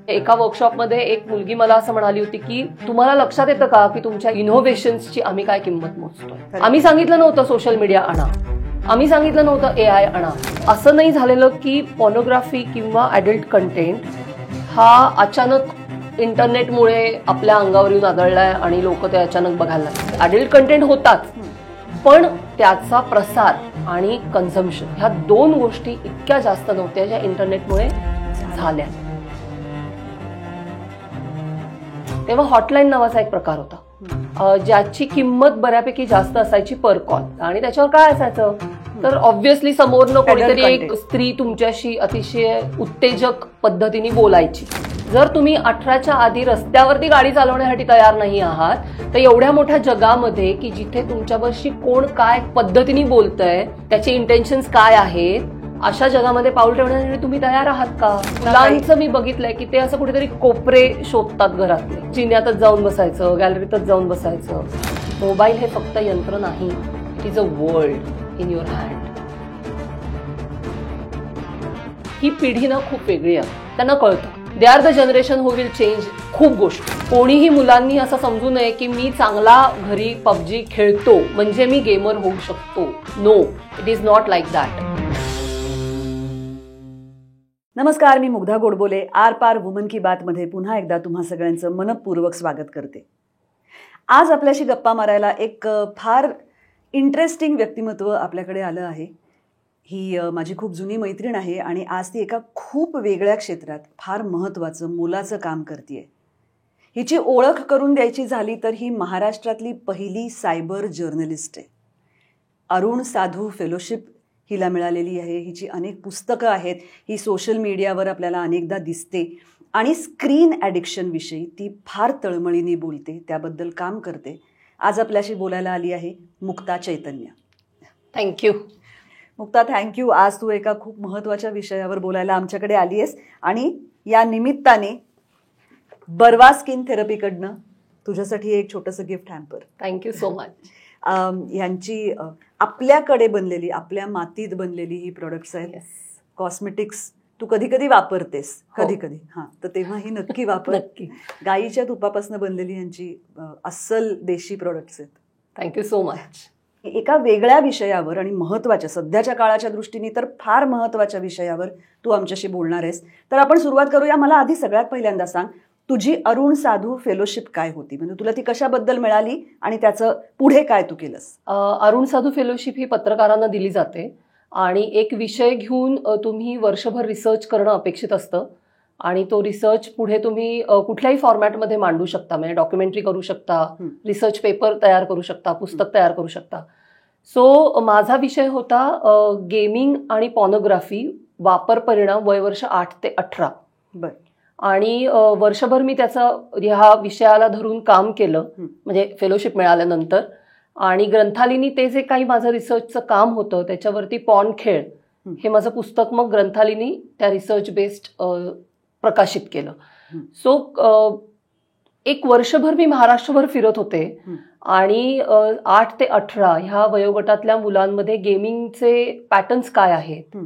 एका वर्कशॉपमध्ये एक मुलगी मला असं म्हणाली होती की तुम्हाला लक्षात येतं का की तुमच्या इनोव्हेशन्सची आम्ही काय किंमत मोजतोय. आम्ही सांगितलं नव्हतं सोशल मीडिया आणा, आम्ही सांगितलं नव्हतं AI आणा. असं नाही झालेलं की पॉर्नोग्राफी किंवा ॲडल्ट कंटेंट हा अचानक इंटरनेटमुळे आपल्या अंगावर येऊन आदळलाय आणि लोक ते अचानक बघायला लागले. ॲडल्ट कंटेंट होताच, पण त्याचा प्रसार आणि कन्झम्पशन ह्या दोन गोष्टी इतक्या जास्त नव्हत्या ज्या इंटरनेटमुळे झाल्या. तेव्हा हॉटलाईन नावाचा एक प्रकार होता ज्याची किंमत बऱ्यापैकी जास्त असायची पर कॉल. आणि त्याच्यावर काय असायचं तर ऑब्व्हियसली समोरनं कोणीतरी एक स्त्री तुमच्याशी अतिशय उत्तेजक पद्धतीने बोलायची. जर तुम्ही 18च्या आधी रस्त्यावरती गाडी चालवण्यासाठी तयार नाही आहात तर एवढ्या मोठ्या जगामध्ये की जिथे तुमच्याशी कोण काय पद्धतीने बोलतंय, त्याचे इंटेन्शन्स काय आहेत, अशा जगामध्ये पाऊल ठेवण्यासाठी तुम्ही तयार आहात का? मुलांचं मी बघितलंय की ते असं कुठेतरी कोपरे शोधतात घरातले. जिन्यातच जाऊन बसायचं, गॅलरीतच जाऊन बसायचं. मोबाईल हे फक्त यंत्र नाही, it is a world in your hand. ही पिढी ना खूप वेगळी आहे, त्यांना कळतं. They are the generation who will change खूप गोष्टी. कोणीही मुलांनी असं समजू नये की मी चांगला घरी PUBG खेळतो म्हणजे मी गेमर होऊ शकतो. No, it is not like that. नमस्कार, मी मुग्धा गोडबोले. आर पार वुमन की बात मध्ये पुन्हा एकदा तुम्हा सगळ्यांचं मनपूर्वक स्वागत करते. आज आपल्याशी गप्पा मारायला एक फार इंटरेस्टिंग व्यक्तिमत्व आपल्याकडे आलं आहे. ही माझी खूप जुनी मैत्रीण आहे आणि आज ती एका खूप वेगळ्या क्षेत्रात फार महत्त्वाचं मोलाचं काम करते. हिची ओळख करून द्यायची झाली तर ही महाराष्ट्रातली पहिली सायबर जर्नलिस्ट आहे. अरुण साधू फेलोशिप हिला मिळालेली आहे. हिची अनेक पुस्तकं आहेत. ही सोशल मीडियावर आपल्याला अनेकदा दिसते आणि स्क्रीन ॲडिक्शनविषयी ती फार तळमळीने बोलते, त्याबद्दल काम करते. आज आपल्याशी बोलायला आली आहे मुक्ता चैतन्य. Thank you Mukta, thank you. आज तू एका खूप महत्त्वाच्या विषयावर बोलायला आमच्याकडे आली आहेस आणि या निमित्ताने बर्वा स्किन थेरपीकडनं तुझ्यासाठी एक छोटंसं gift hamper. Thank you so much. यांची आपल्याकडे बनलेली, आपल्या मातीत बनलेली ही प्रोडक्ट्स आहेत. कॉस्मेटिक्स तू कधी कधी वापरतेस, कधी कधी. हां, तर तेव्हा ही नक्की वापर. नक्की. गाईच्या तुपापासून बनलेली यांची अस्सल देशी प्रोडक्ट्स आहेत. Thank you so much. एका वेगळ्या विषयावर आणि महत्त्वाच्या, सध्याच्या काळाच्या दृष्टीने तर फार महत्त्वाच्या विषयावर तू आमच्याशी बोलणार आहेस. तर आपण सुरुवात करूया. मला आधी सगळ्यात पहिल्यांदा सांग, तुझी अरुण साधू फेलोशिप काय होती? म्हणजे तुला ती कशाबद्दल मिळाली आणि त्याचं पुढे काय तू केलंस? अरुण साधू फेलोशिप ही पत्रकारांना दिली जाते आणि एक विषय घेऊन तुम्ही वर्षभर रिसर्च करणं अपेक्षित असतं आणि तो रिसर्च पुढे तुम्ही कुठल्याही फॉर्मॅटमध्ये मांडू शकता. म्हणजे डॉक्युमेंटरी करू शकता, रिसर्च पेपर तयार करू शकता, पुस्तक तयार करू शकता. सो माझा विषय होता गेमिंग आणि पॉर्नोग्राफी, वापर परिणाम, वयवर्ष 8 ते 18. बरं. आणि वर्षभर मी ह्या विषयाला धरून काम केलं, म्हणजे फेलोशिप मिळाल्यानंतर. आणि ग्रंथालीनी ते जे काही माझं रिसर्चचं काम होतं त्याच्यावरती पॉर्न खेळ हे माझं पुस्तक मग ग्रंथालीनी त्या रिसर्च बेस्ड प्रकाशित केलं. सो एक वर्षभर मी महाराष्ट्रभर फिरत होते आणि 8 ते 18 ह्या वयोगटातल्या मुलांमध्ये गेमिंगचे पॅटर्न्स काय आहेत,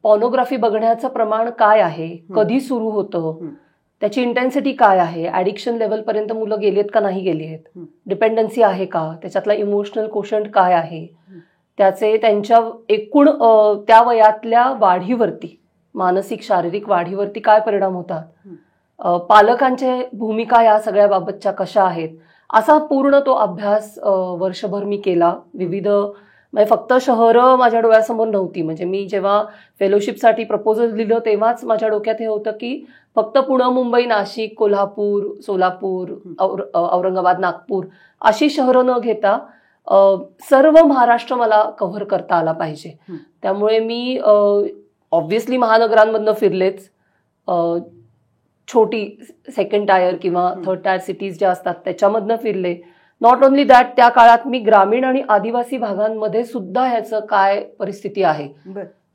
पॉर्नोग्राफी बघण्याचं प्रमाण काय आहे, कधी सुरू होतं, त्याची इंटेन्सिटी काय आहे, ॲडिक्शन लेवलपर्यंत मुलं गेलेत का नाही गेली आहेत, डिपेंडन्सी आहे का, त्याच्यातला इमोशनल कोशंट काय आहे, त्याचे त्यांच्या एकूण त्या वयातल्या वाढीवरती, मानसिक शारीरिक वाढीवरती काय परिणाम होतात, पालकांच्या भूमिका या सगळ्या बाबतच्या कशा आहेत, असा पूर्ण तो अभ्यास वर्षभर मी केला. विविध, म्हणजे फक्त शहरं माझ्या डोळ्यासमोर नव्हती. म्हणजे मी जेव्हा फेलोशिपसाठी प्रपोजल लिहिलं तेव्हाच माझ्या डोक्यात हे होतं की फक्त पुणे, मुंबई, नाशिक, कोल्हापूर, सोलापूर, औरंगाबाद, नागपूर अशी शहरं न घेता सर्व महाराष्ट्र मला कव्हर करता आला पाहिजे. त्यामुळे मी ऑब्व्हियसली महानगरांमधनं फिरलेच, छोटी सेकंड टायर किंवा थर्ड टायर सिटीज ज्या असतात त्याच्यामधनं फिरले. नॉट ओनली दॅट, त्या काळात मी ग्रामीण आणि आदिवासी भागांमध्ये सुद्धा ह्याचं काय परिस्थिती आहे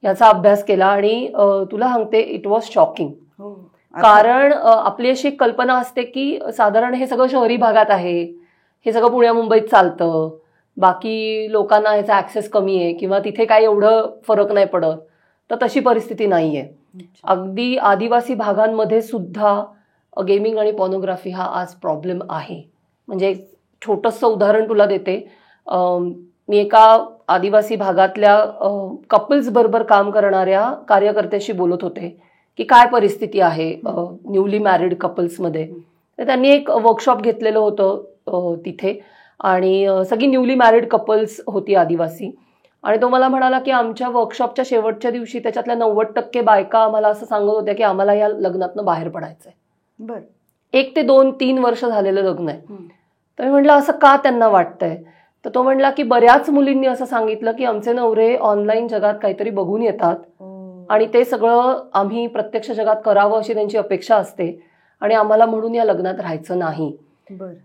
याचा अभ्यास केला. आणि तुला सांगते, इट वॉज शॉकिंग. कारण आपली अशी कल्पना असते की साधारण हे सगळं शहरी भागात आहे, हे सगळं पुण्या मुंबईत चालतं, बाकी लोकांना ह्याचा ऍक्सेस कमी आहे किंवा तिथे काही एवढं फरक नाही पडत. तर तशी परिस्थिती नाहीये. अगदी आदिवासी भागांमध्ये सुद्धा गेमिंग आणि पॉर्नोग्राफी हा आज प्रॉब्लेम आहे. म्हणजे एक छोटंसं उदाहरण तुला देते. मी एका आदिवासी भागातल्या कपल्स बरोबर काम करणाऱ्या कार्यकर्त्याशी बोलत होते की काय परिस्थिती आहे न्यूली मॅरिड कपल्समध्ये. तर त्यांनी एक वर्कशॉप घेतलेलं होतं तिथे आणि सगळी न्यूली मॅरिड कपल्स होती आदिवासी. आणि तो मला म्हणाला की आमच्या वर्कशॉपच्या शेवटच्या दिवशी त्याच्यातल्या 90% बायका आम्हाला असं सांगत होत्या की आम्हाला या लग्नातनं बाहेर पडायचंय. बरं. 1 ते 2-3 वर्ष झालेलं लग्न आहे. तर मी म्हटलं असं का त्यांना वाटतंय. तर तो म्हणला की बऱ्याच मुलींनी असं सांगितलं की आमचे नवरे ऑनलाईन जगात काहीतरी बघून येतात आणि ते सगळं आम्ही प्रत्यक्ष जगात करावं अशी त्यांची अपेक्षा असते आणि आम्हाला म्हणून या लग्नात राहायचं नाही.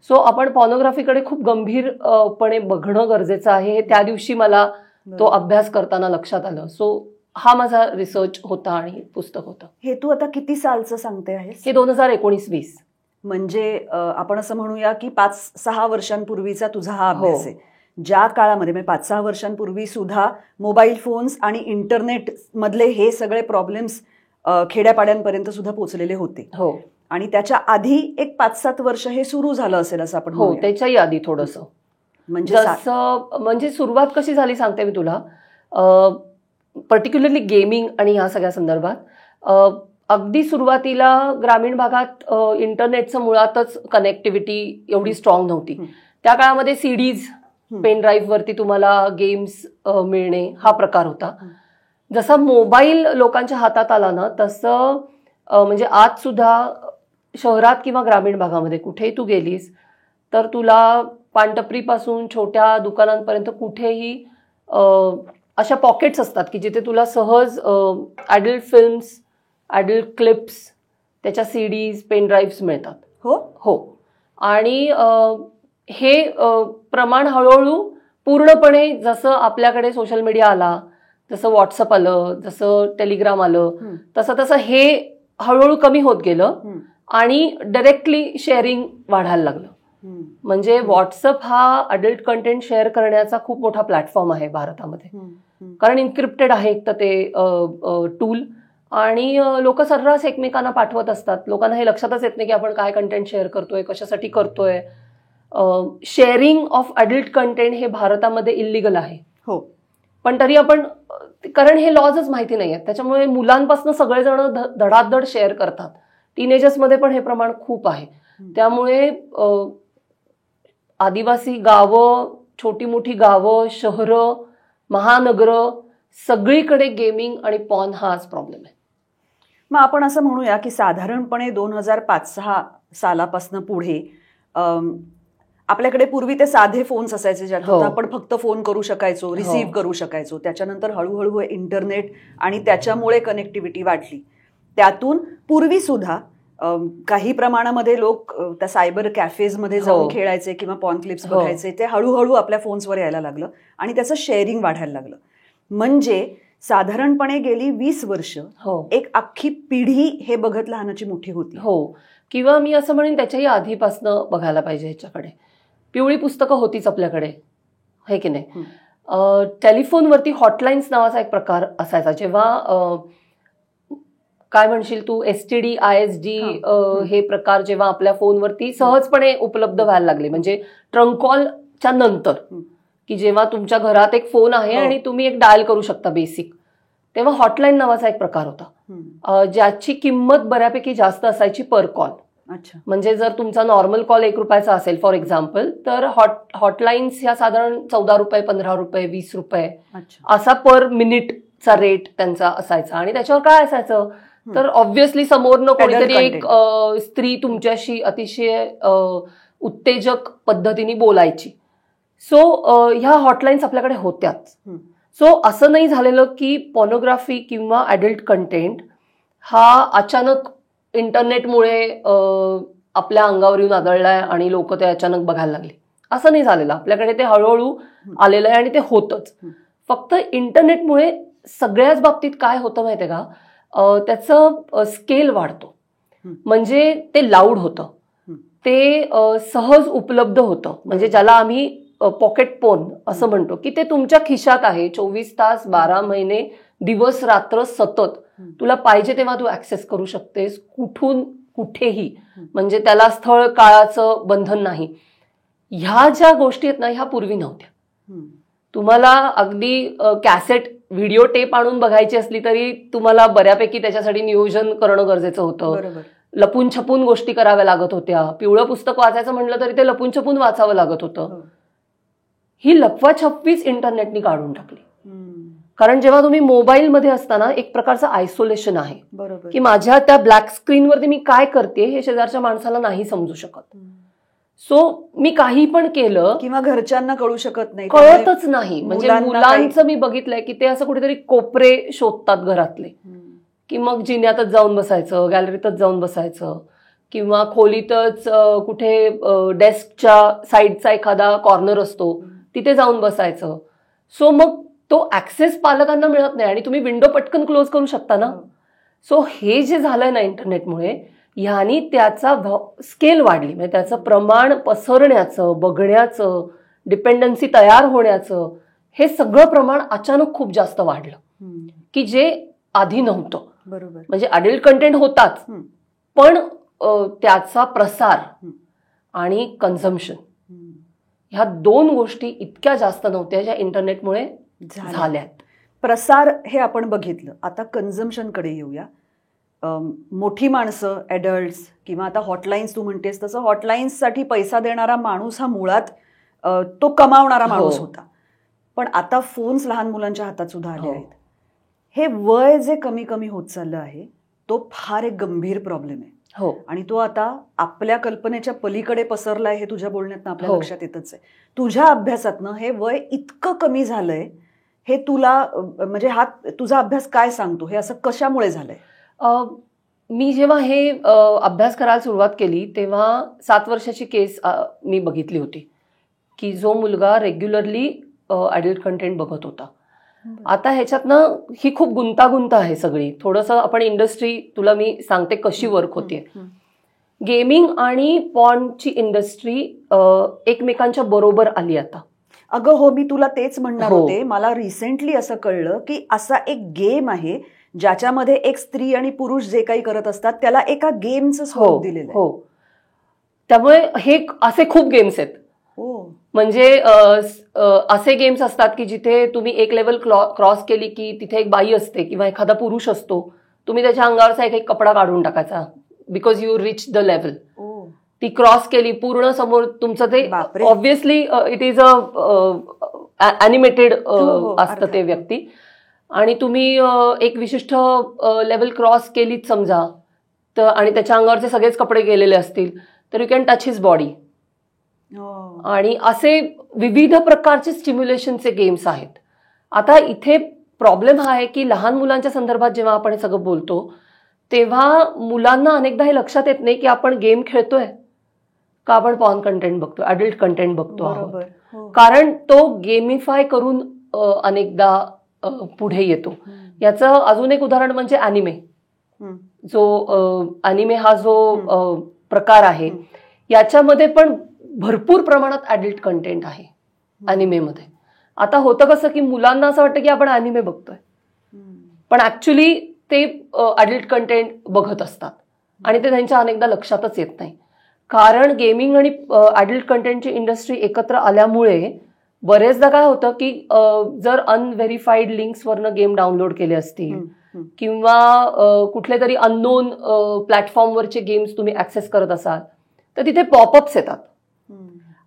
सो आपण पॉर्नोग्राफीकडे खूप गंभीरपणे बघणं गरजेचं आहे. हे त्या दिवशी मला तो अभ्यास करताना लक्षात आलं. सो हा माझा रिसर्च होता आणि पुस्तक होतं. हे तू आता किती सालचं सांगते आहेस? हे 2019-20. म्हणजे आपण असं म्हणूया की 5-6 वर्षांपूर्वीचा तुझा हा अभ्यास आहे. ज्या काळामध्ये म्हणजे 5-6 वर्षांपूर्वी सुद्धा मोबाईल फोन्स आणि इंटरनेट मधले हे सगळे प्रॉब्लेम्स खेड्यापाड्यांपर्यंत सुद्धा पोहोचलेले होते. हो. आणि त्याच्या आधी एक 5-7 वर्ष हे सुरू झालं असेल असं आपण हो, त्याच्याही आधी थोडंसं. म्हणजे सुरुवात कशी झाली सांगते मी तुला. पर्टिक्युलरली गेमिंग आणि ह्या सगळ्या संदर्भात अगदी सुरुवातीला ग्रामीण भागात इंटरनेटचं मुळातच कनेक्टिव्हिटी एवढी स्ट्रॉंग नव्हती. त्या काळामध्ये सीडीज पेन ड्राईव्ह वरती तुम्हाला गेम्स मिळणे हा प्रकार होता. जसा मोबाईल लोकांच्या हातात आला ना तसं म्हणजे आज सुद्धा शहरात किंवा ग्रामीण भागामध्ये कुठेही तू गेलीस तर तुला पानटपरीपासून छोट्या दुकानांपर्यंत कुठेही अशा पॉकेट्स असतात की जिथे तुला सहज ॲडल्ट फिल्म्स, ॲडल्ट क्लिप्स, त्याच्या सीडीज, पेन ड्राईव्ह्स मिळतात. हो. आणि हे प्रमाण हळूहळू पूर्णपणे जसं आपल्याकडे सोशल मीडिया आला, जसं व्हॉट्सअप आलं, जसं टेलिग्राम आलं, तसं हे हळूहळू कमी होत गेलं आणि डायरेक्टली शेअरिंग वाढायला लागलं. म्हणजे व्हॉट्सअप हा अडल्ट कंटेंट शेअर करण्याचा खूप मोठा प्लॅटफॉर्म आहे भारतामध्ये. कारण इन्क्रिप्टेड आहे एक तर ते टूल आणि लोक सर्रास एकमेकांना पाठवत असतात. लोकांना हे लक्षातच येत नाही की आपण काय कंटेंट शेअर करतोय, कशासाठी करतोय. शेअरिंग ऑफ अडल्ट कंटेंट हे भारतामध्ये इलिगल आहे. हो. पण तरी आपण कारण हे लॉजच माहिती नाही आहेत त्याच्यामुळे मुलांपासून सगळेजण धडाधड शेअर करतात. टीनेजर्समध्ये पण हे प्रमाण खूप आहे. त्यामुळे आदिवासी गावं, छोटी मोठी गावं, शहरं, महानगरं सगळीकडे गेमिंग आणि पॉर्न हाच प्रॉब्लेम आहे. मग आपण असं म्हणूया की साधारणपणे 2005-6 सालापासून पुढे आपल्याकडे पूर्वी ते साधे फोन्स असायचे ज्यातून आपण फक्त फोन करू शकायचो, रिसीव्ह करू शकायचो. त्याच्यानंतर हळूहळू इंटरनेट आणि त्याच्यामुळे कनेक्टिव्हिटी वाढली. त्यातून पूर्वी सुद्धा काही प्रमाणामध्ये लोक त्या सायबर कॅफेजमध्ये जाऊन खेळायचे किंवा पॉर्न क्लिप्स बघायचे. ते हळूहळू आपल्या फोन्सवर यायला लागलं आणि त्याचं शेअरिंग वाढायला लागलं. म्हणजे साधारणपणे गेली 20 वर्ष एक अख्खी पिढी हे बघत लहानाची मोठी होती. हो. किंवा मी असं म्हणेन त्याच्याही आधीपासनं बघायला पाहिजे ह्याच्याकडे. पिवळी पुस्तकं होतीच आपल्याकडे, हे की नाही. टेलिफोनवरती हॉटलाईन्स नावाचा एक प्रकार असायचा. जेव्हा काय म्हणशील तू STD, ISD हे प्रकार जेव्हा आपल्या फोनवरती सहजपणे उपलब्ध व्हायला लागले, म्हणजे ट्रंक कॉलच्या नंतर, की जेव्हा तुमच्या घरात एक फोन आहे आणि तुम्ही एक डायल करू शकता बेसिक, तेव्हा हॉटलाईन नावाचा एक प्रकार होता ज्याची किंमत बऱ्यापैकी जास्त असायची पर कॉल. म्हणजे जर तुमचा नॉर्मल कॉल 1 रुपयाचा असेल फॉर एक्झाम्पल, तर हॉटलाईन्स ह्या साधारण 14 रुपये, 15 रुपये, 20 रुपये असा पर मिनिटचा रेट त्यांचा असायचा. आणि त्याच्यावर काय असायचं तर ऑब्व्हियसली समोरनं कोणीतरी एक स्त्री तुमच्याशी अतिशय उत्तेजक पद्धतीने बोलायची. सो ह्या हॉटलाईन्स आपल्याकडे होत्याच. सो असं नाही झालेलं की पॉर्नोग्राफी किंवा ॲडल्ट कंटेंट हा अचानक इंटरनेटमुळे आपल्या अंगावर येऊन आदळलाय आणि लोक ते अचानक बघायला लागले, असं नाही झालेलं. आपल्याकडे ते हळूहळू आलेलं आहे आणि ते होतच. फक्त इंटरनेटमुळे सगळ्याच बाबतीत काय होतं माहितीये का, त्याचं स्केल वाढतो. म्हणजे ते लाऊड होतं, ते सहज उपलब्ध होतं. म्हणजे ज्याला आम्ही पॉकेट पोर्न असं म्हणतो, की ते तुमच्या खिशात आहे 24 तास 12 महिने दिवस रात्र सतत तुला पाहिजे तेव्हा तू ऍक्सेस करू शकतेस, कुठून कुठेही. म्हणजे त्याला स्थळ काळाचं बंधन नाही. ह्या ज्या गोष्टी आहेत ना, ह्या पूर्वी नव्हत्या. तुम्हाला अगदी कॅसेट व्हिडिओ टेप आणून बघायची असली तरी तुम्हाला बऱ्यापैकी त्याच्यासाठी नियोजन करणं गरजेचं होतं. लपून छपून गोष्टी कराव्या लागत होत्या. पिवळं पुस्तक वाचायचं म्हटलं तरी ते लपून छपून वाचावं लागत होतं. ही लपवाछपवीच इंटरनेटनी काढून टाकली. कारण जेव्हा तुम्ही मोबाईलमध्ये असताना एक प्रकारचं आयसोलेशन आहे, की माझ्या त्या ब्लॅक स्क्रीनवरती मी काय करते हे शेजारच्या माणसाला नाही समजू शकत. सो मी काही पण केलं किंवा घरच्यांना कळू शकत नाही, कळतच नाही. म्हणजे मुलांचं मी बघितलंय की ते असं कुठेतरी कोपरे शोधतात घरातले, की मग जिन्यातच जाऊन बसायचं, गॅलरीतच जाऊन बसायचं, किंवा खोलीतच कुठे डेस्कच्या साईडचा एखादा कॉर्नर असतो तिथे जाऊन बसायचं. सो मग तो ऍक्सेस पालकांना मिळत नाही आणि तुम्ही विंडो पटकन क्लोज करू शकता ना. सो हे जे झालंय ना इंटरनेटमुळे, ह्यानी त्याचा स्केल वाढली. म्हणजे त्याचं प्रमाण पसरण्याचं, बघण्याचं, डिपेंडन्सी तयार होण्याचं, हे सगळं प्रमाण अचानक खूप जास्त वाढलं, की जे आधी नव्हतं. बरोबर. म्हणजे अडल्ट कंटेंट होताच, पण त्याचा प्रसार आणि कन्झम्पशन ह्या दोन गोष्टी इतक्या जास्त नव्हत्या ज्या इंटरनेटमुळे झाल्यात. प्रसार हे आपण बघितलं. आता कन्झम्पशनकडे येऊया. मोठी माणसं, ॲडल्ट्स, किंवा आता हॉटलाईन्स तू म्हणतेस तसं, हॉटलाईन्ससाठी पैसा देणारा माणूस हा मुळात तो कमावणारा माणूस होता. पण आता फोन्स लहान मुलांच्या हातात सुद्धा आले आहेत. हे वय जे कमी कमी होत चाललं आहे तो फार एक गंभीर प्रॉब्लेम आहे. आणि तो आता आपल्या कल्पनेच्या पलीकडे पसरलाय हे तुझ्या बोलण्यातनं आपल्या लक्षात येतच आहे. तुझ्या अभ्यासातनं हे वय इतकं कमी झालंय हे तुला, म्हणजे हा तुझा अभ्यास काय सांगतो, हे असं कशामुळे झालंय? मी जेव्हा हे अभ्यास करायला सुरुवात केली तेव्हा 7 वर्षाची केस मी बघितली होती, की जो मुलगा रेग्युलरली अडल्ट कंटेंट बघत होता. आता ह्याच्यातनं ही खूप गुंतागुंत आहे सगळी. थोडंसं आपण इंडस्ट्री, तुला मी सांगते कशी वर्क होतीये. गेमिंग आणि पॉर्नची इंडस्ट्री एकमेकांच्या बरोबर आली आता. अगं हो, मी तुला तेच म्हणणार होते. मला रिसेंटली असं कळलं की असा एक गेम आहे ज्याच्यामध्ये एक स्त्री आणि पुरुष जे काही करत असतात त्याला एका गेमचं स्वरूप दिलेलं आहे. त्यामुळे हे असे खूप गेम्स आहेत. म्हणजे असे गेम्स असतात की जिथे तुम्ही एक लेवल क्रॉस केली की तिथे एक बाई असते किंवा एखादा पुरुष असतो. तुम्ही त्याच्या अंगावरचा एक कपडा काढून टाकायचा, because you rich the level. ती क्रॉस केली पूर्ण समोर तुमचं ते ऑब्व्हियसली इट इज अॅनिमेटेड असतं ते व्यक्ती, आणि तुम्ही एक विशिष्ट लेवल क्रॉस केलीच समजा तर, आणि त्याच्या अंगावरचे सगळेच कपडे गेलेले असतील तर you can touch his body. आणि असे विविध प्रकारचे स्टिम्युलेशनचे गेम्स आहेत. आता इथे प्रॉब्लेम हा आहे की लहान मुलांच्या संदर्भात जेव्हा आपण हे सगळं बोलतो तेव्हा मुलांना अनेकदा हे लक्षात येत नाही की आपण गेम खेळतोय का आपण पॉर्न कंटेंट बघतोय, अडल्ट कंटेंट बघतो आहोत. कारण तो गेमिफाय करून अनेकदा पुढे येतो. याचं अजून एक उदाहरण म्हणजे अॅनिमे. जो अॅनिमे हा जो प्रकार आहे याच्यामध्ये पण भरपूर प्रमाणात अडल्ट कंटेंट आहे अॅनिमेमध्ये. आता होतं कसं की मुलांना असं वाटतं की आपण अॅनिमे बघतोय, पण ऍक्च्युली ते अडल्ट कंटेंट बघत असतात आणि ते त्यांच्या अनेकदा लक्षातच येत नाही. कारण गेमिंग आणि अडल्ट कंटेंटची इंडस्ट्री एकत्र आल्यामुळे बरेचदा काय होतं की जर अनव्हेरिफाईड लिंक्सवरनं गेम डाउनलोड केले असतील किंवा कुठले तरी अननोन प्लॅटफॉर्मवरचे गेम्स तुम्ही ऍक्सेस करत असाल तर तिथे पॉपअप्स येतात.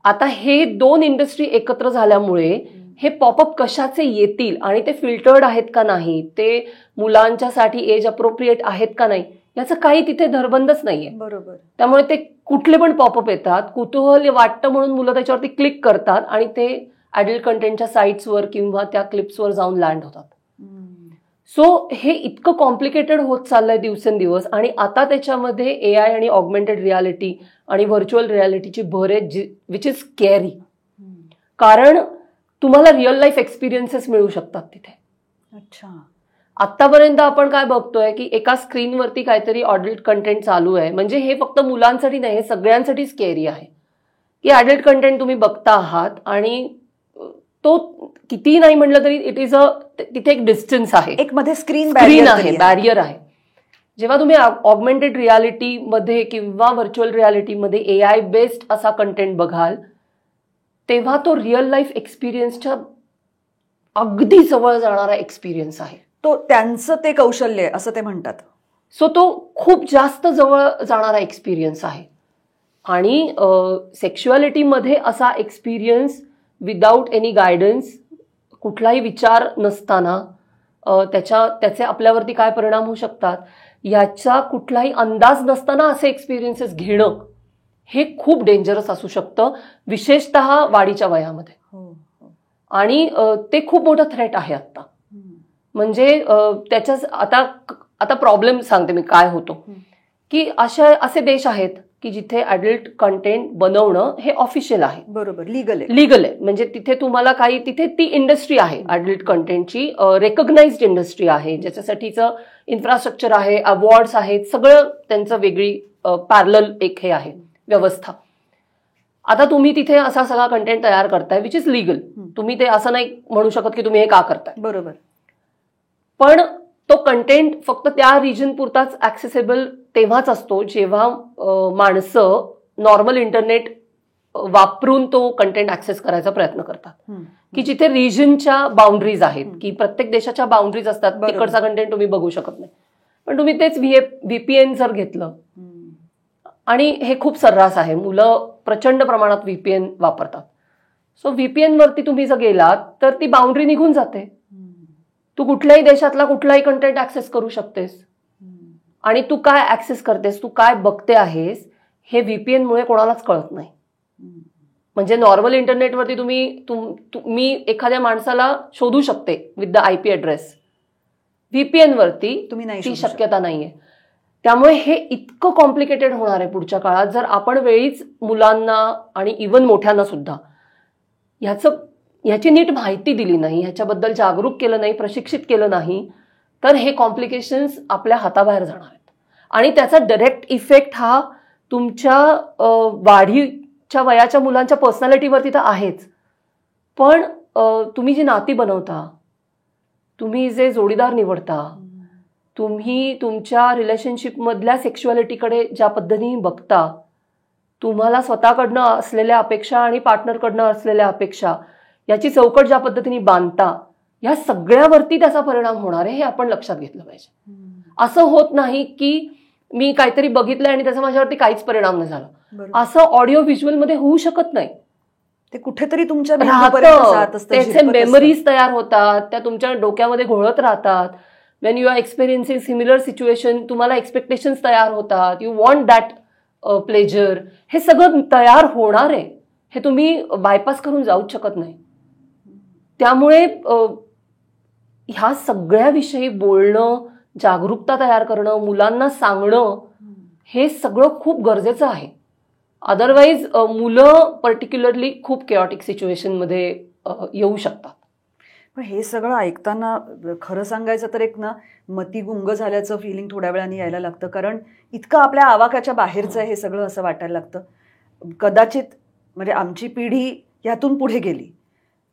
आता हे दोन इंडस्ट्री एकत्र झाल्यामुळे हे पॉपअप कशाचे येतील आणि ते फिल्टर्ड आहेत का नाही, ते मुलांच्यासाठी एज अप्रोप्रिएट आहेत का नाही, याचं काही तिथे धरबंदच नाहीये. बरोबर. त्यामुळे ते कुठले पण पॉपअप येतात, कुतूहल वाटतं म्हणून मुलं त्याच्यावरती क्लिक करतात आणि ते अडल्ट कंटेंटच्या साईट्सवर किंवा त्या क्लिप्सवर जाऊन लँड होतात. सो हे इतकं कॉम्प्लिकेटेड होत चाललंय दिवसेंदिवस. आणि आता त्याच्यामध्ये AI आणि ऑगमेंटेड रियालिटी आणि व्हर्च्युअल रियालिटीची भर आहे, विच इज स्कॅरी. कारण तुम्हाला रिअल लाईफ एक्सपिरियन्सेस मिळू शकतात तिथे. अच्छा. आतापर्यंत आपण काय बघतोय की एका स्क्रीनवरती काहीतरी अडल्ट कंटेंट चालू आहे, म्हणजे हे फक्त मुलांसाठी नाही, हे सगळ्यांसाठी स्कॅरी आहे की अडल्ट कंटेंट तुम्ही बघता आहात आणि तो कितीही नाही म्हटलं तरी इट इज तिथे एक डिस्टन्स आहे, एक मध्ये स्क्रीन आहे, बॅरियर आहे. जेव्हा तुम्ही ऑगमेंटेड रियालिटीमध्ये किंवा व्हर्च्युअल रियालिटीमध्ये AI बेस्ड असा कंटेंट बघाल, तेव्हा तो रिअल लाईफ एक्सपिरियन्सच्या अगदी जवळ जाणारा एक्सपिरियन्स आहे. तो त्यांचं ते कौशल्य आहे असं ते म्हणतात. सो तो खूप जास्त जवळ जाणारा एक्सपिरियन्स आहे. आणि सेक्शुअलिटीमध्ये असा एक्सपिरियन्स विदाऊट एनी गायडन्स, कुठलाही विचार नसताना त्याचे आपल्यावरती काय परिणाम होऊ शकतात याचा कुठलाही अंदाज नसताना असे एक्सपिरियन्सेस घेणं हे खूप डेंजरस असू शकतं, विशेषतः वाढीच्या वयामध्ये. आणि ते खूप मोठं थ्रेट आहे आता. म्हणजे त्याच्याच आता प्रॉब्लेम सांगते मी काय होतो, की असे देश आहेत की जिथे अडल्ट कंटेंट बनवणं हे ऑफिशियल आहे, बरोबर, लीगल आहे. म्हणजे तिथे तुम्हाला तिथे ती इंडस्ट्री आहे अडल्ट कंटेंटची, रेकग्नाइज्ड इंडस्ट्री आहे, ज्याच्यासाठीचं इन्फ्रास्ट्रक्चर आहे, अवॉर्ड्स आहेत, सगळं त्यांचं वेगळी पॅरलल एक हे आहे व्यवस्था. आता तुम्ही तिथे असा सगळा कंटेंट तयार करताय विच इज लिगल. तुम्ही ते असं नाही म्हणू शकत की तुम्ही हे का करताय, बरोबर. पण तो कंटेंट फक्त त्या रिजन पुरताच ऍक्सेसेबल तेव्हाच असतो जेव्हा माणसं नॉर्मल इंटरनेट वापरून तो कंटेंट ऍक्सेस करायचा प्रयत्न करतात, की जिथे रिजनच्या बाउंड्रीज आहेत, की प्रत्येक देशाच्या बाउंड्रीज असतात, तिकडचा कंटेंट तुम्ही बघू शकत नाही. पण तुम्ही तेच VPN जर घेतलं, आणि हे खूप सर्रास आहे, मुलं प्रचंड प्रमाणात VPN वापरतात. सो VPN वरती तुम्ही जर गेलात तर ती बाउंड्री निघून जाते. तू कुठल्याही देशातला कुठलाही कंटेंट ऍक्सेस करू शकतेस, आणि तू काय ऍक्सेस करतेस, तू काय बघते आहेस हे VPN मुळे कोणालाच कळत नाही. म्हणजे नॉर्मल इंटरनेटवरती मी एखाद्या माणसाला शोधू शकते with the IP address, VPN वरती ती शक्यता नाहीये. त्यामुळे हे इतकं कॉम्प्लिकेटेड होणार आहे पुढच्या काळात जर आपण वेळीच मुलांना आणि इव्हन मोठ्यांना सुद्धा ह्याची नीट माहिती दिली नाही, ह्याच्याबद्दल जागरूक केलं नाही, प्रशिक्षित केलं नाही, तर हे कॉम्प्लिकेशन्स आपल्या हाताबाहेर जाणार आहेत. आणि त्याचा डायरेक्ट इफेक्ट हा तुमच्या वाढीच्या वयाच्या मुलांच्या पर्सनॅलिटीवरती तर आहेच, पण तुम्ही जी नाती बनवता, तुम्ही जे जोडीदार निवडता, तुम्ही तुमच्या रिलेशनशिपमधल्या सेक्शुअलिटीकडे ज्या पद्धतीने बघता, तुम्हाला स्वतःकडनं असलेल्या अपेक्षा आणि पार्टनरकडनं असलेल्या अपेक्षा याची चौकट ज्या पद्धतीने बांधता, या सगळ्यावरती त्याचा परिणाम होणार आहे हे आपण लक्षात घेतलं पाहिजे. असं होत नाही की मी काहीतरी बघितलंय आणि त्याचा माझ्यावरती काहीच परिणाम नाही झाला, असं ऑडिओ व्हिज्युअल मध्ये होऊ शकत नाही. ते कुठेतरी तुमच्या त्याचे मेमरीज तयार होतात, त्या तुमच्या डोक्यामध्ये घोळत राहतात. When you are experiencing similar situation, तुम्हाला एक्सपेक्टेशन्स तयार होतात, यू वॉन्ट दॅट प्लेजर, हे सगळं तयार होणार आहे, हे तुम्ही बायपास करून जाऊच शकत नाही. त्यामुळे ह्या सगळ्याविषयी बोलणं, जागरूकता तयार करणं, मुलांना सांगणं हे सगळं खूप गरजेचं आहे. अदरवाईज मुलं पर्टिक्युलरली खूप केऑटिक सिच्युएशनमध्ये येऊ शकतात. पण हे सगळं ऐकताना खरं सांगायचं तर एक मतिगुंग झाल्याचं फिलिंग थोड्या वेळाने यायला लागतं, कारण इतकं आपल्या आवाक्याच्या बाहेरचं आहे हे सगळं असं वाटायला लागतं. कदाचित म्हणजे आमची पिढी ह्यातून पुढे गेली,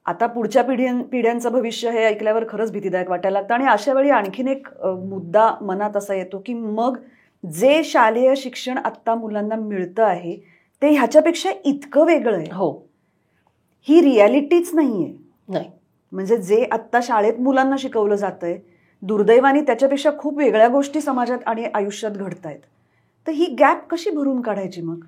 आता पुढच्या पिढ्यांचं भविष्य हे ऐकल्यावर खरंच भीतीदायक वाटायला लागतं. आणि अशा वेळी आणखीन एक मुद्दा मनात असा येतो की मग जे शालेय शिक्षण आत्ता मुलांना मिळतं आहे ते ह्याच्यापेक्षा इतकं वेगळं आहे. हो, ही रियालिटीच नाहीये. नाही, म्हणजे जे आत्ता शाळेत मुलांना शिकवलं जातंय, दुर्दैवाने त्याच्यापेक्षा खूप वेगळ्या गोष्टी समाजात आणि आयुष्यात घडतायत. तर ही गॅप कशी भरून काढायची मग?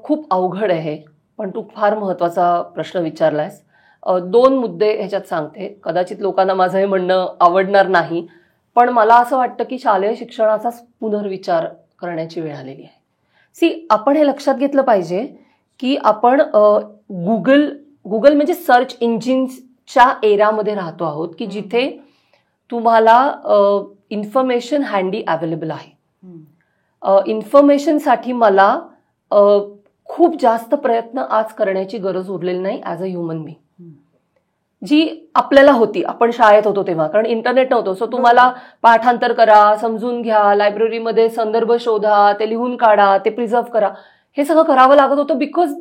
खूप अवघड आहे, पण तू फार महत्वाचा प्रश्न विचारलायस. 2 मुद्दे ह्याच्यात सांगते. कदाचित लोकांना माझं हे म्हणणं आवडणार नाही, पण मला असं वाटतं की शालेय शिक्षणाचा पुनर्विचार करण्याची वेळ आलेली आहे. आपण हे लक्षात घेतलं पाहिजे की आपण गुगल म्हणजे सर्च इंजिन्सच्या एरामध्ये राहतो आहोत, की जिथे तुम्हाला इन्फॉर्मेशन हँडी अवेलेबल आहे. इन्फॉर्मेशनसाठी मला खूप जास्त प्रयत्न आज करण्याची गरज उरलेली नाही ॲज अ ह्युमन बीइंग, जी आपल्याला होती. आपण शाळेत होतो तेव्हा, कारण इंटरनेट नव्हतं. सो तुम्हाला पाठांतर करा, समजून घ्या, लायब्ररीमध्ये संदर्भ शोधा, ते लिहून काढा, ते प्रिझर्व्ह करा, हे सगळं करावं लागत होतं बिकॉज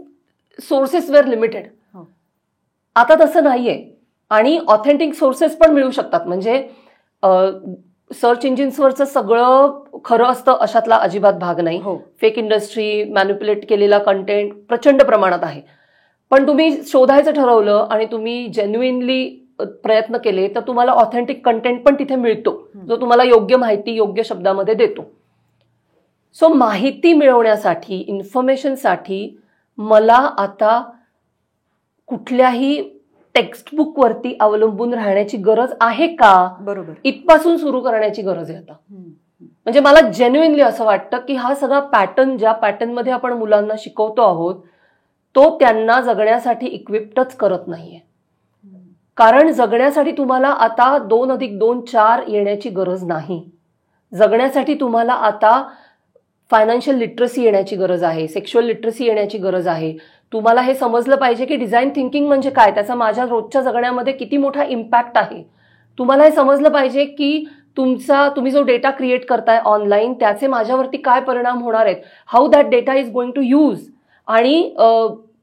सोर्सेस वेअर लिमिटेड. आता तसं नाहीये. आणि ऑथेंटिक सोर्सेस पण मिळू शकतात. म्हणजे सर्च इंजिन्सवरचं सगळं खरं असतं अशातला अजिबात भाग नाही. फेक इंडस्ट्री, मॅन्युप्युलेट केलेला कंटेंट प्रचंड प्रमाणात आहे. पण तुम्ही शोधायचं ठरवलं आणि तुम्ही जेन्युइनली प्रयत्न केले तर तुम्हाला ऑथेंटिक कंटेंट पण तिथे मिळतो, जो तुम्हाला योग्य माहिती योग्य शब्दामध्ये देतो. सो माहिती मिळवण्यासाठी, इन्फॉर्मेशनसाठी मला आता कुठल्याही टेक्स्टबुक वरती अवलंबून राहण्याची गरज आहे का, बरोबर, इथपासून सुरू करण्याची गरज आहे आता. म्हणजे मला जेन्युइनली असं वाटतं की हा सगळा पॅटर्न, ज्या पॅटर्नमध्ये आपण मुलांना शिकवतो आहोत, तो त्यांना जगण्यासाठी इक्विप्टच करत नाहीये. कारण जगण्यासाठी तुम्हाला आता 2+2 4 येण्याची गरज नाही. जगण्यासाठी तुम्हाला आता फायनान्शियल लिटरसी येण्याची गरज आहे, सेक्शुअल लिटरसी येण्याची गरज आहे. तुम्हाला हे समजलं पाहिजे की डिझाईन थिंकिंग म्हणजे काय, त्याचा माझ्या रोजच्या जगण्यामध्ये किती मोठा इम्पॅक्ट आहे. तुम्हाला हे समजलं पाहिजे की तुम्ही जो डेटा क्रिएट करताय ऑनलाईन, त्याचे माझ्यावरती काय परिणाम होणार आहेत, how that data is going to use. आणि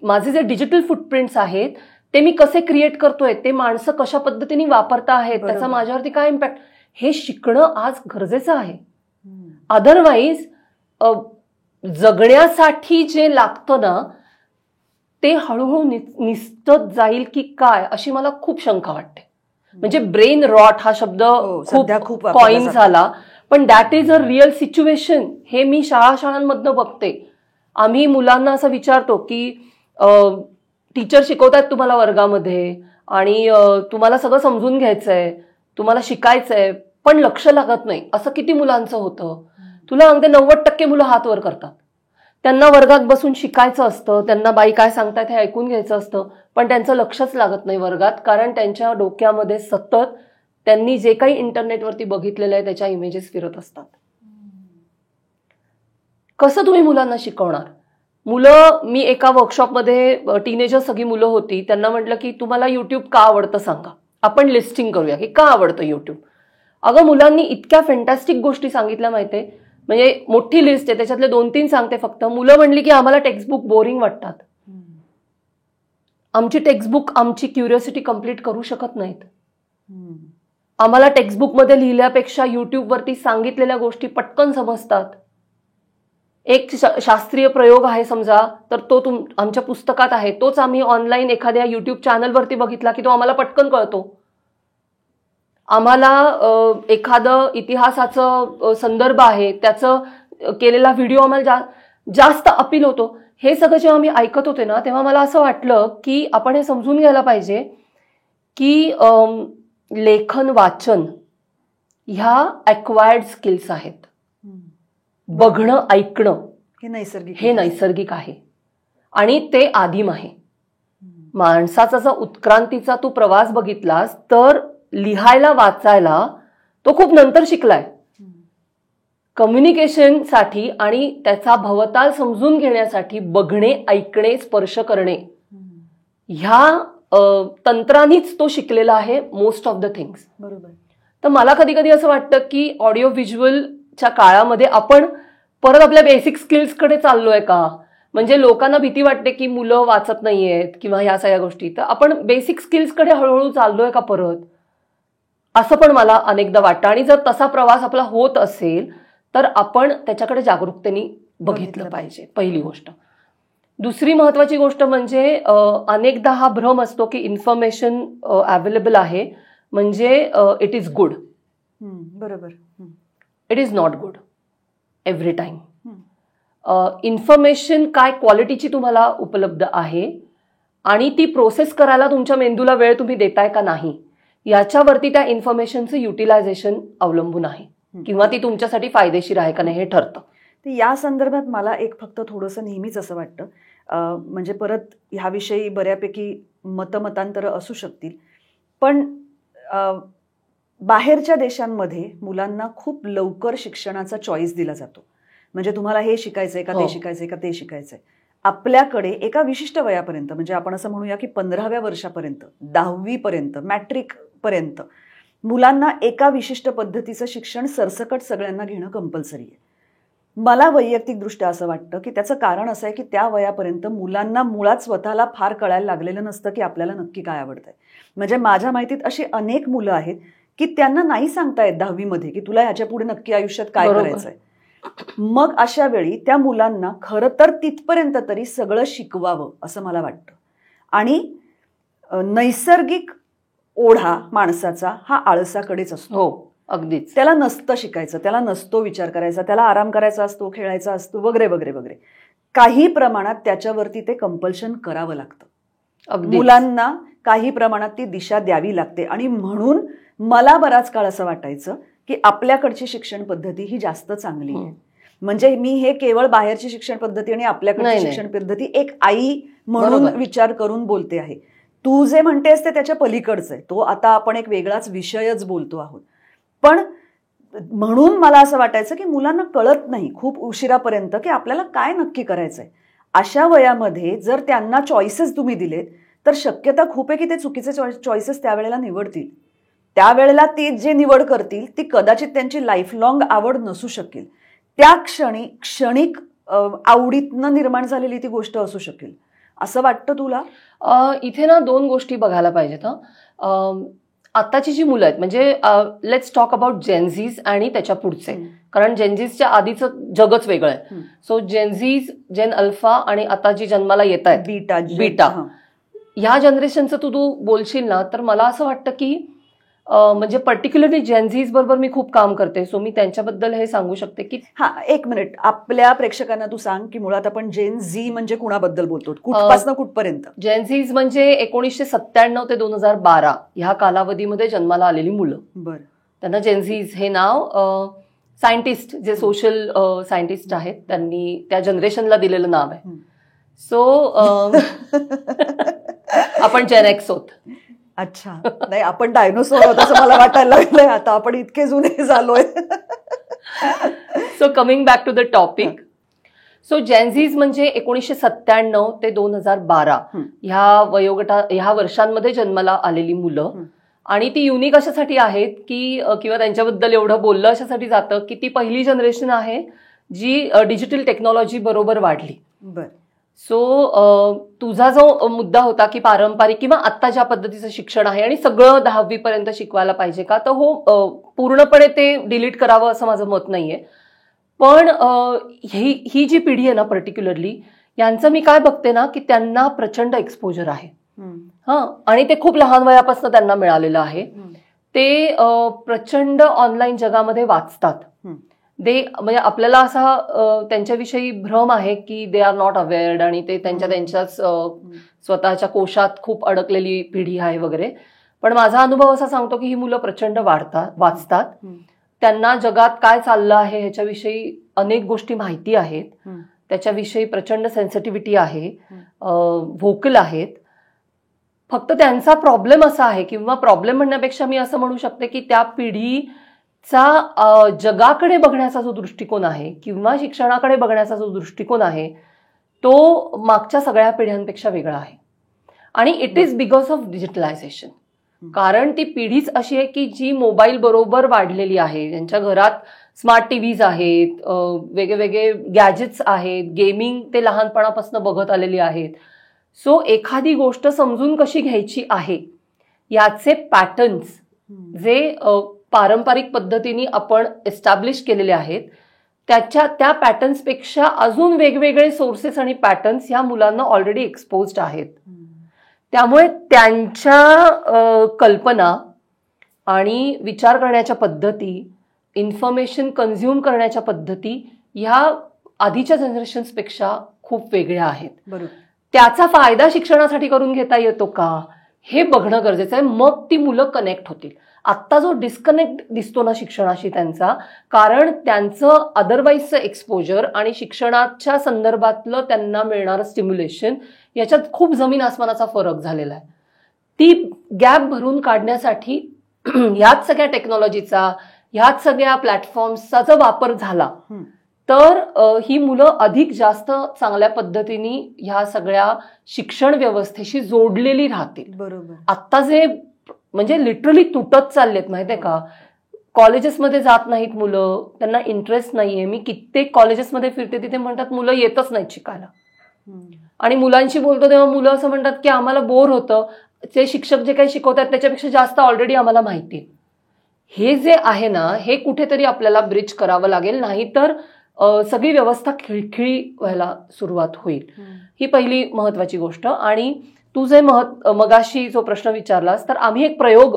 माझे जे डिजिटल फुटप्रिंट्स आहेत ते मी कसे क्रिएट करतोय, ते माणसं कशा पद्धतीने वापरता आहेत, त्याचा माझ्यावरती काय इम्पॅक्ट, हे शिकणं आज गरजेचं आहे. अदरवाईज जगण्यासाठी जे लागतं ना ते हळूहळू निसटत जाईल की काय, अशी मला खूप शंका वाटते. म्हणजे ब्रेन रॉट हा शब्द खूप कॉइन झाला, पण that is a real situation. हे मी शाळांमधनं बघते. आम्ही मुलांना असं विचारतो की टीचर शिकवतायत तुम्हाला वर्गामध्ये आणि तुम्हाला सगळं समजून घ्यायचंय, तुम्हाला शिकायचंय, पण लक्ष लागत नाही. असं किती मुलांचं होतं. तुला सांगते 90% मुलं हात वर करतात. त्यांना वर्गात बसून शिकायचं असतं, त्यांना बाई काय सांगतायत हे ऐकून घ्यायचं असतं, पण त्यांचं लक्षच लागत नाही वर्गात, कारण त्यांच्या डोक्यामध्ये सतत त्यांनी जे काही इंटरनेटवरती बघितलेलं आहे त्याच्या इमेजेस फिरत असतात. कसं तुम्ही मुलांना शिकवणार? मी एका वर्कशॉपमध्ये टीनेजर सगळी मुलं होती, त्यांना म्हटलं की तुम्हाला युट्यूब का आवडतं सांगा, आपण लिस्टिंग करूया की का आवडतं युट्यूब. अगं मुलांनी इतक्या फॅन्टॅस्टिक गोष्टी सांगितल्या माहितीये, म्हणजे मोठी लिस्ट आहे, त्याच्यातले 2-3 सांगते फक्त. मुलं म्हणली की आम्हाला टेक्स्टबुक बोरिंग वाटतात, आमची टेक्स्टबुक आमची क्युरिओसिटी कंप्लीट करू शकत नाहीत, आम्हाला टेक्स्टबुकमध्ये लिहिल्यापेक्षा युट्यूबवरती सांगितलेल्या गोष्टी पटकन समजतात. एक शास्त्रीय प्रयोग आहे समजा, तर तो आमच्या पुस्तकात आहे, तोच आम्ही ऑनलाईन एखाद्या युट्यूब चॅनलवरती बघितला की तो आम्हाला पटकन कळतो. आम्हाला एखादं इतिहासाचं संदर्भ आहे, त्याचं केलेला व्हिडिओ आम्हाला जास्त अपील होतो. हे सगळं जेव्हा मी ऐकत होते ना, तेव्हा मला असं वाटलं की आपण हे समजून घ्यायला पाहिजे की लेखन, वाचन ह्या अक्वायर्ड स्किल्स आहेत. बघणं, ऐकणं हे नैसर्गिक आहे आणि ते आदिम आहे. माणसाचा जर उत्क्रांतीचा तू प्रवास बघितलास तर लिहायला, वाचायला तो खूप नंतर शिकलाय. कम्युनिकेशनसाठी आणि त्याचा भवताल समजून घेण्यासाठी बघणे, ऐकणे, स्पर्श करणे ह्या तंत्रांनीच तो शिकलेला आहे मोस्ट ऑफ द थिंग्स. बरोबर. तर मला कधी कधी असं वाटतं की ऑडिओ व्हिज्युअलच्या काळामध्ये आपण परत आपल्या बेसिक स्किल्सकडे चाललोय का. म्हणजे लोकांना भीती वाटते की मुलं वाचत नाहीयेत किंवा ह्या सगळ्या गोष्टी, तर आपण बेसिक स्किल्सकडे हळूहळू चाललोय का परत, असं पण मला अनेकदा वाटतं. आणि जर तसा प्रवास आपला होत असेल तर आपण त्याच्याकडे जागरूकतेने बघितलं पाहिजे, पहिली गोष्ट. दुसरी महत्वाची गोष्ट म्हणजे अनेकदा हा भ्रम असतो की इन्फॉर्मेशन अवेलेबल आहे म्हणजे इट इज गुड. बरोबर. It is not good every time. Information काय क्वालिटीची तुम्हाला उपलब्ध आहे आणि ती प्रोसेस करायला तुमच्या मेंदूला वेळ तुम्ही देताय का नाही, याच्यावरती त्या इन्फॉर्मेशनचं युटिलायझेशन अवलंबून आहे किंवा ती तुमच्यासाठी फायदेशीर आहे का नाही हे ठरतं. तर या संदर्भात मला एक फक्त थोडंसं नेहमीच असं वाटतं, म्हणजे परत ह्याविषयी बऱ्यापैकी मतमतांतरं असू शकतील, पण बाहेरच्या देशांमध्ये मुलांना खूप लवकर शिक्षणाचा चॉईस दिला जातो. म्हणजे तुम्हाला हे शिकायचंय का, ते शिकायचंय का, ते शिकायचंय. आपल्याकडे एका विशिष्ट वयापर्यंत, म्हणजे आपण असं म्हणूया की 15व्या वर्षापर्यंत, 10वी पर्यंत, मॅट्रिक पर्यंत मुलांना एका विशिष्ट पद्धतीचं शिक्षण सरसकट सगळ्यांना घेणं कंपल्सरी आहे. मला वैयक्तिकदृष्ट्या असं वाटतं की त्याचं कारण असं आहे की त्या वयापर्यंत मुलांना मुळात स्वतःला फार कळायला लागलेलं नसतं की आपल्याला नक्की काय आवडतंय. म्हणजे माझ्या माहितीत अशी अनेक मुलं आहेत की त्यांना नाही सांगता येत 10वी की तुला ह्याच्या पुढे नक्की आयुष्यात काय करायचंय. मग अशा वेळी त्या मुलांना खरं तर तिथपर्यंत तरी सगळं शिकवावं असं मला वाटतं. आणि नैसर्गिक ओढा माणसाचा हा आळसाकडेच असतो. हो, अगदीच. त्याला नसतं शिकायचं, त्याला नसतो विचार करायचा, त्याला आराम करायचा असतो, खेळायचा असतो, वगैरे वगैरे वगैरे. काही प्रमाणात त्याच्यावरती ते कंपल्शन करावं लागतं. मुलांना काही प्रमाणात ती दिशा द्यावी लागते. आणि म्हणून मला बराच काळ असं वाटायचं की आपल्याकडची शिक्षण पद्धती ही जास्त चांगली आहे. म्हणजे मी हे केवळ बाहेरची शिक्षण पद्धती आणि आपल्याकडची शिक्षण पद्धती एक आई म्हणून विचार करून बोलते आहे. तू जे म्हणतेस ते त्याच्या पलीकडचं आहे. तो आता आपण एक वेगळाच विषयच बोलतो आहोत. पण म्हणून मला असं वाटायचं की मुलांना कळत नाही खूप उशिरापर्यंत की आपल्याला काय नक्की करायचंय. अशा वयामध्ये जर त्यांना चॉईसेस तुम्ही दिलेत तर शक्यता खूप आहे की ते चुकीचे चॉईसेस त्यावेळेला निवडतील. त्यावेळेला ते जे निवड करतील ती कदाचित त्यांची लाईफ लॉंग आवड नसू शकेल. त्या क्षणिक आवडीतनं निर्माण झालेली ती गोष्ट असू शकेल. असं वाटतं तुला? इथे ना 2 गोष्टी बघायला पाहिजेत. आताची जी मुलं आहेत म्हणजे लेट्स टॉक अबाउट जेनझीज आणि त्याच्या पुढचे, कारण जेनझीजच्या आधीचं जगच वेगळं आहे. सो जेनझीज, जेन अल्फा आणि आता जी जन्माला येत आहेत बीटा, ह्या जनरेशनचं तू बोलशील ना तर मला असं वाटतं की म्हणजे पर्टिक्युलरली जेनझीज बरोबर मी खूप काम करते. सो मी त्यांच्याबद्दल हे सांगू शकते की एक मिनिट आपल्या प्रेक्षकांना तू सांग की मुळात आपण जेन झी म्हणजे कुणाबद्दल बोलतो, कुठपासून कुठपर्यंत? जेनझीज म्हणजे 1997 ते 2012 ह्या कालावधीमध्ये जन्माला आलेली मुलं. बरं. त्यांना जेनझीज हे नाव सायंटिस्ट, जे सोशल सायंटिस्ट आहेत त्यांनी त्या जनरेशनला दिलेलं नाव आहे. सो आपण जेन एक्स होत. अच्छा. नाही, आपण डायनोसॉर होत असं मला वाटायला लागलंय आता. आपण इतके जुने झालोय. So coming back to the topic. So Gen Zs म्हणजे 1997 ते 2012 ह्या वर्षांमध्ये जन्माला आलेली मुलं. आणि ती युनिक अशासाठी आहेत की किंवा त्यांच्याबद्दल एवढं बोललं अशासाठी जातं की ती पहिली जनरेशन आहे जी डिजिटल टेक्नॉलॉजी बरोबर वाढली. सो तुझा जो मुद्दा होता की पारंपरिक किंवा आत्ता ज्या पद्धतीचं शिक्षण आहे आणि सगळं 10वी पर्यंत शिकवायला पाहिजे का, तर हो, पूर्णपणे ते डिलीट करावं असं माझं मत नाहीये. पण ही जी पिढी आहे ना पर्टिक्युलरली, यांचं मी काय बघते ना की त्यांना प्रचंड एक्सपोजर आहे. आणि ते खूप लहान वयापासून त्यांना मिळालेलं आहे. ते प्रचंड ऑनलाईन जगामध्ये वाचतात. म्हणजे आपल्याला असा त्यांच्याविषयी भ्रम आहे की दे आर नॉट अवेअर्ड आणि ते त्यांच्याच स्वतःच्या कोशात खूप अडकलेली पिढी आहे वगैरे. पण माझा अनुभव असा सांगतो की ही मुलं प्रचंड वाचतात. त्यांना जगात काय चाललं आहे ह्याच्याविषयी अनेक गोष्टी माहिती आहेत. त्याच्याविषयी प्रचंड सेन्सिटिव्हिटी आहे, व्होकल आहेत. फक्त त्यांचा प्रॉब्लेम असा आहे, किंवा प्रॉब्लेम म्हणण्यापेक्षा मी असं म्हणू शकते की त्या पिढीचा जगाकडे बघण्याचा जो दृष्टिकोन आहे किंवा शिक्षणाकडे बघण्याचा जो दृष्टिकोन आहे तो मागच्या सगळ्या पिढ्यांपेक्षा वेगळा आहे. आणि it is because of digitalisation. कारण ती पिढीच अशी आहे की जी मोबाईल बरोबर वाढलेली आहे. त्यांच्या घरात स्मार्ट टीव्हीज आहेत, वेगवेगळे गॅजेट्स आहेत, गेमिंग ते लहानपणापासून बघत आलेली आहेत. सो एखादी गोष्ट समजून कशी घ्यायची आहे याचे पॅटर्न्स जे पारंपरिक पद्धतीने आपण एस्टॅब्लिश केलेले आहेत त्या पॅटर्न्सपेक्षा अजून वेगवेगळे सोर्सेस आणि पॅटर्न्स या मुलांना ऑलरेडी एक्सपोज्ड आहेत. त्यामुळे त्यांच्या कल्पना आणि विचार करण्याच्या पद्धती, इन्फॉर्मेशन कन्झ्युम करण्याच्या पद्धती ह्या आधीच्या जनरेशन्सपेक्षा खूप वेगळ्या आहेत. बरोबर. त्याचा फायदा शिक्षणासाठी करून घेता येतो का हे बघणं गरजेचं आहे. मग ती मुलं कनेक्ट होतील. आत्ता जो डिस्कनेक्ट दिसतो ना शिक्षणाशी त्यांचा, कारण त्यांचं अदरवाईजचं एक्सपोजर आणि शिक्षणाच्या संदर्भातलं त्यांना मिळणारं स्टिम्युलेशन याच्यात खूप जमीन आसमानाचा फरक झालेला आहे. ती गॅप भरून काढण्यासाठी ह्याच सगळ्या टेक्नॉलॉजीचा, ह्याच सगळ्या प्लॅटफॉर्म्सचा जर वापर झाला तर ही मुलं अधिक जास्त चांगल्या पद्धतीने ह्या सगळ्या शिक्षण व्यवस्थेशी जोडलेली राहतील. बरोबर. आत्ता जे म्हणजे लिटरली तुटत चाललेत माहितीये का, कॉलेजेसमध्ये जात नाहीत मुलं, त्यांना इंटरेस्ट नाहीये. मी कित्येक कॉलेजेसमध्ये फिरते, तिथे म्हणतात मुलं येतच नाहीत शिकायला. आणि मुलांशी बोलतो तेव्हा मुलं असं म्हणतात की आम्हाला बोर होतं, ते शिक्षक जे काही शिकवतात त्याच्यापेक्षा जास्त ऑलरेडी आम्हाला माहिती आहे. हे जे आहे ना, हे कुठेतरी आपल्याला ब्रिज करावं लागेल, नाहीतर सगळी व्यवस्था खिळखिळी व्हायला सुरुवात होईल. ही पहिली महत्वाची गोष्ट. आणि तू जे मगाशी जो प्रश्न विचारलास, तर आम्ही एक प्रयोग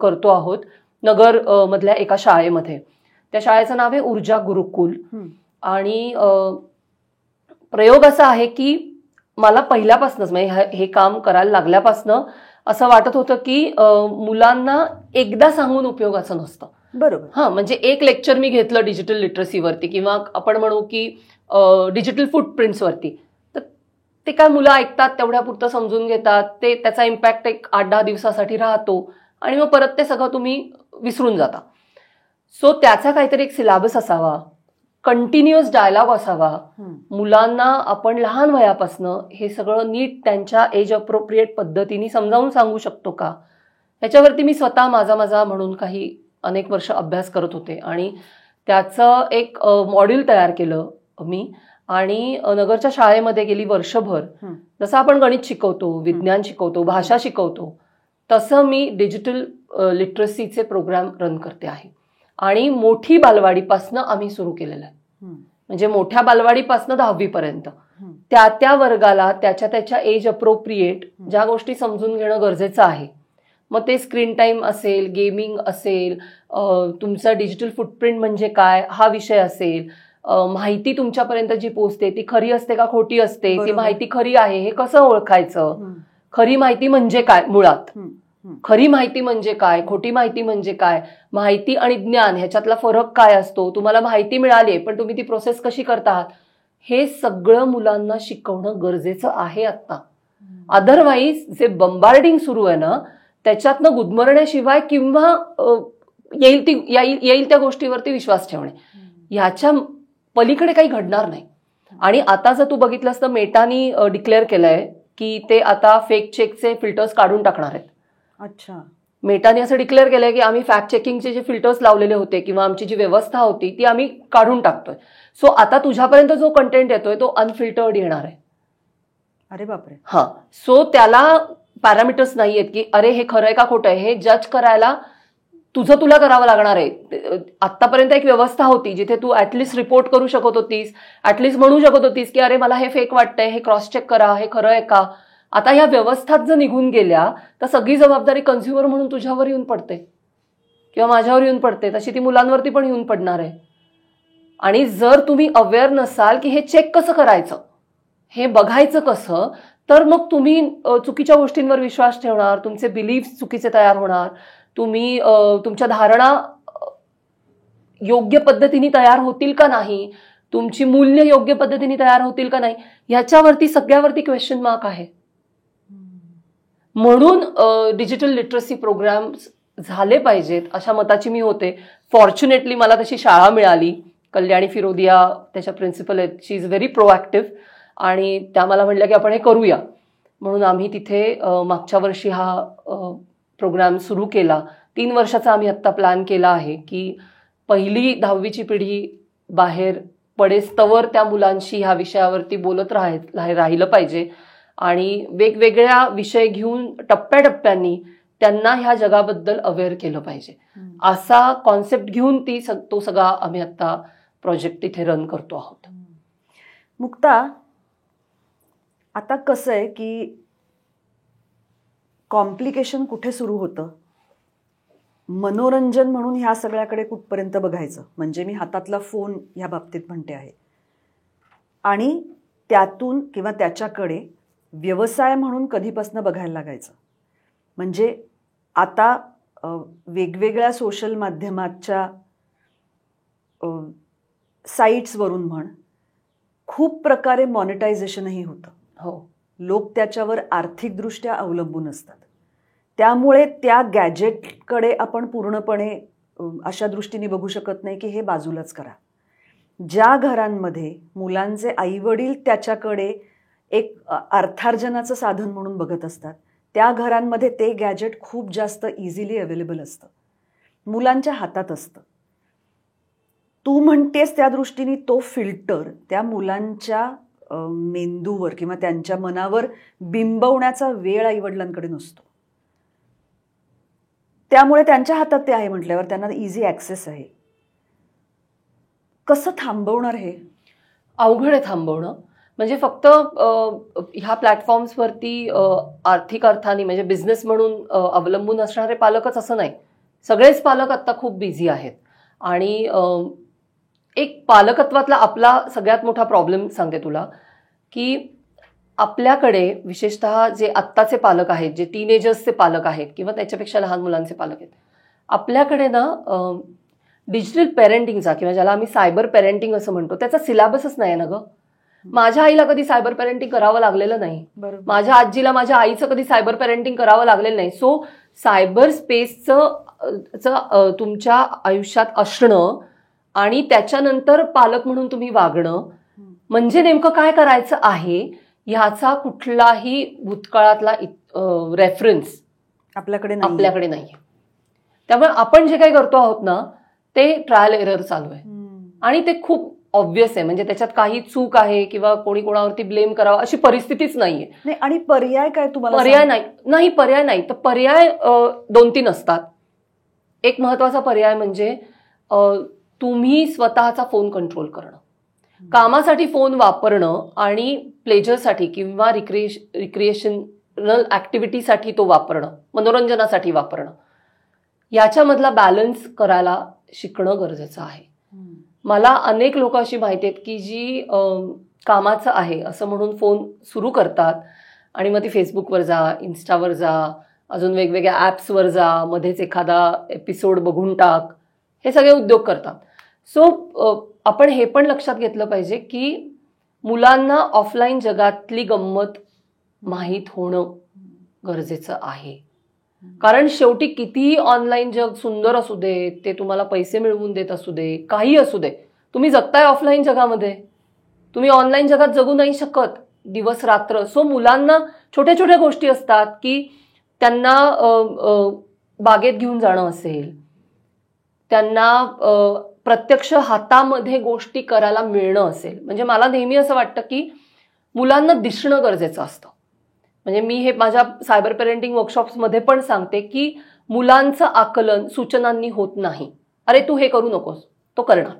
करतो आहोत नगर मधल्या एका शाळेमध्ये. त्या शाळेचं नाव आहे ऊर्जा गुरुकुल. आणि प्रयोग असा आहे की मला पहिल्यापासूनच म्हणजे हे काम करायला लागल्यापासून असं वाटत होतं की मुलांना एकदा सांगून उपयोगाचं नसतं. बरोबर. हां, म्हणजे एक लेक्चर मी घेतलं डिजिटल लिटरसीवरती किंवा आपण म्हणू की डिजिटल फुटप्रिंट्सवरती, तर ते काय मुलं ऐकतात, तेवढ्यापुरतं समजून घेतात, ते त्याचा इम्पॅक्ट एक 8-10 दिवसासाठी राहतो आणि मग परत ते सगळं तुम्ही विसरून जाता. सो त्याचा काहीतरी एक सिलेबस असावा, कंटिन्युअस डायलॉग असावा. मुलांना आपण लहान वयापासनं हे सगळं नीट त्यांच्या एज अप्रोप्रिएट पद्धतीने समजावून सांगू शकतो का, ह्याच्यावरती मी स्वतः माझा म्हणून काही अनेक वर्ष अभ्यास करत होते. आणि त्याचं एक मॉड्यूल तयार केलं मी आणि नगरच्या शाळेमध्ये गेली वर्षभर. जसं आपण गणित शिकवतो, विज्ञान शिकवतो, भाषा शिकवतो, तसं मी डिजिटल लिटरसीचे प्रोग्राम रन करते आहे. आणि मोठी बालवाडीपासनं आम्ही सुरू केलेलं आहे. म्हणजे मोठ्या बालवाडीपासनं 10वी पर्यंत त्या वर्गाला त्याच्या एज अप्रोप्रिएट ज्या गोष्टी समजून घेणं गरजेचं आहे. मग ते स्क्रीन टाईम असेल, गेमिंग असेल, तुमचा डिजिटल फुटप्रिंट म्हणजे काय हा विषय असेल, माहिती तुमच्यापर्यंत जी पोहोचते ती खरी असते का खोटी असते, ती माहिती खरी आहे हे कसं ओळखायचं, खरी माहिती म्हणजे काय, मुळात खरी माहिती म्हणजे काय, खोटी माहिती म्हणजे काय, माहिती आणि ज्ञान ह्याच्यातला फरक काय असतो, तुम्हाला माहिती मिळाली आहे पण तुम्ही ती प्रोसेस कशी करता, हे सगळं मुलांना शिकवणं गरजेचं आहे आता. अदरवाईज जे बंबार्डिंग सुरू आहे ना, त्याच्यातनं गुदमरण्याशिवाय किंवा येईल त्या गोष्टीवरती विश्वास ठेवणे, ह्याच्या पलीकडे काही घडणार नाही. आणि आता जर तू बघितलंस तर मेटानी डिक्लेअर केलंय की ते आता फेक चेकचे फिल्टर्स काढून टाकणार आहेत. अच्छा. मेटाने असं डिक्लेअर केलंय की आम्ही फॅक्ट चेकिंगचे जे फिल्टर्स लावलेले होते किंवा आमची जी व्यवस्था होती ती आम्ही काढून टाकतोय. सो आता तुझ्यापर्यंत जो कंटेंट येतोय तो अनफिल्टर्ड येणार आहे. अरे बापरे. हां. सो त्याला पॅरामीटर्स नाही आहेत की अरे हे खरंय का खोटं आहे, हे जज करायला तुला करावं लागणार आहे. आतापर्यंत एक व्यवस्था होती जिथे तू ऍटलिस्ट रिपोर्ट करू शकत होतीस, ऍटलिस्ट म्हणू शकत होतीस की अरे मला हे फेक वाटतंय, हे क्रॉस चेक करा, हे खरं आहे का. आता ह्या व्यवस्थात जर निघून गेल्या तर सगळी जबाबदारी कन्झ्युमर म्हणून तुझ्यावर येऊन पडते किंवा माझ्यावर येऊन पडते, तशी ती मुलांवरती पण येऊन पडणार आहे. आणि जर तुम्ही अवेअर नसाल की हे चेक कसं करायचं, हे बघायचं कसं, तर मग तुम्ही चुकीच्या गोष्टींवर विश्वास ठेवणार, तुमचे बिलीफ चुकीचे तयार होणार, तुम्ही तुमच्या धारणा योग्य पद्धतीने तयार होतील का नाही, तुमची मूल्य योग्य पद्धतीने तयार होतील का नाही, ह्याच्यावरती सगळ्यावरती क्वेश्चन मार्क आहे. म्हणून डिजिटल लिटरसी प्रोग्राम्स झाले पाहिजेत अशा मताची मी होते. फॉर्च्युनेटली मला तशी शाळा मिळाली. कल्याणी फिरोदिया त्याच्या प्रिन्सिपल आहेत, शी इज व्हेरी प्रोॲक्टिव्ह. आणि त्या मला म्हणल्या की आपण हे करूया. म्हणून आम्ही तिथे मागच्या वर्षी हा प्रोग्राम सुरू केला. 3 वर्षाचा आम्ही आत्ता प्लॅन केला आहे की पहिली 10वीची पिढी बाहेर पडेस्तवर त्या मुलांशी ह्या विषयावरती बोलत राहिलं पाहिजे आणि वेगवेगळ्या विषय घेऊन टप्प्याटप्प्यांनी त्यांना ह्या जगाबद्दल अवेअर केलं पाहिजे. असा कॉन्सेप्ट घेऊन तो सगळा आम्ही आता प्रोजेक्ट तिथे रन करतो आहोत. मुक्ता, आता कसं आहे की कॉम्प्लिकेशन कुठे सुरू होतं, मनोरंजन म्हणून ह्या सगळ्याकडे कुठपर्यंत बघायचं, म्हणजे मी हातातला फोन ह्या बाबतीत म्हणते आहे, आणि त्यातून किंवा त्याच्याकडे व्यवसाय म्हणून कधीपासून बघायला लागायचं. म्हणजे आता वेगवेगळ्या सोशल माध्यमाच्या साईट्सवरून म्हण खूप प्रकारे मॉनिटायझेशनही होतं. हो, लोक त्याच्यावर आर्थिकदृष्ट्या अवलंबून असतात. त्यामुळे त्या गॅजेटकडे आपण पूर्णपणे अशा दृष्टीने बघू शकत नाही की हे बाजूलाच करा. ज्या घरांमध्ये मुलांचे आईवडील त्याच्याकडे एक अर्थार्जनाचं साधन म्हणून बघत असतात, त्या घरांमध्ये ते गॅजेट खूप जास्त इझिली अवेलेबल असतं. मुलांच्या हातात असतं. तू म्हणतेस त्या दृष्टीने तो फिल्टर त्या मुलांच्या मेंदूवर किंवा त्यांच्या मनावर बिंबवण्याचा वेळ आईवडिलांकडे नसतो. त्यामुळे त्यांच्या हातात ते आहे म्हटल्यावर त्यांना इझी ॲक्सेस आहे. कसं थांबवणार हे? अवघड आहे थांबवणं. म्हणजे फक्त ह्या प्लॅटफॉर्म्सवरती आर्थिक अर्थाने म्हणजे बिझनेस म्हणून अवलंबून असणारे पालकच असं नाही. सगळेच पालक आता खूप बिझी आहेत. आणि एक पालकत्वातला आपला सगळ्यात मोठा प्रॉब्लेम सांगते तुला, की आपल्याकडे विशेषतः जे आत्ताचे पालक आहेत, जे टीनेजर्सचे पालक आहेत किंवा त्याच्यापेक्षा लहान मुलांचे पालक आहेत, आपल्याकडे ना डिजिटल पेरेंटिंगचा किंवा ज्याला आम्ही सायबर पेरेंटिंग असं म्हणतो त्याचा सिलेबसच नाही आहे ना गं. माझ्या आईला कधी सायबर पेरेंटिंग करावं लागलेलं नाही. माझ्या आजीला माझ्या आईचं कधी सायबर पेरेंटिंग करावं लागलेलं नाही. सो सायबर स्पेसचं तुमच्या आयुष्यात असणं आणि त्याच्यानंतर पालक म्हणून तुम्ही वागणं म्हणजे नेमकं काय करायचं आहे ह्याचा कुठलाही भूतकाळातला रेफरन्स आपल्याकडे नाहीये. त्यामुळे आपण जे काही करतो आहोत ना ते ट्रायल एरर चालू आहे आणि ते खूप ऑब्व्हियस आहे. म्हणजे त्याच्यात काही चूक आहे किंवा कोणी कोणावरती ब्लेम करावा अशी परिस्थितीच नाहीये. आणि पर्याय काय तुम्हाला? पर्याय नाही. तर पर्याय 2-3 असतात. एक महत्वाचा पर्याय म्हणजे तुम्ही स्वतःचा फोन कंट्रोल करणं. कामासाठी फोन वापरणं आणि प्लेजरसाठी किंवा रिक्रिएशनल ऍक्टिव्हिटीसाठी तो वापरणं, मनोरंजनासाठी वापरणं, याच्यामधला बॅलन्स करायला शिकणं गरजेचं आहे. मला अनेक लोक अशी माहिती आहेत की जी कामाचं आहे असं म्हणून फोन सुरू करतात आणि मग ती फेसबुकवर जा, इन्स्टावर जा, अजून वेगवेगळ्या ॲप्सवर जा, मध्येच एखादा एपिसोड बघून टाक, हे सगळे उद्योग करतात. सो आपण हे पण लक्षात घेतलं पाहिजे की मुलांना ऑफलाईन जगातली गंमत माहीत होणं गरजेचं आहे. कारण शेवटी कितीही ऑनलाईन जग सुंदर असू दे, ते तुम्हाला पैसे मिळवून देत असू दे, काही असू दे, तुम्ही जगताय ऑफलाईन जगामध्ये. तुम्ही ऑनलाईन जगात जगू नाही शकत दिवस रात्र. सो मुलांना छोट्या छोट्या गोष्टी असतात की त्यांना बागेत घेऊन जाणं असेल, त्यांना प्रत्यक्ष हातामध्ये गोष्टी करायला मिळणं असेल. म्हणजे मला नेहमी असं वाटतं की मुलांना दिसणं गरजेचं असतं. म्हणजे मी हे माझ्या सायबर पेरेंटिंग वर्कशॉप्समध्ये पण सांगते की मुलांचं आकलन सूचनांनी होत नाही. अरे तू हे करू नकोस, तो करणार.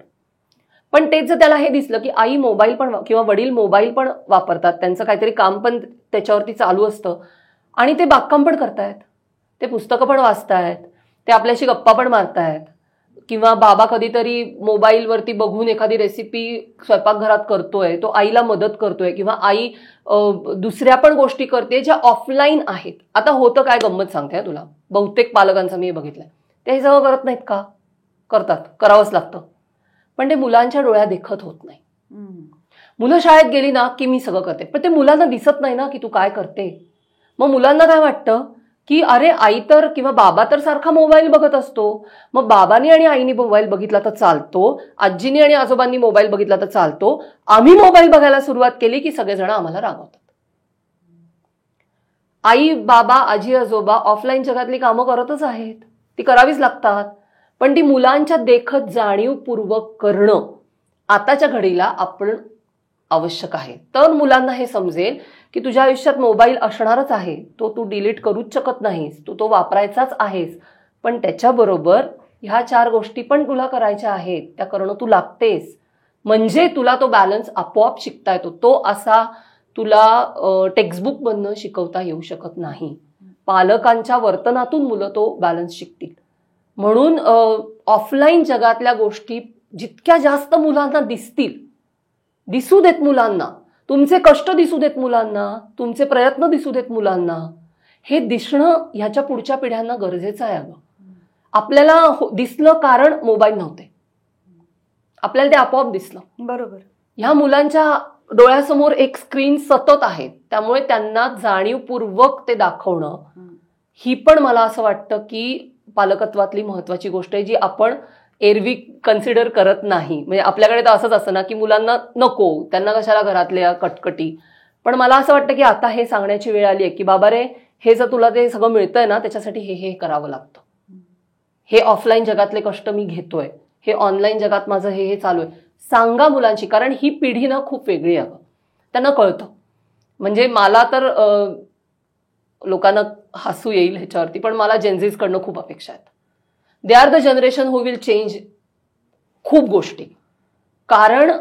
पण तेच जर त्याला हे दिसलं की आई मोबाईल पण किंवा वडील मोबाईल पण वापरतात, त्यांचं काहीतरी काम पण त्याच्यावरती चालू असतं आणि ते बागकाम पण करतायत, ते पुस्तकं पण वाचतायत, ते आपल्याशी गप्पा पण मारतायत, किंवा बाबा कधीतरी मोबाईलवरती बघून एखादी रेसिपी स्वयंपाकघरात करतोय, तो आईला मदत करतोय, किंवा आई दुसऱ्या पण गोष्टी करते ज्या ऑफलाईन आहेत. आता होतं काय, गंमत सांगते तुला, बहुतेक पालकांचं मी बघितलंय, ते हे सगळं करत नाहीत का? करतात, करावंच लागतं, पण ते मुलांच्या डोळ्या देखत होत नाही. मुलं शाळेत गेली ना की मी सगळं करते, पण ते मुलांना दिसत नाही ना की तू काय करते. मग मुलांना काय वाटतं की अरे आई तर किंवा बाबा तर सारखा मोबाईल बघत असतो, मग बाबांनी आणि आईनी मोबाईल बघितला तर चालतो, आजीनी आणि आजोबांनी मोबाईल बघितला तर चालतो, आम्ही मोबाईल बघायला सुरुवात केली की सगळेजण आम्हाला रागवतात. आई बाबा आजी आजोबा ऑफलाईन जगातली कामं करतच आहेत, ती करावीच लागतात, पण ती मुलांच्या देखत जाणीवपूर्वक करणं आताच्या घडीला आपण आवश्यक आहे. तर मुलांना हे समजेल की तुझ्या आयुष्यात मोबाईल असणारच आहे, तो तू डिलीट करूच शकत नाहीस, तू तो वापरायचाच आहेस, पण त्याच्याबरोबर ह्या 4 गोष्टी पण तुला करायच्या आहेत, त्या करणं तू लागतेस. म्हणजे तुला तो बॅलन्स आपोआप शिकता येतो. तो असा तुला टेक्स्टबुक मधनं शिकवता येऊ शकत नाही. पालकांच्या वर्तनातून मुलं तो बॅलन्स शिकतील. म्हणून ऑफलाईन जगातल्या गोष्टी जितक्या जास्त मुलांना दिसतील, दिसू देत मुलांना, तुमचे कष्ट दिसू देत मुलांना, तुमचे प्रयत्न दिसू देत मुलांना, हे दिसणं ह्याच्या पुढच्या पिढ्यांना गरजेचं आहे. अगं आपल्याला दिसलं कारण मोबाईल नव्हते, आपल्याला ते आपोआप दिसलं. बरोबर. ह्या मुलांच्या डोळ्यासमोर एक स्क्रीन सतत आहे, त्यामुळे त्यांना जाणीवपूर्वक ते दाखवणं ही पण मला असं वाटतं की पालकत्वातली महत्वाची गोष्ट आहे, जी आपण एरवी कन्सिडर करत नाही. म्हणजे आपल्याकडे तर असंच असतं ना की मुलांना नको, त्यांना कशाला घरातल्या कटकटी. पण मला असं वाटतं की आता हे सांगण्याची वेळ आली आहे की बाबा रे, हे जर तुला ते सगळं मिळतंय ना त्याच्यासाठी हे करावं लागतं. हे ऑफलाईन जगातले कष्ट मी घेतोय, हे ऑनलाईन जगात माझं हे चालू आहे. सांगा मुलांची, कारण ही पिढी ना खूप वेगळी आहे. त्यांना कळतं. म्हणजे मला तर लोकांना हसू येईल ह्याच्यावरती, पण मला जेनझीज कडनं खूप अपेक्षा आहेत. दे are the generation who will change खूप गोष्टी. कारण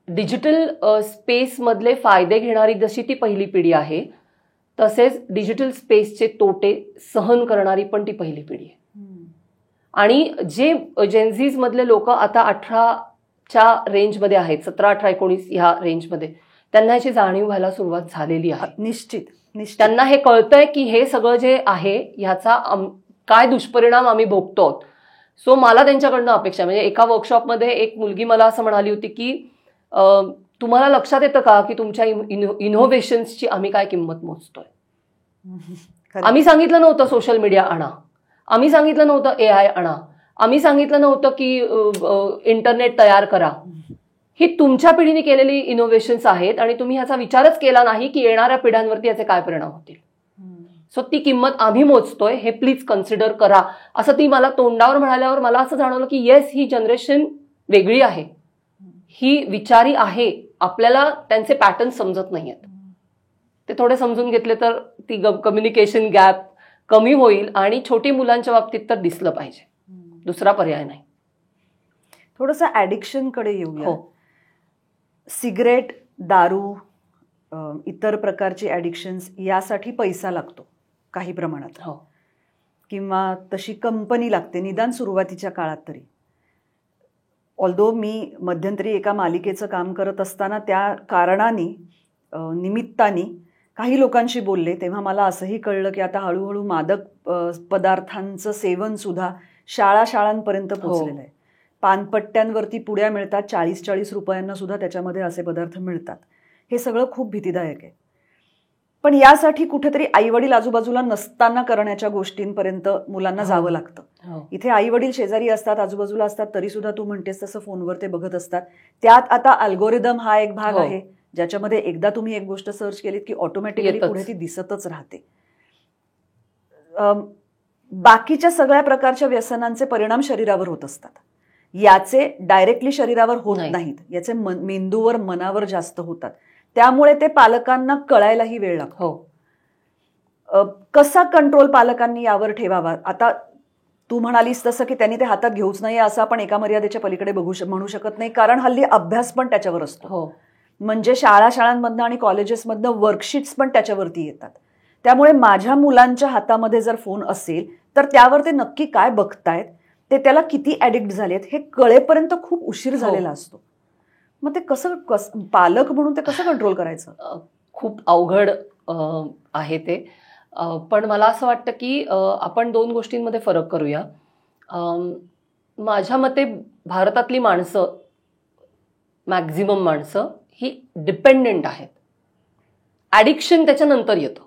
डिजिटल स्पेसमधले फायदे घेणारी जशी ती पहिली पिढी आहे, तसेच डिजिटल स्पेसचे तोटे सहन करणारी पण ती पहिली पिढी आहे. आणि जे जेनझीज मधले लोक आता 18च्या रेंजमध्ये आहेत, 17, 18, 19 ह्या रेंजमध्ये, त्यांना याची जाणीव व्हायला सुरुवात झालेली आहे. निश्चित. त्यांना हे कळतंय की हे सगळं जे आहे ह्याचा काय दुष्परिणाम आम्ही भोगतो. सो मला त्यांच्याकडनं अपेक्षा, म्हणजे एका वर्कशॉपमध्ये एक मुलगी मला असं म्हणाली होती की तुम्हाला लक्षात येतं का की तुमच्या इनोव्हेशन्सची आम्ही काय किंमत मोजतोय. आम्ही सांगितलं नव्हतं सोशल मीडिया आणा, आम्ही सांगितलं नव्हतं AI आणा, आम्ही सांगितलं नव्हतं की इंटरनेट तयार करा. ही तुमच्या पिढीने केलेली इनोव्हेशन्स आहेत आणि तुम्ही ह्याचा विचारच केला नाही की येणाऱ्या पिढ्यांवरती याचे काय परिणाम होतील. सो ती किंमत आम्ही मोजतोय, हे प्लीज कन्सिडर करा. असं ती मला तोंडावर म्हणाल्यावर मला असं जाणवलं की येस, ही जनरेशन वेगळी आहे, ही विचारी आहे. आपल्याला त्यांचे पॅटर्न समजत नाहीयेत. ते थोडे समजून घेतले तर ती कम्युनिकेशन गॅप कमी होईल. आणि छोटी मुलांच्या बाबतीत तर दिसलं पाहिजे, दुसरा पर्याय नाही. थोडंसं ॲडिक्शनकडे येऊया. हो. सिगरेट, दारू, इतर प्रकारची ॲडिक्शन्स यासाठी पैसा लागतो काही प्रमाणात. हो. किंवा तशी कंपनी लागते, निदान सुरुवातीच्या काळात तरी. ऑल्दो मी मध्यंतरी एका मालिकेचं काम करत असताना त्या कारणाने, निमित्ताने काही लोकांशी बोलले, तेव्हा मला असंही कळलं की आता हळूहळू मादक पदार्थांचं सेवन सुद्धा शाळांपर्यंत पोहोचलेलं आहे. पानपट्ट्यांवरती पुड्या मिळतात, 40-40 रुपयांना सुद्धा त्याच्यामध्ये असे पदार्थ मिळतात. हे सगळं खूप भीतीदायक आहे. पण यासाठी कुठेतरी आईवडील आजूबाजूला नसताना करण्याच्या गोष्टींपर्यंत मुलांना जावं लागतं. इथे आईवडील शेजारी असतात, आजूबाजूला असतात, तरी सुद्धा तू म्हणतेस तसं फोनवर ते बघत असतात. त्यात आता अल्गोरिदम हा एक भाग आहे, ज्याच्यामध्ये एकदा तुम्ही एक गोष्ट सर्च केलीत की ऑटोमॅटिकली पुढे ती दिसतच राहते. बाकीच्या सगळ्या प्रकारच्या व्यसनांचे परिणाम शरीरावर होत असतात. याचे डायरेक्टली शरीरावर होत नाहीत, याचे मेंदूवर, मनावर जास्त होतात. त्यामुळे ते पालकांना कळायलाही वेळ लागतो. कसा कंट्रोल पालकांनी यावर ठेवावा? आता तू म्हणालीस तसं की त्यांनी ते हातात घेऊच नाही असं आपण एका मर्यादेच्या पलीकडे म्हणू शकत नाही, कारण हल्ली अभ्यास पण त्याच्यावर असतो. म्हणजे शाळांमधनं आणि कॉलेजेसमधनं वर्कशीट्स पण त्याच्यावरती येतात. त्यामुळे माझ्या मुलांच्या हातामध्ये जर फोन असेल तर त्यावर ते नक्की काय बघतायत, ते त्याला किती ॲडिक्ट झालेत हे कळेपर्यंत खूप उशीर झालेला असतो. मग ते कसं पालक म्हणून ते कसं कंट्रोल करायचं? खूप अवघड आहे ते. पण मला असं वाटतं की आपण दोन गोष्टींमध्ये फरक करूया. माझ्या मते भारतातली माणसं, मॅक्झिमम माणसं ही डिपेंडेंट आहेत. ॲडिक्शन त्याच्यानंतर येतं.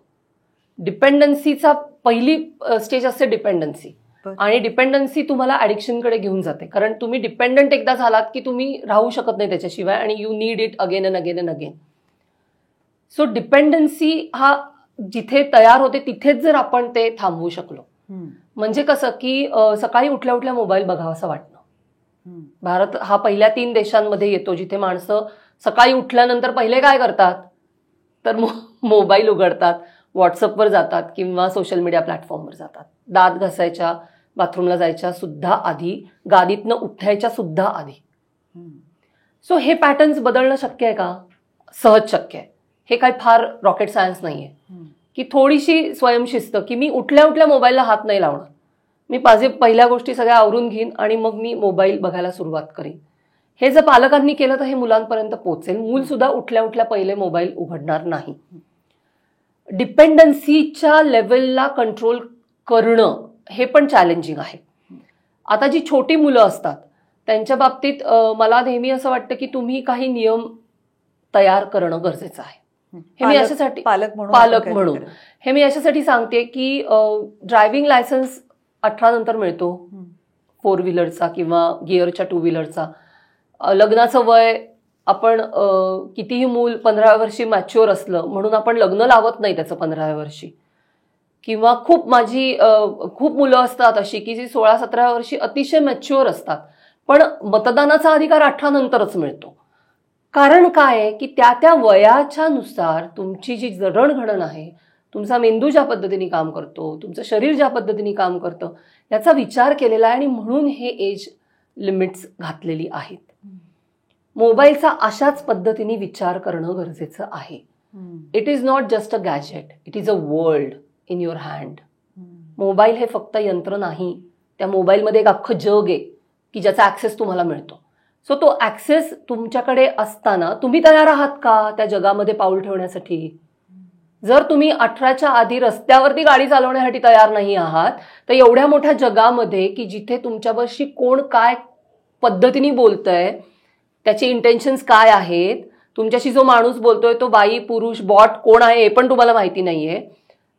डिपेंडन्सीचा पहिली स्टेज असते डिपेंडन्सी, आणि डिपेंडन्सी तुम्हाला ॲडिक्शनकडे घेऊन जाते. कारण तुम्ही डिपेंडंट एकदा झालात की तुम्ही राहू शकत नाही त्याच्याशिवाय, आणि you need it again and again and again. So dependency हा जिथे तयार होते तिथेच जर आपण ते थांबवू शकलो, म्हणजे कसं की सकाळी उठल्या उठल्या मोबाईल बघावा असं वाटणं. भारत हा पहिल्या 3 देशांमध्ये येतो जिथे माणसं सकाळी उठल्यानंतर पहिले काय करतात तर मोबाईल उघडतात, व्हॉट्सअपवर जातात किंवा सोशल मीडिया प्लॅटफॉर्मवर जातात. दात घासायच्या, बाथरूमला जायच्या सुद्धा आधी, गादीतनं उठायच्या सुद्धा आधी. सो हे पॅटर्न्स बदलणं शक्य आहे का? सहज शक्य आहे. हे काही फार रॉकेट सायन्स नाहीये की थोडीशी स्वयंशिस्त की मी उठल्या उठल्या मोबाईलला हात नाही लावणार, मी माझे पहिल्या गोष्टी सगळ्या आवरून घेईन आणि मग मी मोबाईल बघायला सुरुवात करीन. हे जर पालकांनी केलं तर हे मुलांपर्यंत पोहोचेल. मूल सुद्धा उठल्या उठल्या पहिले मोबाईल उघडणार नाही. डिपेंडन्सीच्या लेवलला कंट्रोल करणं हे पण चॅलेंजिंग आहे. आता जी छोटी मुलं असतात त्यांच्या बाबतीत मला नेहमी असं वाटतं की तुम्ही काही नियम तयार करणं गरजेचं आहे. हे मी अशासाठी पालक म्हणून हे मी अशासाठी सांगते की ड्रायव्हिंग लायसन्स 18 नंतर मिळतो, 4 व्हीलरचा किंवा गिअरच्या 2 व्हीलरचा. लग्नाचं वय आपण कितीही मूल 15व्या वर्षी मॅच्युअर असलं म्हणून आपण लग्न लावत नाही त्याचं 15व्या वर्षी, किंवा खूप मुलं असतात अशी की जी 16-17 वर्षी अतिशय मॅच्युअर असतात, पण मतदानाचा अधिकार 18 नंतरच मिळतो. कारण काय आहे की त्या वयाच्या नुसार तुमची जी जडणघडण आहे, तुमचा मेंदू ज्या पद्धतीने काम करतो, तुमचं शरीर ज्या पद्धतीने काम करतं, याचा विचार केलेला आहे आणि म्हणून हे एज लिमिट्स घातलेली आहेत. मोबाईलचा अशाच पद्धतीने विचार करणं गरजेचं आहे. It is not just a gadget, it is a world in your hand. Mobile हे फक्त यंत्र नाही, त्या मोबाईलमध्ये एक अख्खं जग आहे की ज्याचा ऍक्सेस तुम्हाला मिळतो. सो तो ऍक्सेस तुमच्याकडे असताना तुम्ही तयार आहात का त्या जगामध्ये पाऊल ठेवण्यासाठी? जर तुम्ही 18च्या आधी रस्त्यावरती गाडी चालवण्यासाठी तयार नाही आहात, तर एवढ्या मोठ्या जगामध्ये की जिथे तुमच्याशी कोण काय पद्धतीने बोलतंय, त्याचे इंटेन्शन्स काय आहेत, तुमच्याशी जो माणूस बोलतोय तो बाई, पुरुष, बॉट कोण आहे हे पण तुम्हाला माहिती नाहीये,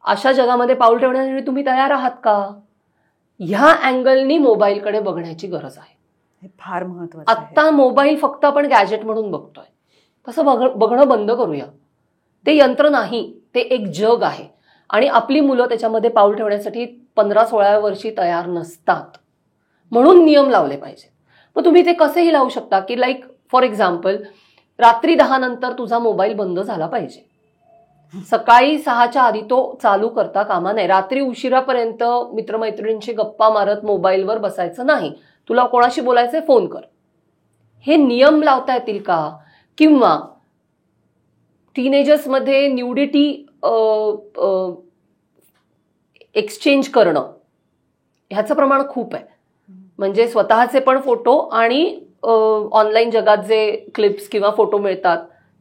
अशा जगामध्ये पाऊल ठेवण्यासाठी तुम्ही तयार आहात का? ह्या अँगलनी मोबाईलकडे बघण्याची गरज आहे. हे फार महत्वाचं आहे. आत्ता मोबाईल फक्त आपण गॅजेट म्हणून बघतोय, तसं बघणं बंद करूया. ते यंत्र नाही, ते एक जग आहे आणि आपली मुलं त्याच्यामध्ये पाऊल ठेवण्यासाठी 15-16 वर्षी तयार नसतात. म्हणून नियम लावले पाहिजेत. मग तुम्ही ते कसेही लावू शकता की लाईक फॉर एक्झाम्पल रात्री 10 नंतर तुझा मोबाईल बंद झाला पाहिजे, सकाळी 6च्या आधी तो चालू करता कामा नये. रात्री उशिरापर्यंत मित्रमैत्रिणींशी गप्पा मारत मोबाईलवर बसायचं नाही. तुला कोणाशी बोलायचंय फोन कर. हे नियम लावता येतील का? किंवा टीनेजर्समध्ये न्यूडिटी एक्सचेंज करणं ह्याचं प्रमाण खूप आहे. म्हणजे स्वतःचे पण फोटो आणि ऑनलाईन जगात जे क्लिप्स किंवा फोटो मिळतात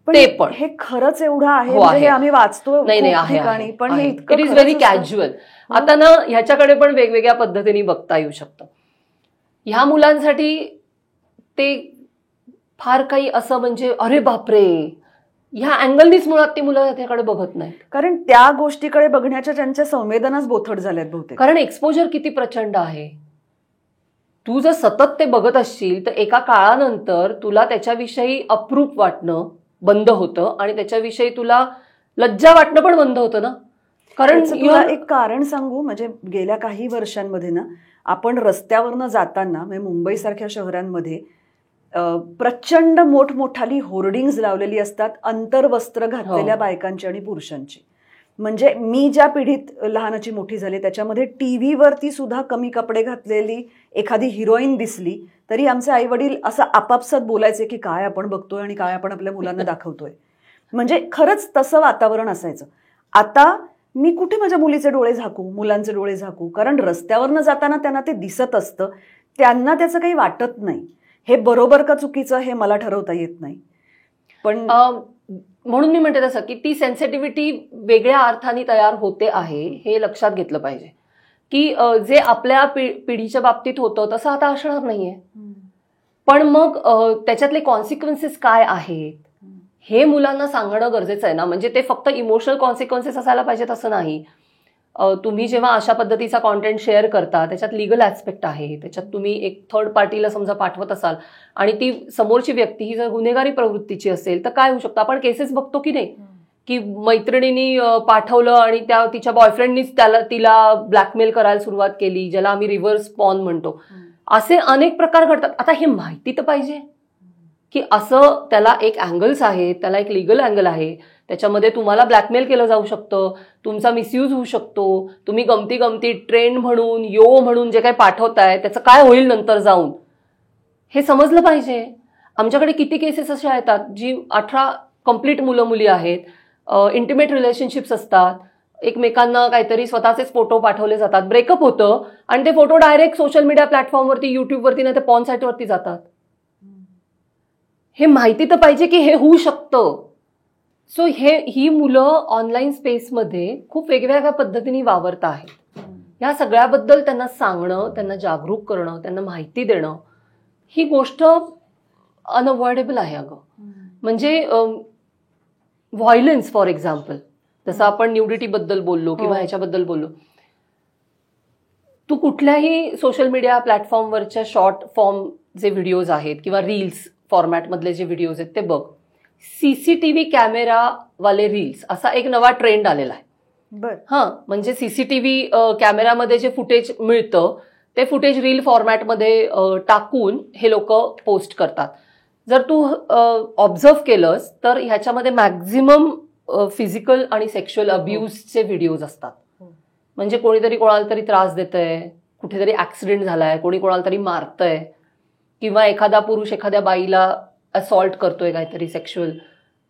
ते पण. हे खरंच एवढं आहे? हो, म्हणजे हे आम्ही वाचतो नाही ठिकाणी, पण हे इट इज व्हेरी कॅज्युअल. आता ना ह्याच्याकडे पण वेगवेगळ्या पद्धतीने बघता येऊ शकतं. ह्या मुलांसाठी ते फार काही असं म्हणजे अरे बापरे ह्या अँगलनीच मुळात ती मुलं त्याच्याकडे बघत नाहीत. कारण त्या गोष्टीकडे बघण्याच्या त्यांच्या संवेदनाच बोथट झाल्यात बहुतेक. कारण एक्सपोजर किती प्रचंड आहे. तू जर सतत ते बघत असशील तर एका काळानंतर तुला त्याच्याविषयी अप्रूप वाटणं बंद होतं आणि त्याच्याविषयी तुला लज्जा वाटणं पण बंद होतं ना. कारण तुला एक कारण सांगू, म्हणजे गेल्या काही वर्षांमध्ये ना आपण रस्त्यावरनं जाताना म्हणजे मुंबईसारख्या शहरांमध्ये प्रचंड मोठमोठाली होर्डिंग्ज लावलेली असतात अंतर्वस्त्र घातलेल्या बायकांची आणि पुरुषांची. म्हणजे मी ज्या पिढीत लहानाची मोठी झाली त्याच्यामध्ये टीव्हीवरती सुद्धा कमी कपडे घातलेली एखादी हिरोईन दिसली तरी आमचे आई वडील असं आपापसात बोलायचे की काय आपण बघतोय आणि काय आपण आपल्या मुलांना दाखवतोय. म्हणजे खरंच तसं वातावरण असायचं. आता मी कुठे माझ्या मुलीचे डोळे झाकू, मुलांचे डोळे झाकू, कारण रस्त्यावरनं जाताना त्यांना ते दिसत असतं, त्यांना त्याचं काही वाटत नाही. हे बरोबर का चुकीचं हे मला ठरवता येत नाही. पण म्हणून मी म्हणते तसं की ती सेन्सिटिव्हिटी वेगळ्या अर्थाने तयार होते आहे हे लक्षात घेतलं पाहिजे की जे आपल्या पिढीच्या बाबतीत होतं तसं आता असणार नाहीये. पण मग त्याच्यातले कॉन्सिक्वेन्सेस काय आहेत हे मुलांना सांगणं गरजेचं आहे ना. म्हणजे ते फक्त इमोशनल कॉन्सिक्वेन्सेस असायला पाहिजेत असं नाही. तुम्ही जेव्हा अशा पद्धतीचा कॉन्टेंट शेअर करता त्याच्यात लिगल ऍस्पेक्ट आहे. त्याच्यात तुम्ही एक थर्ड पार्टीला समजा पाठवत असाल आणि ती समोरची व्यक्ती ही जर गुन्हेगारी प्रवृत्तीची असेल तर काय होऊ शकतं. आपण केसेस बघतो की नाही की मैत्रिणींनी पाठवलं आणि तिच्या बॉयफ्रेंडनीच तिला ब्लॅकमेल करायला सुरुवात केली, ज्याला आम्ही रिव्हर्स पॉर्न म्हणतो. असे अनेक प्रकार घडतात. आता हे माहिती तर पाहिजे की असं त्याला एक अँगल्स आहेत, त्याला एक लिगल अँगल आहे, त्याच्यामध्ये तुम्हाला ब्लॅकमेल केलं जाऊ शकतं, तुमचा मिसयूज होऊ शकतो, तुम्ही गमती ट्रेंड म्हणून म्हणून जे काही पाठवताय त्याचं काय होईल नंतर जाऊन हे समजलं पाहिजे. आमच्याकडे किती केसेस अशा येतात जी 18 कंप्लीट मुलं मुली आहेत, इंटिमेट रिलेशनशिप्स असतात, एकमेकांना काहीतरी स्वतःचेच फोटो पाठवले जातात, ब्रेकअप होतं आणि ते फोटो डायरेक्ट सोशल मीडिया प्लॅटफॉर्मवरती, युट्यूबवरती नाही तर पॉर्न साईटवरती जातात. हे माहिती तर पाहिजे की हे होऊ शकतं. सो ही मुलं ऑनलाईन स्पेसमध्ये खूप वेगवेगळ्या पद्धतीने वावरत आहेत. या सगळ्याबद्दल त्यांना सांगणं, त्यांना जागरूक करणं, त्यांना माहिती देणं ही गोष्ट अनअवॉइडेबल आहे अगं. म्हणजे व्हायलन्स फॉर एक्झाम्पल, जसं आपण न्यूडिटीबद्दल बोललो किंवा ह्याच्याबद्दल बोललो, तू कुठल्याही सोशल मीडिया प्लॅटफॉर्मवरच्या शॉर्ट फॉर्म जे व्हिडिओज आहेत किंवा रील्स फॉर्मॅटमधले जे व्हिडिओज आहेत ते बघ. CCTV कॅमेरावाले रील्स असा एक नवा ट्रेंड आलेला आहे. बर. म्हणजे सीसीटीव्ही कॅमेरामध्ये जे फुटेज मिळतं ते फुटेज रील फॉर्मॅटमध्ये टाकून हे लोक पोस्ट करतात. जर तू ऑब्झर्व केलंस तर ह्याच्यामध्ये मॅक्झिमम फिजिकल आणि सेक्शुअल अब्यूजचे व्हिडिओज असतात. म्हणजे कोणीतरी कोणाला तरी त्रास देतंय, कुठेतरी ऍक्सिडेंट झालाय, कोणी कोणाला तरी मारतंय, किंवा एखादा पुरुष एखाद्या बाईला असॉल्ट करतोय काहीतरी सेक्शुअल,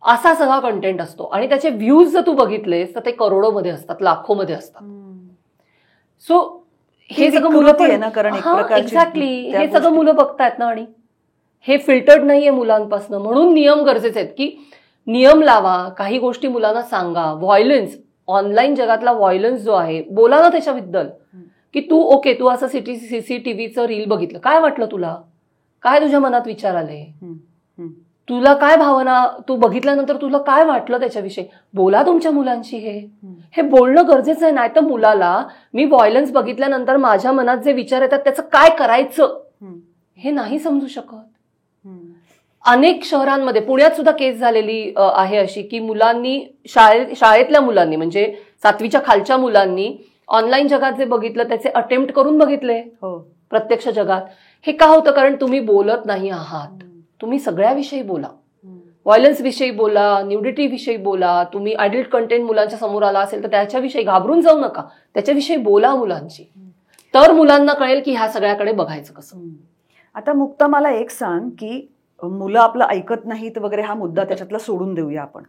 असा सगळा कंटेंट असतो. आणि त्याचे व्ह्यूज जर तू बघितलेस तर ते करोडोमध्ये असतात, लाखोमध्ये असतात. सो हे सगळं मुलं एक्झॅक्टली हे सगळं मुलं बघतायत ना. आणि हे फिल्टर्ड नाहीये मुलांपासून. म्हणून नियम गरजेचे आहेत की नियम लावा, काही गोष्टी मुलांना सांगा. व्हायलन्स, ऑनलाईन जगातला व्हायलन्स जो आहे, बोला ना त्याच्याबद्दल. की तू असं सीसीटीव्हीचं रील बघितलं, काय वाटलं तुला, काय तुझ्या मनात विचार आले, तुला काय भावना, तू बघितल्यानंतर तुला काय वाटलं त्याच्याविषयी, बोला तुमच्या मुलांशी. हे बोलणं गरजेचं आहे. नाही तर मुलाला मी व्हायलन्स बघितल्यानंतर माझ्या मनात जे विचार येतात त्याचं काय करायचं हे नाही समजू शकत. अनेक शहरांमध्ये, पुण्यात सुद्धा केस झालेली आहे अशी की मुलांनी शाळेतल्या मुलांनी म्हणजे 7वीच्या खालच्या मुलांनी ऑनलाईन जगात जे बघितलं त्याचे अटेम्प्ट करून बघितले प्रत्यक्ष जगात. हे का होतं? कारण तुम्ही बोलत नाही आहात. तुम्ही सगळ्याविषयी बोला, व्हायलन्स विषयी बोला, न्यूडिटी विषयी बोला. तुम्ही अडल्ट कंटेंट मुलांच्या समोर आला असेल तर त्याच्याविषयी घाबरून जाऊ नका, त्याच्याविषयी बोला मुलांशी. तर मुलांना कळेल की ह्या सगळ्याकडे बघायचं कसं. आता मुक्ता मला एक सांग की मुलं आपलं ऐकत नाहीत वगैरे हा मुद्दा त्याच्यातला सोडून देऊया आपण.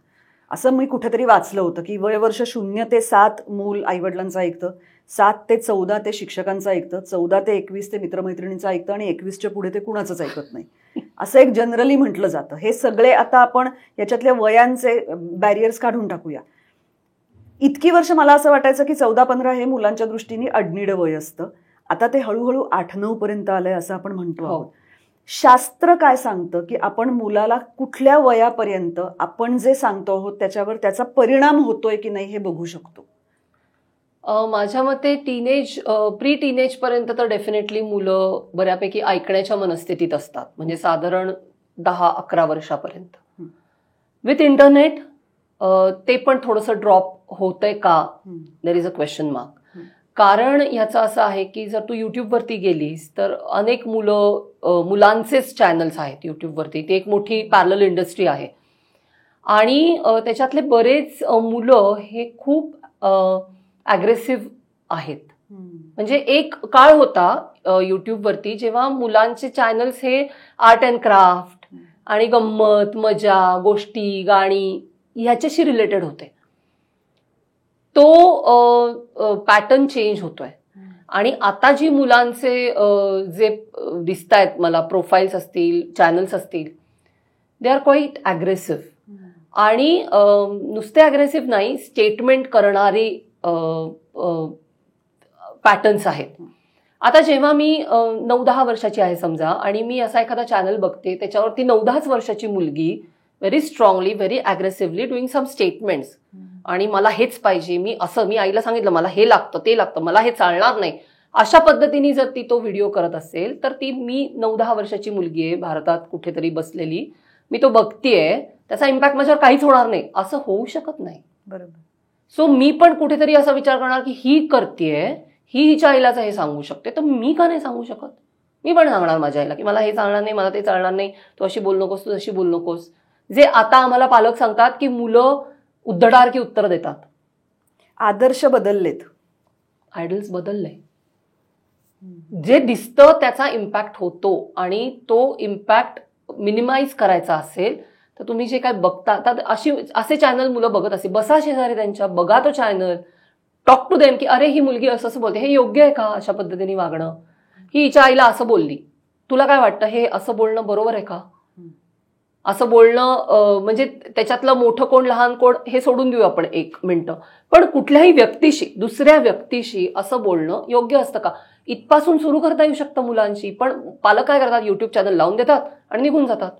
असं मी कुठेतरी वाचलं होतं की वयवर्ष 0 ते 7 मूल आईवडिलांचं ऐकतं, 7 ते 14 ते शिक्षकांचं ऐकतं, 14 ते 21 ते मित्रमैत्रिणींचं ऐकतं आणि 21च्या पुढे ते कुणाचंच ऐकत नाही, असं एक जनरली म्हटलं जातं. हे सगळे आता आपण याच्यातल्या वयांचे बॅरियर्स काढून टाकूया. इतकी वर्ष मला असं वाटायचं की 14-15 हे मुलांच्या दृष्टीने अडनिडं वय असतं. आता ते हळूहळू 8-9 पर्यंत आलंय असं आपण म्हणतो आहोत. शास्त्र काय सांगतं की आपण मुलाला कुठल्या वयापर्यंत आपण जे सांगतो आहोत त्याच्यावर त्याचा परिणाम होतोय की नाही हे बघू शकतो? माझ्या मते प्री टीनेज पर्यंत तर डेफिनेटली मुलं बऱ्यापैकी ऐकण्याच्या मनस्थितीत असतात. म्हणजे साधारण 10-11 वर्षापर्यंत. विथ इंटरनेट ते पण थोडंसं ड्रॉप होतंय का, there is a question mark. कारण ह्याचं असं आहे की जर तू युट्यूबवरती गेलीस तर अनेक मुलांचेच चॅनल्स आहेत युट्यूबवरती. ती एक मोठी पॅरलल इंडस्ट्री आहे. आणि त्याच्यातले बरेच मुलं हे खूप अग्रेसिव्ह आहेत. म्हणजे एक काळ होता युट्यूबवरती जेव्हा मुलांचे चॅनल्स हे आर्ट अँड क्राफ्ट आणि गंमत, मजा, गोष्टी, गाणी ह्याच्याशी रिलेटेड होते. तो पॅटर्न चेंज होतोय. आणि आता जी मुलांचे जे दिसतायत मला, प्रोफाईल्स असतील, चॅनल्स असतील, दे आर क्वाईट अग्रेसिव्ह. आणि नुसते अग्रेसिव्ह नाही, स्टेटमेंट करणारी पॅटर्न्स आहेत. आता जेव्हा मी 9-10 वर्षाची आहे समजा आणि मी असा एखादा चॅनल बघते त्याच्यावरती 9-10 वर्षाची मुलगी very strongly, very aggressively doing some statements, आणि मला हेच पाहिजे, मी आईला सांगितलं मला हे लागतं, ते लागतं, मला हे चालणार नाही, अशा पद्धतीने जर ती तो व्हिडिओ करत असेल तर मी 9-10 वर्षाची मुलगी आहे, भारतात कुठेतरी बसलेली, मी तो बघतीये, त्याचा इम्पॅक्ट माझ्यावर काहीच होणार नाही असं होऊ शकत नाही. बरोबर. सो मी पण कुठेतरी असा विचार करणार की ही करतेय, ही हिच्या आईलाच हे सांगू शकते, तर मी का नाही सांगू शकत? मी पण सांगणार माझ्या आईला की मला हे चालणार नाही, मला ते चालणार नाही, तू अशी बोल नकोस, तू अशी बोल नकोस. जे आता आम्हाला पालक सांगतात की मुलं उद्धडारकी उत्तर देतात. आदर्श बदललेत, आयडल्स बदलले. जे दिसतं त्याचा इम्पॅक्ट होतो आणि तो इम्पॅक्ट मिनिमाइज करायचा असेल तर तुम्ही जे काय बघता, असे चॅनल मुलं बघत असेल, बसा शेजारी त्यांच्या, बघा तो चॅनल, टॉक टू देम की अरे ही मुलगी असं असं बोलते, हे योग्य आहे का अशा पद्धतीने वागणं? ही हिच्या आईला असं बोलली, तुला काय वाटतं हे असं बोलणं बरोबर आहे का? असं बोलणं म्हणजे त्याच्यातलं मोठं कोण लहान कोण हे सोडून देऊ आपण 1 मिनिटं, पण कुठल्याही व्यक्तीशी, दुसऱ्या व्यक्तीशी असं बोलणं योग्य असतं का? इथपासून सुरू करता येऊ शकतं मुलांशी. पण पालक काय करतात, युट्यूब चॅनल लावून देतात आणि निघून जातात.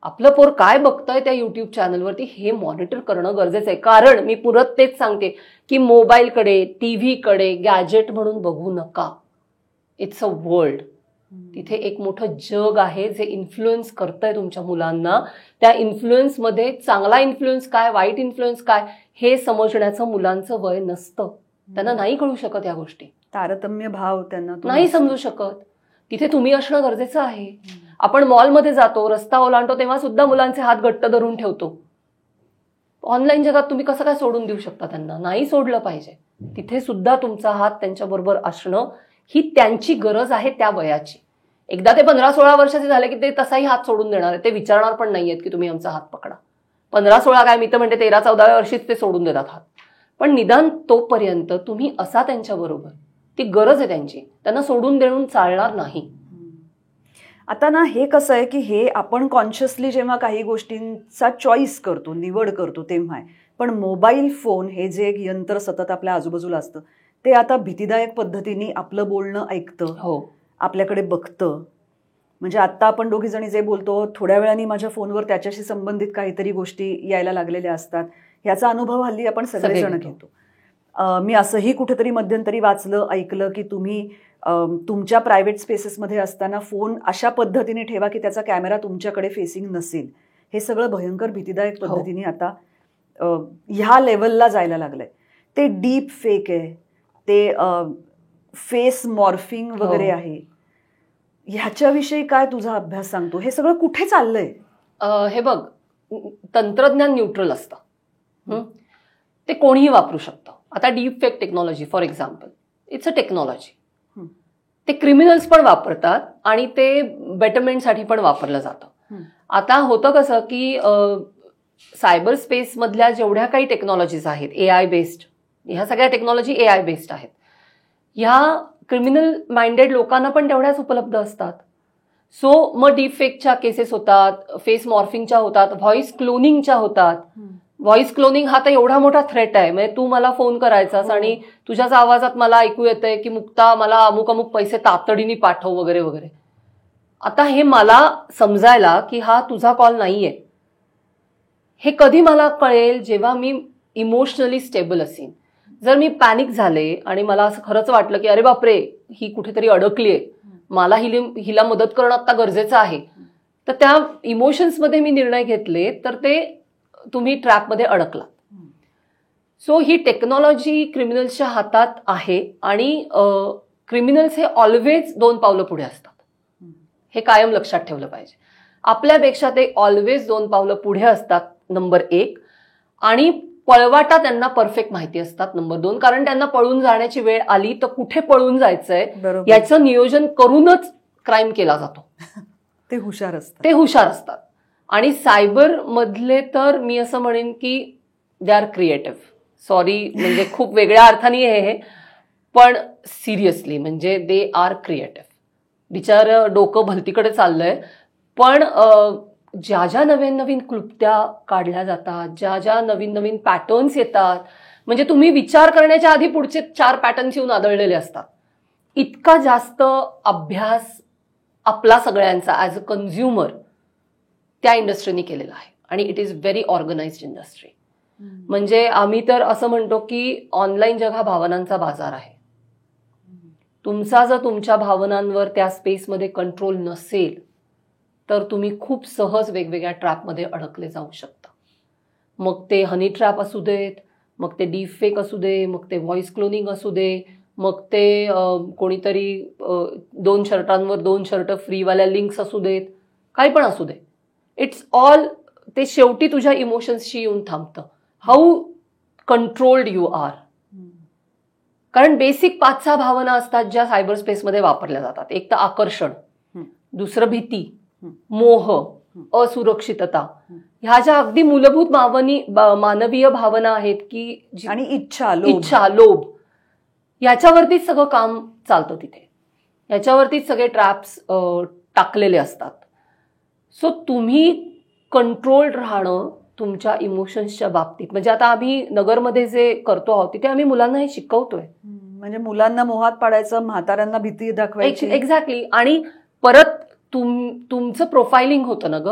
आपलं पोर काय बघतंय त्या युट्यूब चॅनलवरती हे मॉनिटर करणं गरजेचं आहे. कारण मी पुरत तेच सांगते की मोबाईलकडे, टीव्हीकडे गॅजेट म्हणून बघू नका. It's a world. तिथे एक मोठं जग आहे जे इन्फ्लुएन्स करतंय तुमच्या मुलांना. त्या इन्फ्लुएन्समध्ये चांगला इन्फ्लुएन्स काय, वाईट इन्फ्लुएन्स काय हे समजण्याचं मुलांचं वय नसतं. त्यांना नाही कळू शकत या गोष्टी. तारतम्य भाव त्यांना नाही समजू शकत. तिथे तुम्ही असणं गरजेचं आहे. आपण मॉलमध्ये जातो, रस्ता ओलांडतो, तेव्हा सुद्धा मुलांचे हात घट्ट धरून ठेवतो. ऑनलाईन जगात तुम्ही कसं काय सोडून देऊ शकता त्यांना? नाही सोडलं पाहिजे. तिथे सुद्धा तुमचा हात त्यांच्याबरोबर असणं ही त्यांची गरज आहे त्या वयाची. एकदा ते 15-16 वर्षाचे झाले की ते तसाही हात सोडून देणार आहे. ते विचारणार पण नाहीयेत की तुम्ही आमचा हात पकडा. 15-16 काय, मी तर म्हणते 13-14व्या वर्षीच ते सोडून देतात हात. पण निदान तोपर्यंत तुम्ही असा त्यांच्याबरोबर, ती गरज आहे त्यांची, त्यांना सोडून देऊन चालणार नाही. आता ना हे कसं आहे की हे आपण कॉन्शियसली जेव्हा काही गोष्टींचा चॉईस करतो, निवड करतो तेव्हा आहे. पण मोबाईल फोन हे जे एक यंत्र सतत आपल्या आजूबाजूला असतं ते आता भीतीदायक पद्धतीने आपलं बोलणं ऐकतं, आपल्याकडे बघतं. म्हणजे आत्ता आपण दोघी जणी जे बोलतो, थोड्या वेळाने माझ्या फोनवर त्याच्याशी संबंधित काहीतरी गोष्टी यायला लागलेल्या असतात. याचा अनुभव हल्ली आपण सगळेजण घेतो. मी असंही कुठेतरी मध्यंतरी वाचलं, ऐकलं की तुम्ही तुमच्या प्रायव्हेट स्पेसेसमध्ये असताना फोन अशा पद्धतीने ठेवा की त्याचा कॅमेरा तुमच्याकडे फेसिंग नसेल. हे सगळं भयंकर भीतीदायक पद्धतीने आता ह्या लेवलला जायला लागलंय. ते डीप फेक आहे, ते फेस मॉर्फिंग वगैरे आहे. ह्याच्याविषयी काय तुझा अभ्यास सांगतो? हे सगळं कुठे चाललंय? हे बघ, तंत्रज्ञान न्यूट्रल असतं. ते कोणीही वापरू शकतं. आता deep fake technology for example, it's a technology. ते क्रिमिनल्स पण वापरतात आणि ते बेटरमेंटसाठी पण वापरलं जातं. आता होतं कसं की सायबर स्पेस मधल्या जेवढ्या काही टेक्नॉलॉजीज आहेत AI बेस्ड, ह्या सगळ्या टेक्नॉलॉजी AI बेस्ड आहेत. ह्या क्रिमिनल माइंडेड लोकांना पण तेवढ्याच उपलब्ध असतात. सो मग डीप फेकच्या केसेस होतात, फेस मॉर्फिंगच्या होतात, व्हॉइस क्लोनिंगच्या होतात. व्हॉइस क्लोनिंग हा तर एवढा मोठा थ्रेट आहे. म्हणजे तू मला फोन करायचास आणि तुझ्याच आवाजात मला ऐकू येतंय की मुक्ता मला अमुक अमुक पैसे तातडीने पाठव वगैरे वगैरे. आता हे मला समजायला की हा तुझा कॉल नाहीये, हे कधी मला कळेल? जेव्हा मी इमोशनली स्टेबल असेन. जर मी पॅनिक झाले आणि मला असं खरंच वाटलं की अरे बापरे, ही कुठेतरी अडकलीये, मला हिला मदत करणं आता गरजेचं आहे, तर त्या इमोशन्समध्ये मी निर्णय घेतले तर ते तुम्ही ट्रॅपमध्ये अडकला. सो ही टेक्नॉलॉजी क्रिमिनल्सच्या हातात आहे आणि क्रिमिनल्स हे ऑलवेज 2 पावलं पुढे असतात. हे कायम लक्षात ठेवलं पाहिजे. आपल्यापेक्षा ते ऑलवेज 2 पावलं पुढे असतात, नंबर 1. आणि पळवाटा त्यांना परफेक्ट माहिती असतात, नंबर 2. कारण त्यांना पळून जाण्याची वेळ आली तर कुठे पळून जायचंय याचं नियोजन करूनच क्राईम केला जातो. ते हुशार असतात. आणि सायबर मधले तर मी असं म्हणेन की दे आर क्रिएटिव्ह. सॉरी, म्हणजे खूप वेगळ्या अर्थाने हे, पण सिरियसली म्हणजे दे आर क्रिएटिव्ह. बिचार डोकं भलतीकडे चाललंय. पण ज्या ज्या नवीन नवीन क्लुप्त्या काढल्या जातात, ज्या ज्या नवीन नवीन पॅटर्न्स येतात, म्हणजे तुम्ही विचार करण्याच्या आधी पुढचे 4 पॅटर्न्स येऊन आदळलेले असतात. इतका जास्त अभ्यास आपला सगळ्यांचा ॲज अ कन्झ्युमर त्या इंडस्ट्रीने केलेला आहे आणि it is very organised industry. म्हणजे आम्ही तर असं म्हणतो की ऑनलाईन जग हा भावनांचा बाजार आहे. तुमचा जर तुमच्या भावनांवर त्या स्पेसमध्ये कंट्रोल नसेल तर तुम्ही खूप सहज वेगवेगळ्या ट्रॅपमध्ये अडकले जाऊ शकता. मग ते हनी ट्रॅप असू देत, मग ते डीप फेक असू दे, मग ते व्हॉइस क्लोनिंग असू दे, मग ते कोणीतरी 2 शर्टांवर 2 शर्ट फ्रीवाल्या लिंक्स असू देत, काही पण असू दे. इट्स ऑल, ते शेवटी तुझ्या इमोशन्सशी येऊन थांबतं. How controlled you are. कारण बेसिक 5-6 भावना असतात ज्या सायबर स्पेसमध्ये वापरल्या जातात. एक तर आकर्षण, दुसरं भीती, मोह, असुरक्षितता. ह्या ज्या अगदी मूलभूत मानवीय भावना आहेत की आणि इच्छा, लोभ, याच्यावरतीच सगळं काम चालतं तिथे. याच्यावरतीच सगळे ट्रॅप्स टाकलेले असतात. सो तुम्ही कंट्रोल्ड राहणं तुमच्या इमोशन्सच्या बाबतीत. म्हणजे आता आम्ही नगरमध्ये जे करतो आहोत तिथे आम्ही मुलांना हे शिकवतोय. म्हणजे मुलांना मोहात पाडायचं, म्हाताऱ्यांना भीती दाखवायची. एक्झॅक्टली. आणि परत तुमचं प्रोफायलिंग होतं ना ग.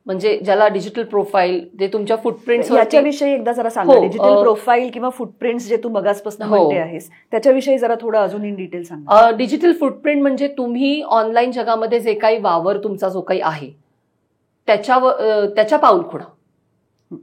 म्हणजे ज्याला डिजिटल प्रोफाईल जे तुमच्या फुटप्रिंट्स याच्याविषयी एकदा जरा सांगा. डिजिटल प्रोफाईल किंवा फुटप्रिंट्स जे तू मगासपासून म्हणते आहेस त्याच्याविषयी जरा थोडं अजून इन डिटेल सांग. डिजिटल फुटप्रिंट म्हणजे तुम्ही ऑनलाईन जगामध्ये जे काही वावर तुमचा जो काही आहे त्याच्या पाऊलखुणा.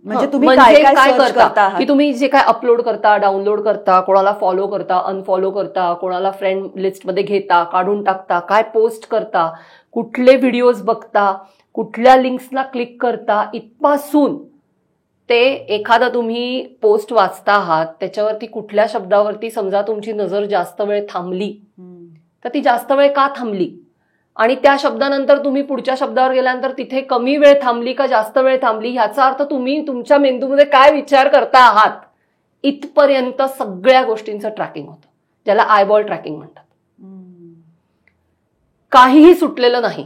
म्हणजे तुम्ही काय करता की तुम्ही जे काय अपलोड करता, डाउनलोड करता, कोणाला फॉलो करता, अनफॉलो करता, कोणाला फ्रेंड लिस्टमध्ये घेता, काढून टाकता, काय पोस्ट करता, कुठले व्हिडिओज बघता, कुठल्या लिंक्सला क्लिक करता, इथपासून ते एखादा तुम्ही पोस्ट वाचता आहात त्याच्यावरती कुठल्या शब्दावरती समजा तुमची नजर जास्त वेळ थांबली तर ती जास्त वेळ का थांबली आणि त्या शब्दानंतर तुम्ही पुढच्या शब्दावर गेल्यानंतर तिथे कमी वेळ थांबली का जास्त वेळ थांबली ह्याचा अर्थ तुम्ही तुमच्या मेंदूमध्ये काय विचार करता आहात इथपर्यंत सगळ्या गोष्टींचं ट्रॅकिंग होतं, ज्याला आयबॉल ट्रॅकिंग म्हणतात. काहीही सुटलेलं नाही.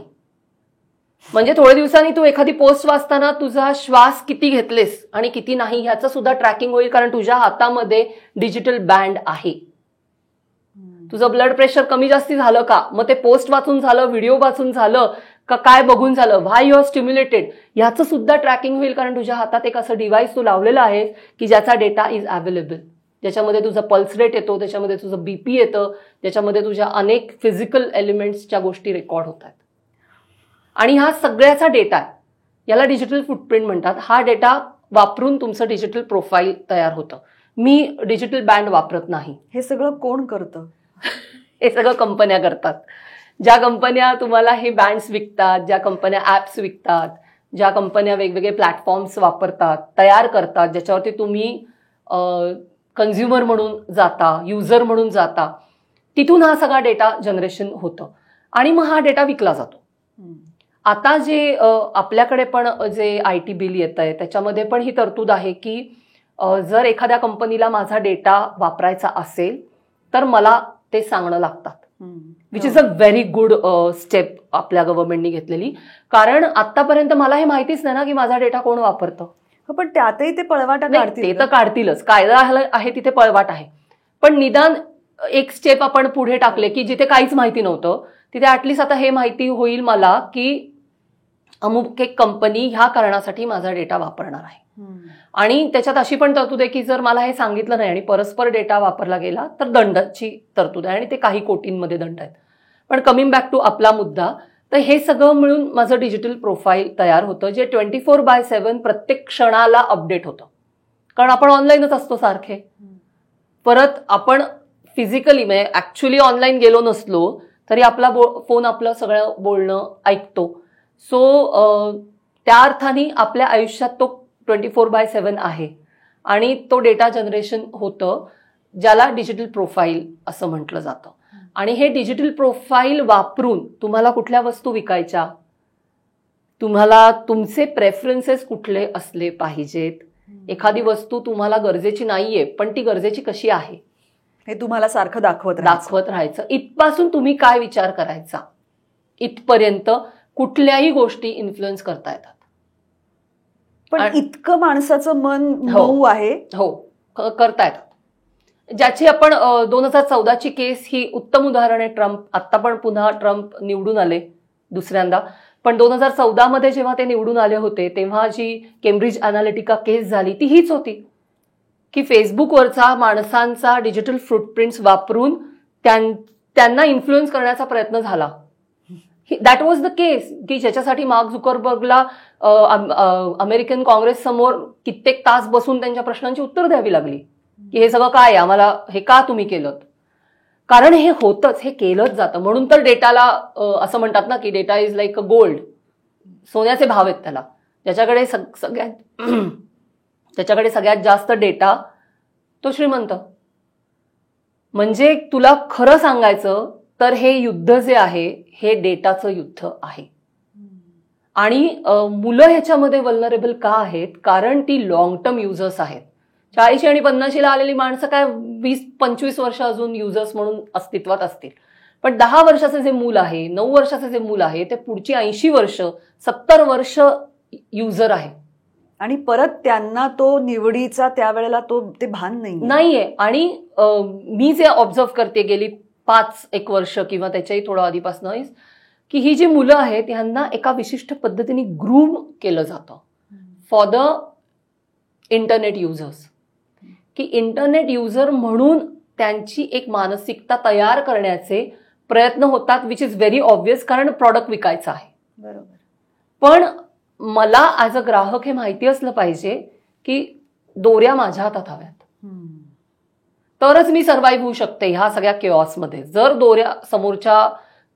म्हणजे थोड्या दिवसांनी तू एखादी पोस्ट वाचताना तुझा श्वास किती घेतलेस आणि किती नाही ह्याचं सुद्धा ट्रॅकिंग होईल, कारण तुझ्या हातामध्ये डिजिटल बँड आहे. तुझं ब्लड प्रेशर कमी जास्ती झालं का, मग ते पोस्ट वाचून झालं, व्हिडिओ वाचून झालं का, काय बघून झालं, व्हाय यू आर स्टिम्युलेटेड, ह्याचं सुद्धा ट्रॅकिंग होईल, कारण तुझ्या हातात एक असं डिव्हाइस तू लावलेलं आहे की ज्याचा डेटा इज अवेलेबल, ज्याच्यामध्ये तुझा पल्स रेट येतो, त्याच्यामध्ये तुझं बीपी येतं, ज्याच्यामध्ये तुझ्या अनेक फिजिकल एलिमेंट्सच्या गोष्टी रेकॉर्ड होतात. आणि हा सगळ्याचा डेटा आहे, याला डिजिटल फुटप्रिंट म्हणतात. हा डेटा वापरून तुमचं डिजिटल प्रोफाईल तयार होतं. मी डिजिटल बँड वापरत नाही. हे सगळं कोण करतं? हे सगळं कंपन्या करतात. ज्या कंपन्या तुम्हाला हे बँड्स विकतात, ज्या कंपन्या ऍप्स विकतात, ज्या कंपन्या वेगवेगळे प्लॅटफॉर्म्स वापरतात, तयार करतात, ज्याच्यावरती तुम्ही कन्झ्युमर म्हणून जाता, युजर म्हणून जाता, तिथून हा सगळा डेटा जनरेशन होतं आणि मग हा डेटा विकला जातो. आता जे आपल्याकडे पण जे IT बिल येत आहे त्याच्यामध्ये पण ही तरतूद आहे की जर एखाद्या कंपनीला माझा डेटा वापरायचा असेल तर मला ते सांगणं लागतात, which is a very good step आपल्या गव्हर्नमेंटनी घेतलेली. कारण आतापर्यंत मला हे माहितीच नाही ना की माझा डेटा कोण वापरतं. पण त्यातही ते पळवाटा काढतील. ते तर काढतीलच, कायदा आहे तिथे पळवाट आहे. पण निदान एक स्टेप आपण पुढे टाकले की जिथे काहीच माहिती नव्हतं तिथे ऍटलिस्ट आता हे माहिती होईल मला की अमुक एक कंपनी ह्या कारणासाठी माझा डेटा वापरणार आहे. आणि त्याच्यात अशी पण तरतूद आहे की जर मला हे सांगितलं नाही आणि परस्पर डेटा वापरला गेला तर दंडाची तरतूद आहे आणि ते काही कोटींमध्ये दंड आहेत. पण कमिंग बॅक टू आपला मुद्दा, तर हे सगळं मिळून माझं डिजिटल प्रोफाईल तयार होतं जे 24/7 प्रत्येक क्षणाला अपडेट होतं. कारण आपण ऑनलाईनच असतो सारखे. परत आपण फिजिकली म्हणजे ऍक्च्युली ऑनलाईन गेलो नसलो तरी आपला फोन आपलं सगळं बोलणं ऐकतो. सो त्या अर्थाने आपल्या आयुष्यात तो 24/7 आहे आणि तो डेटा जनरेशन होतं ज्याला डिजिटल प्रोफाईल असं म्हटलं जातं. आणि हे डिजिटल प्रोफाईल वापरून तुम्हाला कुठल्या वस्तू विकायच्या, तुम्हाला तुमचे प्रेफरन्सेस कुठले असले पाहिजेत, एखादी वस्तू तुम्हाला गरजेची नाहीये पण ती गरजेची कशी आहे हे तुम्हाला सारखं दाखवत राहायचं. इथपासून तुम्ही काय विचार करायचा इथपर्यंत कुठल्याही गोष्टी इन्फ्लुएन्स करता येतात. पण इतकं माणसाचं मन मऊ आहे. हो, करता येतात. ज्याची आपण 2014ची केस ही उत्तम उदाहरण आहे. ट्रम्प, आत्ता पण पुन्हा ट्रम्प निवडून आले दुसऱ्यांदा, पण 2014 जेव्हा ते निवडून आले होते तेव्हा जी केम्ब्रिज अनालिटिका केस झाली ती हीच होती की फेसबुकवरचा माणसांचा डिजिटल फुटप्रिंट्स वापरून त्यांना इन्फ्लुएन्स करण्याचा प्रयत्न झाला. दॅट वॉज द केस की ज्याच्यासाठी मार्क झुकरबर्गला अमेरिकन काँग्रेस समोर कित्येक तास बसून त्यांच्या प्रश्नांची उत्तर द्यावी लागली की हे सगळं काय, आम्हाला हे का तुम्ही केलं. कारण हे होतच, हे केलंच जातं. म्हणून तर डेटाला असं म्हणतात ना की data is like a gold, सोन्याचे भाव आहेत त्याला. ज्याच्याकडे सगळ्यात जास्त डेटा तो श्रीमंत. म्हणजे तुला खरं सांगायचं तर हे युद्ध जे आहे हे डेटाचं युद्ध आहे. आणि मुलं ह्याच्यामध्ये वल्नरेबल का आहेत, कारण ती लॉंग टर्म युजर्स आहेत. 40 आणि 50ला आलेली माणसं काय 20-25 वर्ष अजून युजर्स म्हणून अस्तित्वात असतील, पण 10 वर्षाचं जे मूल आहे, 9 वर्षाचं जे मूल आहे ते पुढची 80 वर्ष 70 वर्ष युजर आहे. आणि परत त्यांना तो निवडीचा त्यावेळेला ते भान नाहीये. आणि मी जे ऑब्झर्व करते गेली 5-1 वर्ष किंवा त्याच्याही थोडं आधीपासून की ही जी मुलं आहेत ह्यांना एका विशिष्ट पद्धतीने ग्रूम केलं जातं फॉर द इंटरनेट युजर्स, की इंटरनेट युजर म्हणून त्यांची एक मानसिकता तयार करण्याचे प्रयत्न होतात, विच इज व्हेरी ऑब्वियस, कारण प्रॉडक्ट विकायचं आहे. बरोबर. पण मला ॲज अ ग्राहक हे माहिती असलं पाहिजे की दोऱ्या माझ्या हातात हव्यात, तरच मी सर्व्हाइव्ह होऊ शकते ह्या सगळ्या केऑसमध्ये. जर दोऱ्या समोरच्या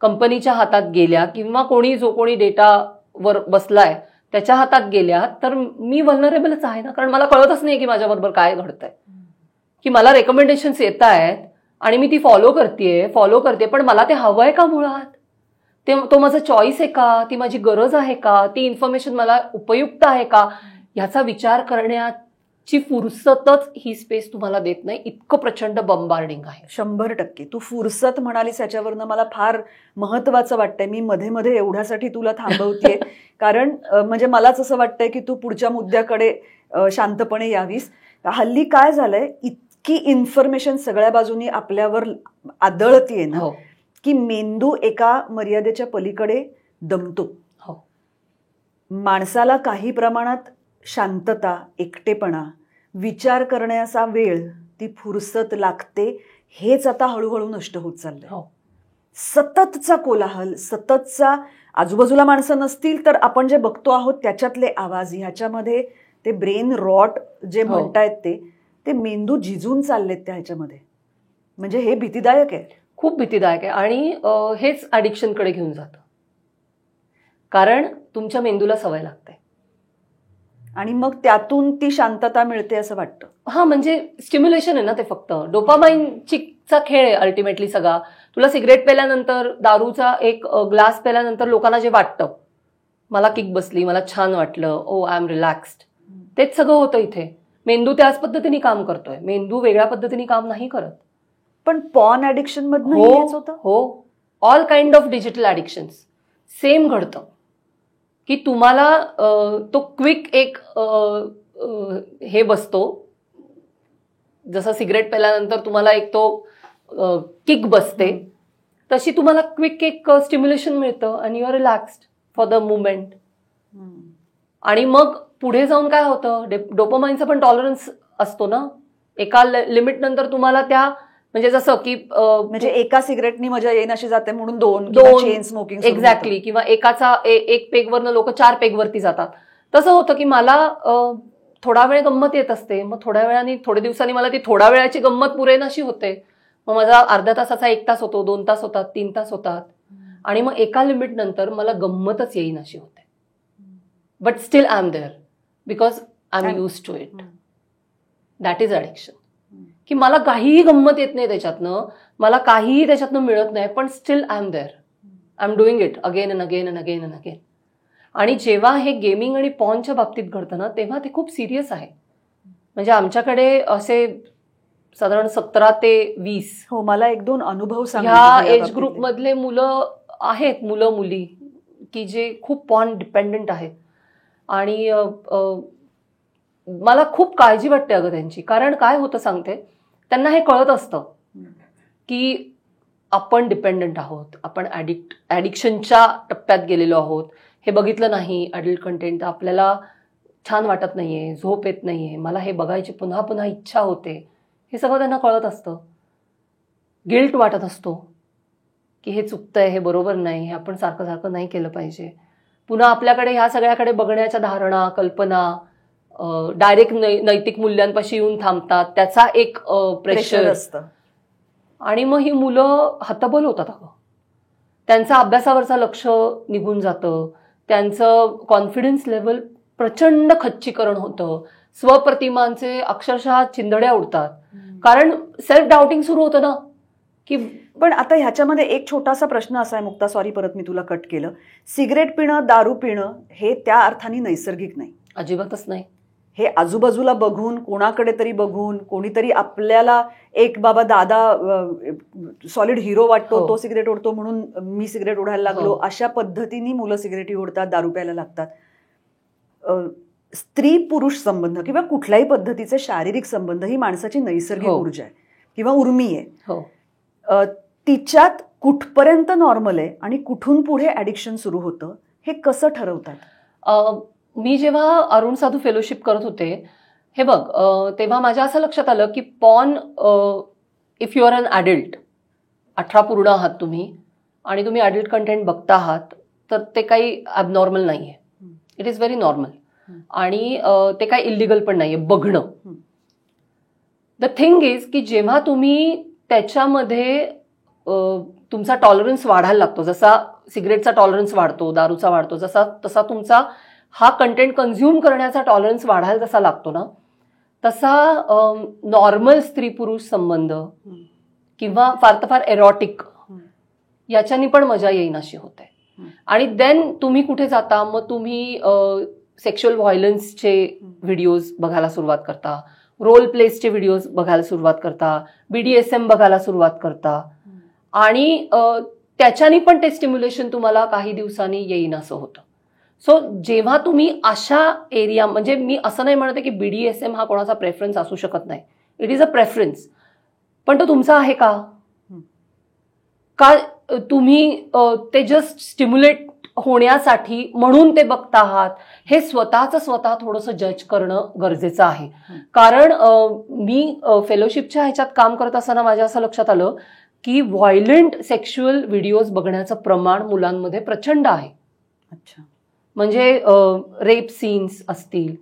कंपनीच्या हातात गेल्या किंवा जो कोणी डेटावर बसलाय त्याच्या हातात गेल्या तर मी व्हल्नरेबलच आहे ना, कारण मला कळतच नाही की माझ्याबरोबर काय घडतंय, की मला रेकमेंडेशन्स येत आहेत आणि मी ती फॉलो करते, पण मला ते हवंय का मुळात, तो माझा चॉईस आहे का, ती माझी गरज आहे का, ती इन्फॉर्मेशन मला उपयुक्त आहे का, ह्याचा विचार करण्याची फुरसतच ही स्पेस तुम्हाला देत नाही. इतकं प्रचंड बंबार्डिंग आहे. 100%. तू फुरसत म्हणालीस याच्यावरनं मला फार महत्वाचं वाटतंय. मी मध्ये मध्ये एवढ्यासाठी तुला थांबवतेय कारण म्हणजे मलाच असं वाटतंय की तू पुढच्या मुद्द्याकडे शांतपणे यावीस. हल्ली काय झालंय, इतकी इन्फॉर्मेशन सगळ्या बाजूनी आपल्यावर आदळतीये ना, की मेंदू एका मर्यादेच्या पलीकडे दमतो. माणसाला काही प्रमाणात शांतता, एकटेपणा, विचार करण्याचा वेळ, ती फुरसत लागते. हेच आता हळूहळू नष्ट होत चाललंय. सततचा कोलाहल, सततचा, आजूबाजूला माणसं नसतील तर आपण जे बघतो आहोत त्याच्यातले आवाज, ह्याच्यामध्ये ते ब्रेन रॉट जे म्हणतायत ते मेंदू झिजून चाललेत त्या ह्याच्यामध्ये. म्हणजे हे भीतीदायक आहे, खूप भीतीदायक आहे. आणि हेच ॲडिक्शनकडे घेऊन जातं, कारण तुमच्या मेंदूला सवय लागते आणि मग त्यातून ती शांतता मिळते असं वाटतं. म्हणजे स्टिम्युलेशन आहे ना ते, फक्त डोपामाइनचा खेळ आहे अल्टिमेटली सगळा. तुला सिगरेट प्याल्यानंतर, दारूचा एक ग्लास प्याल्यानंतर लोकांना जे वाटतं, मला किक बसली, मला छान वाटलं, ओ आय एम रिलॅक्स्ड, तेच सगळं होतं इथे. मेंदू त्याच पद्धतीने काम करतोय, मेंदू वेगळ्या पद्धतीने काम नाही करत. पण पॉर्न ऍडिक्शन मधनं all kind of digital addictions same घडतं, की तुम्हाला तो क्विक एक हे बसतो, जसं सिगरेट प्याल्यानंतर तुम्हाला एक तो किक बसते, तशी तुम्हाला क्विक एक स्टिम्युलेशन मिळतं आणि you are relaxed for the moment. आणि मग पुढे जाऊन काय होतं, डोपामाइनचा पण टॉलरन्स असतो ना, एका लिमिट नंतर तुम्हाला त्या, म्हणजे जसं की म्हणजे एका सिगरेटनी मजा येईन अशी जाते म्हणून दोन चेन स्मोकिंग, एक्झॅक्टली, किंवा एकाचा एक पेगवरनं लोक 4 पेगवरती जातात. तसं होतं की मला थोडा वेळ गंमत येत असते, मग थोड्या दिवसांनी मला ती थोड्या वेळाची गंमत पुरेनाशी होते, मग माझा अर्ध्या तासाचा 1 तास होतो, 2 तास होतात, 3 तास होतात, आणि मग एका लिमिट नंतर मला गंमतच येईन अशी होते. But still I am there because I am use to it. That is addiction. की मला काहीही गंमत येत नाही त्याच्यातनं, मला काहीही त्याच्यातनं मिळत नाही, पण still I am there, I am doing it again and again and again and again. आणि जेव्हा हे गेमिंग आणि पॉर्नच्या बाबतीत घडतं ना, तेव्हा ते खूप सिरियस आहे. म्हणजे आमच्याकडे असे साधारण 17 ते 20 मला 1-2 अनुभव ह्या एज ग्रुप मधले मुलं आहेत, मुलं मुली, की जे खूप पॉर्न डिपेंडंट आहेत. आणि मला खूप काळजी वाटते अगं त्यांची. कारण काय होतं सांगते, त्यांना हे कळत असतं की आपण डिपेंडंट आहोत, आपण ॲडिक्शनच्या टप्प्यात गेलेलो आहोत. हे बघितलं नाही अडल्ट कंटेंट, आपल्याला छान वाटत नाहीये, झोप येत नाहीये, मला हे बघायची पुन्हा पुन्हा इच्छा होते, हे सगळं त्यांना कळत असतं. गिल्ट वाटत असतो की हे चुकतंय, हे बरोबर नाही, हे आपण सारखं सारखं नाही केलं पाहिजे. पुन्हा आपल्याकडे ह्या सगळ्याकडे बघण्याच्या धारणा, कल्पना डायरेक्ट नैतिक मूल्यांपाशी येऊन थांबतात, त्याचा एक प्रेशर असतं. आणि मग ही मुलं हतबल होतात अगं. त्यांचं अभ्यासावरचं लक्ष निघून जातं, त्यांचं कॉन्फिडन्स लेवल प्रचंड खच्चीकरण होतं, स्वप्रतिमांचे अक्षरशः चिंधड्या उडतात, कारण सेल्फ डाऊटिंग सुरू होतं ना. की पण आता ह्याच्यामध्ये एक छोटासा प्रश्न असा आहे मुक्ता, सॉरी परत मी तुला कट केलं. सिगरेट पिणं, दारू पिणं हे त्या अर्थाने नैसर्गिक नाही, अजिबातच नाही. हे आजूबाजूला बघून, कोणाकडे तरी बघून, कोणीतरी आपल्याला एक बाबा दादा सॉलिड हिरो वाटतो, तो सिगरेट ओढतो म्हणून मी सिगरेट ओढायला लागलो, अशा पद्धतीने मुलं सिगरेटी ओढतात, दारू प्यायला लागतात. स्त्री पुरुष संबंध किंवा कुठल्याही पद्धतीचे शारीरिक संबंध ही माणसाची नैसर्गिक ऊर्जा आहे किंवा उर्मी आहे. तिच्यात कुठपर्यंत नॉर्मल आहे आणि कुठून पुढे ॲडिक्शन सुरू होतं हे कसं ठरवतात? मी जेव्हा अरुण साधू फेलोशिप करत होते, हे बघ, तेव्हा माझ्या असं लक्षात आलं की porn, if you are an adult, 18 पूर्ण आहात तुम्ही आणि तुम्ही ॲडल्ट कंटेंट बघता आहात, तर ते काही ॲबनॉर्मल नाही आहे. It is very normal. आणि ते काही इलिगल पण नाही आहे बघणं. द थिंग इज की जेव्हा तुम्ही त्याच्यामध्ये तुमचा टॉलरन्स वाढायला लागतो, जसा सिगरेटचा टॉलरन्स वाढतो, दारूचा वाढतो, तसा तुमचा हा कंटेंट कन्झ्युम करण्याचा टॉलरन्स वाढायला जसा लागतो ना, तसा नॉर्मल स्त्री पुरुष संबंध किंवा फार तर फार एरोटिक याच्यानी पण मजा येईन अशी होते. आणि देन तुम्ही कुठे जाता, मग तुम्ही सेक्शुअल व्हायलन्सचे व्हिडिओज बघायला सुरुवात करता, रोल प्लेसचे व्हिडिओज बघायला सुरुवात करता, BDSM बघायला सुरुवात करता. आणि त्याच्यानी पण ते स्टिम्युलेशन तुम्हाला काही दिवसांनी येईन असं होतं. सो जेव्हा तुम्ही अशा एरिया, म्हणजे मी असं नाही म्हणते की BDSM हा कोणाचा प्रेफरन्स असू शकत नाही, इट इज अ प्रेफरन्स, पण तो तुमचा आहे का? तुम्ही ते जस्ट स्टिम्युलेट होण्यासाठी म्हणून ते बघता आहात, हे स्वतः थोडंसं जज करणं गरजेचं आहे. कारण मी फेलोशिपच्या ह्याच्यात काम करत असताना माझ्या असं लक्षात आलं की व्हायलंट सेक्शुअल व्हिडिओज बघण्याचं प्रमाण मुलांमध्ये प्रचंड आहे. अच्छा. म्हणजे रेप सीन्स असतील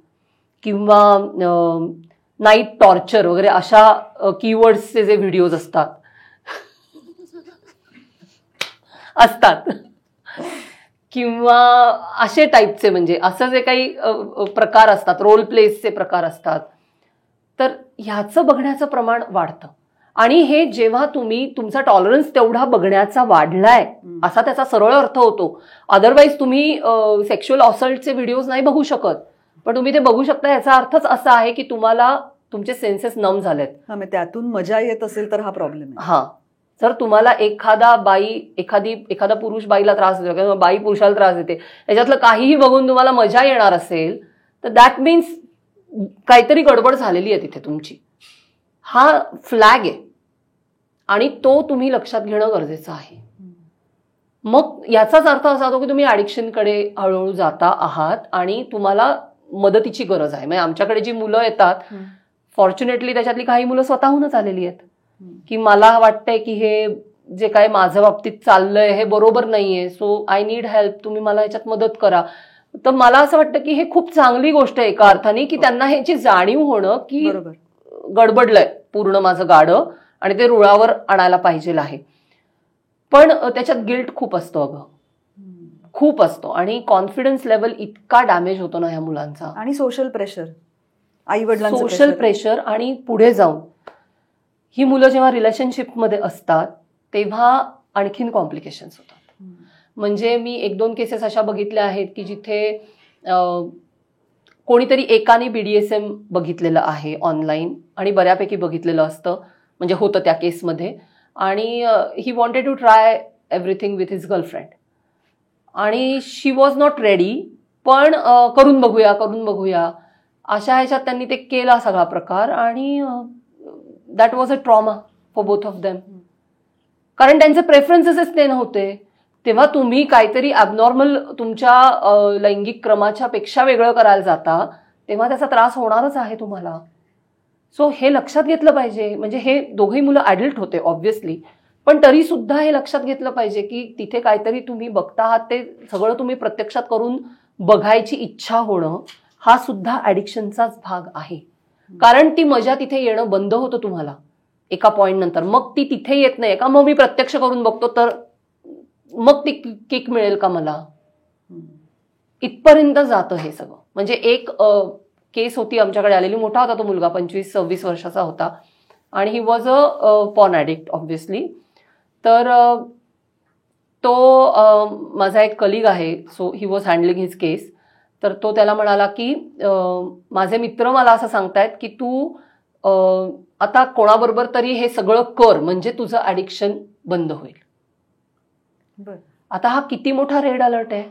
किंवा नाईट टॉर्चर वगैरे अशा कीवर्ड्सचे जे व्हिडिओज असतात किंवा असे टाईपचे, म्हणजे असं जे काही प्रकार असतात, रोल प्लेसचे प्रकार असतात, तर ह्याचं बघण्याचं प्रमाण वाढतं. आणि हे जेव्हा तुमचा टॉलरन्स तेवढा बघण्याचा वाढलाय असा त्याचा सरळ अर्थ होतो. अदरवाईज तुम्ही सेक्शुअल असॉल्टचे व्हिडिओज नाही बघू शकत, पण तुम्ही ते बघू शकता, याचा अर्थच असा आहे की तुम्हाला तुमचे सेन्सेस नम झालेत. त्यातून मजा येत असेल तर हा प्रॉब्लेम आहे. हा, जर तुम्हाला एखादा पुरुष बाईला त्रास देतो किंवा बाई पुरुषाला त्रास देते, याच्यातलं काहीही बघून तुम्हाला मजा येणार असेल, तर दॅट मीन्स काहीतरी गडबड झालेली आहे तिथे तुमची. हा फ्लॅग आहे आणि तो तुम्ही लक्षात घेणं गरजेचं आहे. मग याचाच अर्थ असा होतो की तुम्ही ॲडिक्शनकडे हळूहळू जाता आहात आणि तुम्हाला मदतीची गरज आहे. म्हणजे आमच्याकडे जी मुलं येतात, फॉर्च्युनेटली त्याच्यातली काही मुलं स्वतःहूनच आलेली आहेत की मला वाटतंय की हे जे काय माझ्या बाबतीत चाललंय हे बरोबर नाहीये, सो आय नीड हेल्प, तुम्ही मला ह्याच्यात मदत करा. तर मला असं वाटतं की हे खूप चांगली गोष्ट आहे एका अर्थाने, की त्यांना ह्याची जाणीव होणं की गडबडलंय पूर्ण माझं गाडं आणि ते रुळावर आणायला पाहिजे आहे. पण त्याच्यात गिल्ट खूप असतो, अगं खूप असतो. आणि कॉन्फिडन्स लेवल इतका डॅमेज होतो ना ह्या मुलांचा. आणि सोशल प्रेशर, आई वडिलांचं सोशल प्रेशर. आणि पुढे जाऊन ही मुलं जेव्हा रिलेशनशिपमध्ये असतात तेव्हा आणखीन कॉम्प्लिकेशन्स होतात. म्हणजे मी 1-2 केसेस अशा बघितल्या आहेत की जिथे कोणीतरी एकाने BDSM बघितलेलं आहे ऑनलाईन आणि बऱ्यापैकी बघितलेलं असतं, म्हणजे होतं त्या केसमध्ये, आणि he wanted to try everything with his girlfriend आणि शी वॉज नॉट रेडी, पण करून बघूया अशा ह्याच्यात त्यांनी ते केला सगळा प्रकार. आणि that was a trauma for both of them, कारण त्यांचे प्रेफरन्सेसच ते नव्हते. तेव्हा तुम्ही काहीतरी ॲबनॉर्मल तुमच्या लैंगिक क्रमाच्या पेक्षा वेगळं करायला जाता, तेव्हा त्याचा त्रास होणारच आहे तुम्हाला. सो हे लक्षात घेतलं पाहिजे. म्हणजे हे दोघंही मुलं ॲडल्ट होते ऑब्व्हियसली, पण तरी सुद्धा हे लक्षात घेतलं पाहिजे की तिथे काहीतरी तुम्ही बघता आहात, ते सगळं तुम्ही प्रत्यक्षात करून बघायची इच्छा होणं हा सुद्धा ॲडिक्शनचाच भाग आहे. कारण ती मजा तिथे येणं बंद होतं तुम्हाला एका पॉईंट नंतर. मग ती तिथे येत नाही का, मग मी प्रत्यक्ष करून बघतो तर मग ती किक मिळेल का मला, इथपर्यंत जातं हे सगळं. म्हणजे एक केस होती आमच्याकडे आलेली, मोठा होता तो मुलगा, 25-26 वर्षाचा होता आणि he was a porn addict obviously. तर तो माझा एक कलिग आहे, so he was handling his case. तर तो त्याला म्हणाला की माझे मित्र मला असं सांगतायत की तू आता कोणाबरोबर तरी हे सगळं कर म्हणजे तुझं ॲडिक्शन बंद होईल. आता हा किती मोठा रेड अलर्ट आहे.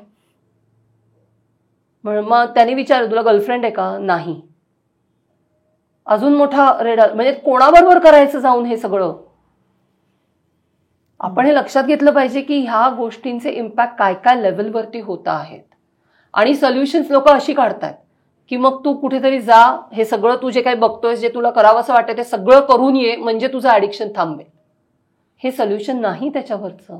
मग त्याने विचारलं तुला गर्लफ्रेंड आहे का, नाही. अजून मोठा रेड अलर्ट. म्हणजे कोणाबरोबर करायचं जाऊन हे सगळं. आपण हे लक्षात घेतलं पाहिजे की ह्या गोष्टींचे इम्पॅक्ट काय काय लेवलवरती होत आहेत आणि सोल्युशन्स लोक अशी काढतात की मग तू कुठेतरी जा, हे सगळं तू जे काही बघतोयस, जे तुला करावं असं वाटतं ते सगळं करून ये म्हणजे तुझं ऍडिक्शन थांबेल. हे सोल्युशन नाही त्याच्यावरचं.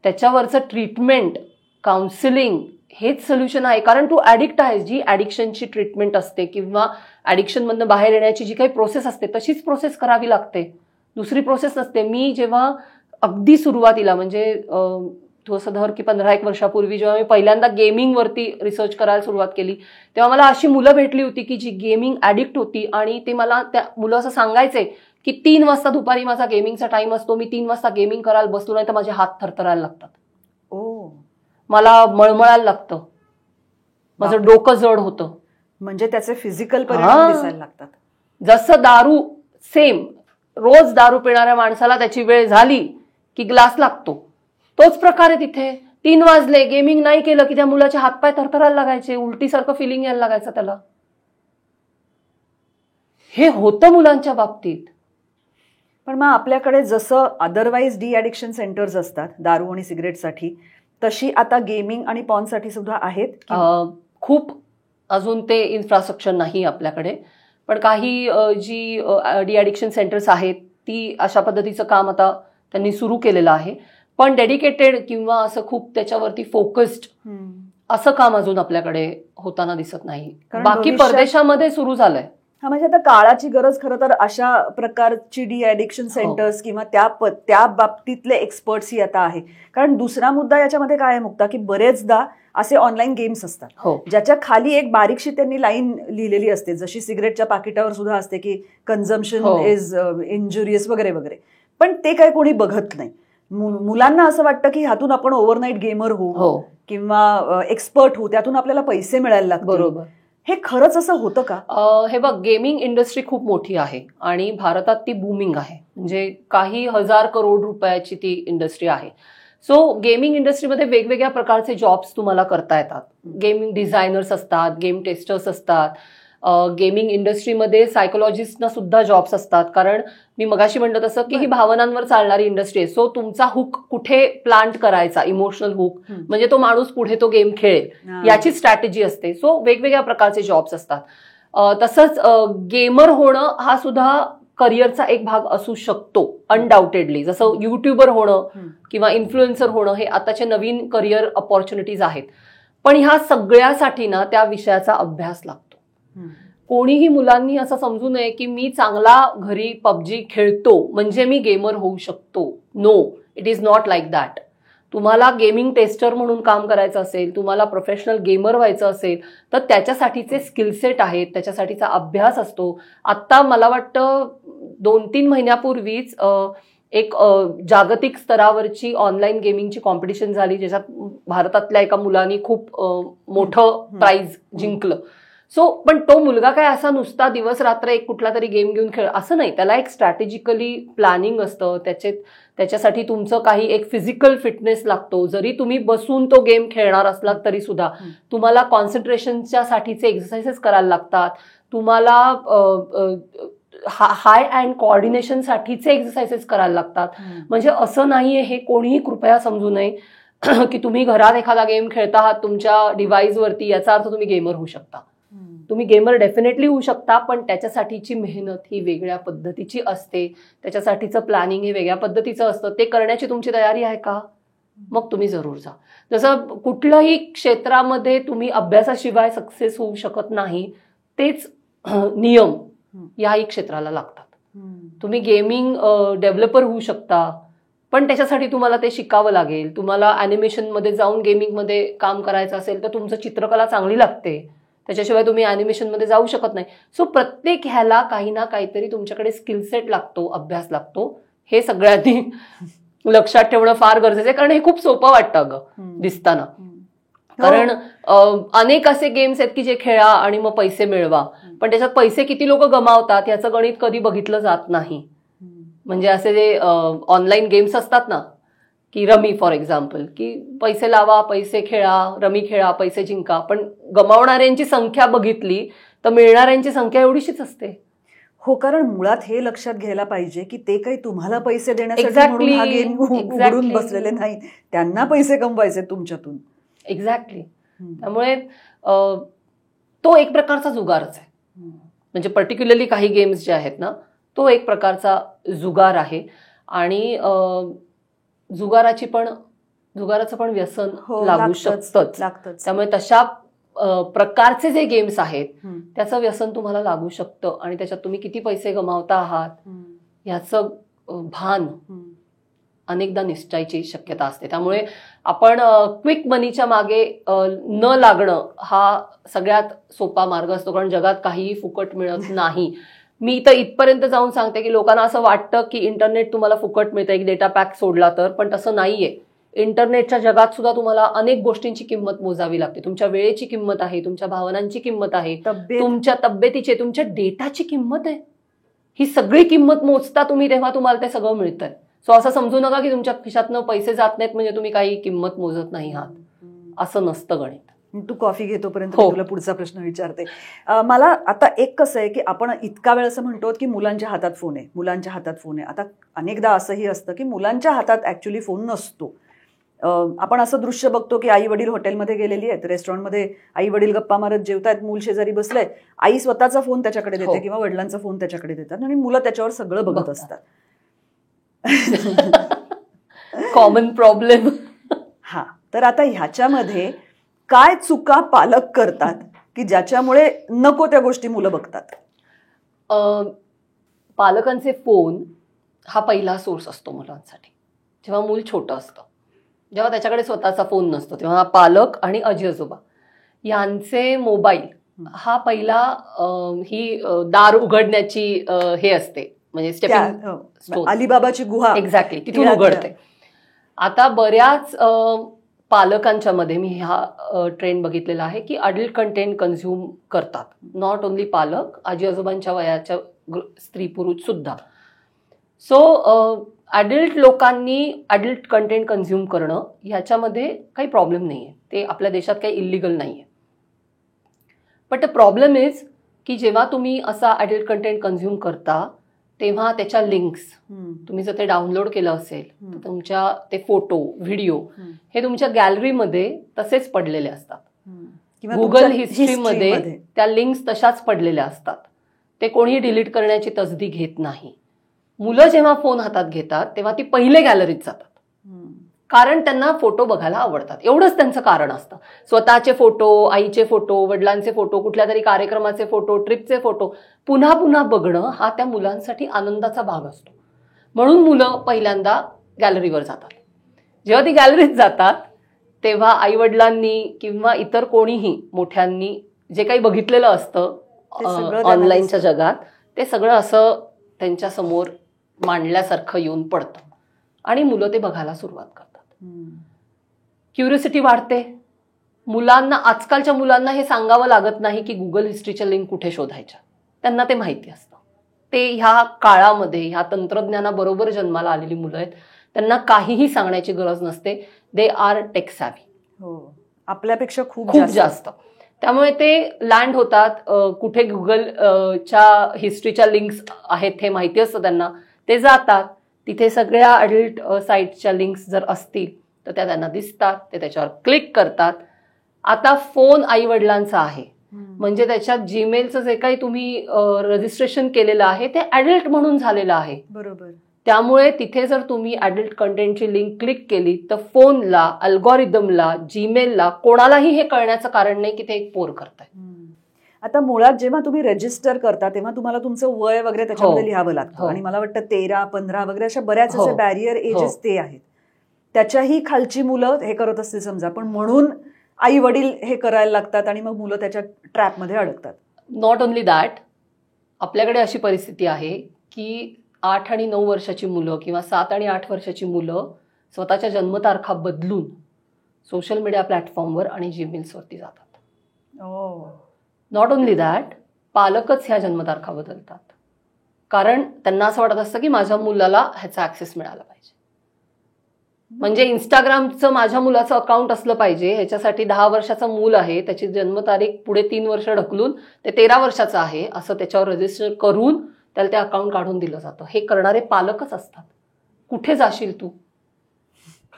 त्याच्यावरचं ट्रीटमेंट, काउन्सिलिंग हेच सोल्युशन आहे. कारण तू ऍडिक्ट आहेस. जी ऍडिक्शनची ट्रीटमेंट असते किंवा ऍडिक्शनमधनं बाहेर येण्याची जी काही प्रोसेस असते तशीच प्रोसेस करावी लागते, दुसरी प्रोसेस नसते. मी जेव्हा अगदी सुरुवातीला म्हणजे तू असं धर की 15-1 वर्षापूर्वी जेव्हा मी पहिल्यांदा गेमिंगवरती रिसर्च करायला सुरुवात केली तेव्हा मला अशी मुलं भेटली होती की जी गेमिंग ऍडिक्ट होती आणि ते मला त्या मुलं असं सांगायचे की 3 वाजता दुपारी माझा गेमिंगचा टाइम असतो, मी 3 वाजता गेमिंग करायला बसलो नाही तर माझे हात थरथरायला लागतात, मला मळमळायला लागतं, माझं डोकं जड होतं. म्हणजे त्याचे फिजिकल परिणाम दिसायला लागतात. जसं दारू, सेम रोज दारू पिणाऱ्या माणसाला त्याची वेळ झाली की ग्लास लागतो, तोच प्रकार आहे तिथे. 3 वाजले, गेमिंग नाही केलं की त्या मुलाचे हातपाय थरथरायला लागायचे, उलटीसारखं फिलिंग यायला लागायचं त्याला. हे होतं मुलांच्या बाबतीत. पण मग आपल्याकडे जसं अदरवाईज डी ॲडिक्शन सेंटर्स असतात दारू आणि सिगरेटसाठी, तशी आता गेमिंग आणि पॉर्नसाठी सुद्धा आहेत? खूप अजून ते इन्फ्रास्ट्रक्चर नाही आपल्याकडे, पण काही जी डी ॲडिक्शन सेंटर्स आहेत ती अशा पद्धतीचं काम आता त्यांनी सुरू केलेलं आहे. पण डेडिकेटेड किंवा असं खूप त्याच्यावरती फोकस्ड असं काम अजून आपल्याकडे होताना दिसत नाही. बाकी परदेशामध्ये सुरू झालंय. हा, म्हणजे आता काळाची गरज खरं तर अशा प्रकारची डी ॲडिक्शन सेंटर्स किंवा त्या बाबतीतले एक्सपर्ट्सही आता आहे. कारण दुसरा मुद्दा याच्यामध्ये काय आहे मुक्ता, की बरेचदा असे ऑनलाईन गेम्स असतात ज्याच्या खाली एक बारीकशी त्यांनी लाईन लिहिलेली असते, जशी सिगरेटच्या पाकिटावर सुद्धा असते की कन्झम्पशन इज इंजुरियस वगैरे वगैरे. पण ते काय कोणी बघत नाही. मुलांना असं वाटतं की ह्यातून आपण ओव्हरनाईट गेमर होऊ किंवा एक्सपर्ट होऊ, त्यातून आपल्याला पैसे मिळायला लागतात. बरोबर. हे खरंच असं होतं का? हे बघ, गेमिंग इंडस्ट्री खूप मोठी आहे आणि भारतात ती बूमिंग आहे. म्हणजे काही 1000 करोड रुपयाची ती इंडस्ट्री आहे. सो गेमिंग इंडस्ट्रीमध्ये वेगवेगळ्या प्रकारचे जॉब्स तुम्हाला करता येतात. गेमिंग डिझायनर्स असतात, गेम टेस्टर्स असतात, गेमिंग इंडस्ट्रीमध्ये सायकोलॉजिस्टना सुद्धा जॉब्स असतात. कारण मी मगाशी म्हणलं तसं की ही भावनांवर चालणारी इंडस्ट्री आहे. सो तुमचा हुक कुठे प्लांट करायचा, इमोशनल हुक, म्हणजे तो माणूस पुढे तो गेम खेळेल याची स्ट्रॅटेजी असते. सो वेगवेगळ्या प्रकारचे जॉब्स असतात. तसंच गेमर होणं हा सुद्धा करिअरचा एक भाग असू शकतो अनडाऊटेडली. जसं युट्यूबर होणं किंवा इन्फ्लुएन्सर होणं हे आताचे नवीन करिअर अपॉर्च्युनिटीज आहेत. पण ह्या सगळ्यासाठी ना त्या विषयाचा अभ्यास लागतो. कोणीही मुलांनी असं समजू नये की मी चांगला घरी पबजी खेळतो म्हणजे मी गेमर होऊ शकतो. No, it is not like that. तुम्हाला गेमिंग टेस्टर म्हणून काम करायचं असेल, तुम्हाला प्रोफेशनल गेमर व्हायचं असेल तर त्याच्यासाठीचे स्किलसेट आहेत, त्याच्यासाठीचा अभ्यास असतो. आत्ता मला वाटतं 2-3 महिन्यापूर्वीच एक जागतिक स्तरावरची ऑनलाईन गेमिंगची कॉम्पिटिशन झाली ज्याच्यात भारतातल्या एका मुलांनी खूप मोठं प्राइज जिंकलं. सो पण तो मुलगा काय असा नुसता दिवस रात्र एक कुठला तरी गेम घेऊन खेळ असं नाही. त्याला एक स्ट्रॅटेजिकली प्लॅनिंग असतं. त्याच्यासाठी तुमचं काही एक फिजिकल फिटनेस लागतो. जरी तुम्ही बसून तो गेम खेळणार असलात तरी सुद्धा तुम्हाला कॉन्सन्ट्रेशनच्या साठीचे एक्सरसाइजेस करायला लागतात. तुम्हाला हाय अँड कोऑर्डिनेशन साठीचे एक्सरसाइजेस करायला लागतात. म्हणजे असं नाहीये, हे कोणीही कृपया समजू नये की तुम्ही घरात एखादा गेम खेळता आहात तुमच्या डिव्हाइसवरती याचा अर्थ तुम्ही गेमर होऊ शकता. तुम्ही गेमर डेफिनेटली होऊ शकता, पण त्याच्यासाठीची मेहनत ही वेगळ्या पद्धतीची असते. त्याच्यासाठीचं प्लॅनिंग हे वेगळ्या पद्धतीचं असतं. ते करण्याची तुमची तयारी आहे का? मग तुम्ही जरूर जा. जसं कुठल्याही क्षेत्रामध्ये तुम्ही अभ्यासाशिवाय सक्सेस होऊ शकत नाही, तेच नियम याही क्षेत्राला लागतात. तुम्ही गेमिंग डेव्हलपर होऊ शकता, पण त्याच्यासाठी तुम्हाला ते शिकावं लागेल. तुम्हाला ॲनिमेशनमध्ये जाऊन गेमिंगमध्ये काम करायचं असेल तर तुमचं चित्रकला चांगली लागते, त्याच्याशिवाय तुम्ही ॲनिमेशनमध्ये जाऊ शकत नाही. सो प्रत्येक ह्याला काही ना काहीतरी तुमच्याकडे स्किलसेट लागतो, अभ्यास लागतो. हे सगळ्यांनी लक्षात ठेवणं फार गरजेचं आहे. कारण हे खूप सोपं वाटतं अगं दिसताना. कारण अनेक असे गेम्स आहेत की जे खेळा आणि मग पैसे मिळवा, पण त्याच्यात पैसे किती लोक गमावतात याचं गणित कधी बघितलं जात नाही. म्हणजे असे जे ऑनलाईन गेम्स असतात ना, की रमी फॉर एक्झाम्पल, की पैसे लावा, पैसे खेळा, रमी खेळा, पैसे जिंका, पण गमावणाऱ्यांची संख्या बघितली तर मिळणाऱ्यांची संख्या एवढीशीच असते. हो, कारण मुळात हे लक्षात घ्यायला पाहिजे की ते काही तुम्हाला पैसे देण्यासाठी Exactly. म्हणून हा गेम उघडून Exactly. बसलेले नाही, त्यांना पैसे कमवायचे तुमच्यातून. एक्झॅक्टली. त्यामुळे तो एक प्रकारचा जुगारच आहे. म्हणजे पर्टिक्युलरली काही गेम्स जे आहेत ना, तो एक प्रकारचा जुगार आहे. आणि जुगाराचं पण व्यसन हो, लागू शकतंच. लागतंच. त्यामुळे तशा प्रकारचे जे गेम्स आहेत त्याचं व्यसन तुम्हाला लागू शकतं आणि त्याच्यात तुम्ही किती पैसे गमावता आहात ह्याचं भान अनेकदा निश्चयाची शक्यता असते. त्यामुळे आपण क्विक मनीच्या मागे न लागणं हा सगळ्यात सोपा मार्ग असतो, कारण जगात काहीही फुकट मिळत नाही. मी तर इथपर्यंत जाऊन सांगते की लोकांना असं वाटतं की इंटरनेट तुम्हाला फुकट मिळतं एक डेटा पॅक सोडला तर, पण तसं नाहीये. इंटरनेटच्या जगात सुद्धा तुम्हाला अनेक गोष्टींची किंमत मोजावी लागते. तुमच्या वेळेची किंमत आहे, तुमच्या भावनांची किंमत आहे, तुमच्या तब्येतीची, तुमच्या डेटाची किंमत आहे. ही सगळी किंमत मोजता तुम्ही तेव्हा तुम्हाला ते सगळं मिळतंय. सो असं समजू नका की तुमच्या खिशातनं पैसे जात नाहीत म्हणजे तुम्ही काही किंमत मोजत नाही आहात. असं नसतं गणित. तू कॉफी घेतोपर्यंत मी तुला पुढचा प्रश्न विचारते. मला आता एक कसं आहे की आपण इतका वेळ असं म्हणतो की मुलांच्या हातात फोन आहे, मुलांच्या हातात फोन आहे. आता अनेकदा असंही असतं की मुलांच्या हातात ऍक्च्युली फोन नसतो. आपण असं दृश्य बघतो की आई वडील हॉटेलमध्ये गेलेली आहेत, रेस्टॉरंटमध्ये आई वडील गप्पा मारत जेवतायत, मूल शेजारी बसलंय, आई स्वतःचा फोन त्याच्याकडे देते किंवा वडिलांचा फोन त्याच्याकडे देतात आणि मुलं त्याच्यावर सगळं बघत असतात. Common problem. हा, तर आता ह्याच्यामध्ये काय चुका पालक करतात की ज्याच्यामुळे नको त्या गोष्टी मुलं बघतात? पालकांचे फोन हा पहिला सोर्स असतो मुलांसाठी. जेव्हा मूल छोटं असतं, जेव्हा त्याच्याकडे स्वतःचा फोन नसतो, तेव्हा पालक आणि आजी आजोबा यांचे मोबाईल हा पहिला ही दार उघडण्याची हे असते, म्हणजे स्टेपिंग अलिबाबाची गुहा. एक्झॅक्टली, तिथून उघडते. आता बऱ्याच पालकांच्या मध्ये मी हा ट्रेंड बघितलेला आहे की अडल्ट कंटेंट कन्झ्युम करतात. नॉट ओन्ली पालक, आजी आजोबांच्या वयाच्या स्त्री पुरुष सुद्धा. सो अडल्ट लोकांनी अडल्ट कंटेंट कन्झ्युम करणं ह्याच्यामध्ये काही प्रॉब्लेम नाही आहे. ते आपल्या देशात काही इलिगल नाही आहे. बट द प्रॉब्लेम इज की जेव्हा तुम्ही असा अडल्ट कंटेंट कन्झ्युम करता तेव्हा त्याच्या लिंक्स तुम्ही जर ते डाउनलोड केलं असेल तर तुमच्या ते फोटो व्हिडिओ हे तुमच्या गॅलरीमध्ये तसेच पडलेले असतात. गुगल हिस्ट्रीमध्ये त्या लिंक्स तशाच पडलेल्या असतात. ते कोणीही डिलीट करण्याची तसदी घेत नाही. मुलं जेव्हा फोन हातात घेतात तेव्हा ती पहिले गॅलरीत जातात, कारण त्यांना फोटो बघायला आवडतात. एवढंच त्यांचं कारण असतं. स्वतःचे फोटो, आईचे फोटो, वडिलांचे फोटो, कुठल्या तरी कार्यक्रमाचे फोटो, ट्रिपचे फोटो पुन्हा पुन्हा बघणं हा त्या मुलांसाठी आनंदाचा भाग असतो. म्हणून मुलं पहिल्यांदा गॅलरीवर जातात. जेव्हा ती गॅलरीत जातात तेव्हा आई वडिलांनी किंवा इतर कोणीही मोठ्यांनी जे काही बघितलेलं असतं ऑनलाईनच्या जगात ते सगळं असं त्यांच्या समोर मांडल्यासारखं येऊन पडतं आणि मुलं ते बघायला सुरुवात करतात. क्युरिओसिटी वाढते मुलांना. आजकालच्या मुलांना हे सांगावं लागत नाही की गुगल हिस्ट्रीच्या लिंक कुठे शोधायच्या, त्यांना ते माहिती असतं. ते ह्या काळामध्ये ह्या तंत्रज्ञानाबरोबर जन्माला आलेली मुलं आहेत, त्यांना काहीही सांगण्याची गरज नसते. They are tech savvy. हो, आपल्यापेक्षा खूप जास्त. त्यामुळे ते लँड होतात कुठे गुगलच्या हिस्ट्रीच्या लिंक्स आहेत हे माहिती असतं त्यांना. ते जातात तिथे सगळ्या अडल्ट साईटच्या लिंक्स जर असतील तर त्या त्यांना दिसतात, ते त्याच्यावर क्लिक करतात. आता फोन आई वडिलांचा आहे म्हणजे त्याच्यात जीमेलचं जे काही तुम्ही रजिस्ट्रेशन केलेलं आहे ते ऍडल्ट म्हणून झालेलं आहे. बरोबर. त्यामुळे तिथे जर तुम्ही ऍडल्ट कंटेंटची लिंक क्लिक केली तर फोनला, अल्गोरिदमला, जीमेलला, कोणालाही हे कळण्याचं कारण नाही की ते एक पोर करताय. आता मुळात जेव्हा तुम्ही रजिस्टर करता तेव्हा तुम्हाला तुमचं वय वगैरे त्याच्यामध्ये लिहावं लागतं आणि मला वाटतं 13, 15 वगैरे अशा बऱ्याच असे बॅरियर एजेस ते आहेत. त्याच्याही खालची मुलं हे करत असतील समजा, पण म्हणून आई वडील हे करायला लागतात आणि मग मुलं त्याच्या ट्रॅपमध्ये अडकतात. नॉट ओन्ली दॅट, आपल्याकडे अशी परिस्थिती आहे की 8 आणि 9 वर्षाची मुलं किंवा 7 आणि 8 वर्षाची मुलं स्वतःच्या जन्मतारखा बदलून सोशल मीडिया प्लॅटफॉर्मवर आणि जीमेल्सवरती जातात. नॉट ओन्ली दॅट, पालकच ह्या जन्मतारखा बदलतात, कारण त्यांना असं वाटत असतं की माझ्या मुलाला ह्याचा ऍक्सेस मिळाला पाहिजे. म्हणजे इंस्टाग्रामचं माझ्या मुलाचं अकाउंट असलं पाहिजे, ह्याच्यासाठी 10 वर्षाचं मूल आहे, त्याची जन्मतारीख पुढे 3 वर्ष ढकलून ते 13 वर्षाचं आहे असं त्याच्यावर रजिस्टर करून त्याला ते अकाउंट काढून दिलं जातं. हे करणारे पालकच असतात. कुठे जाशील तू?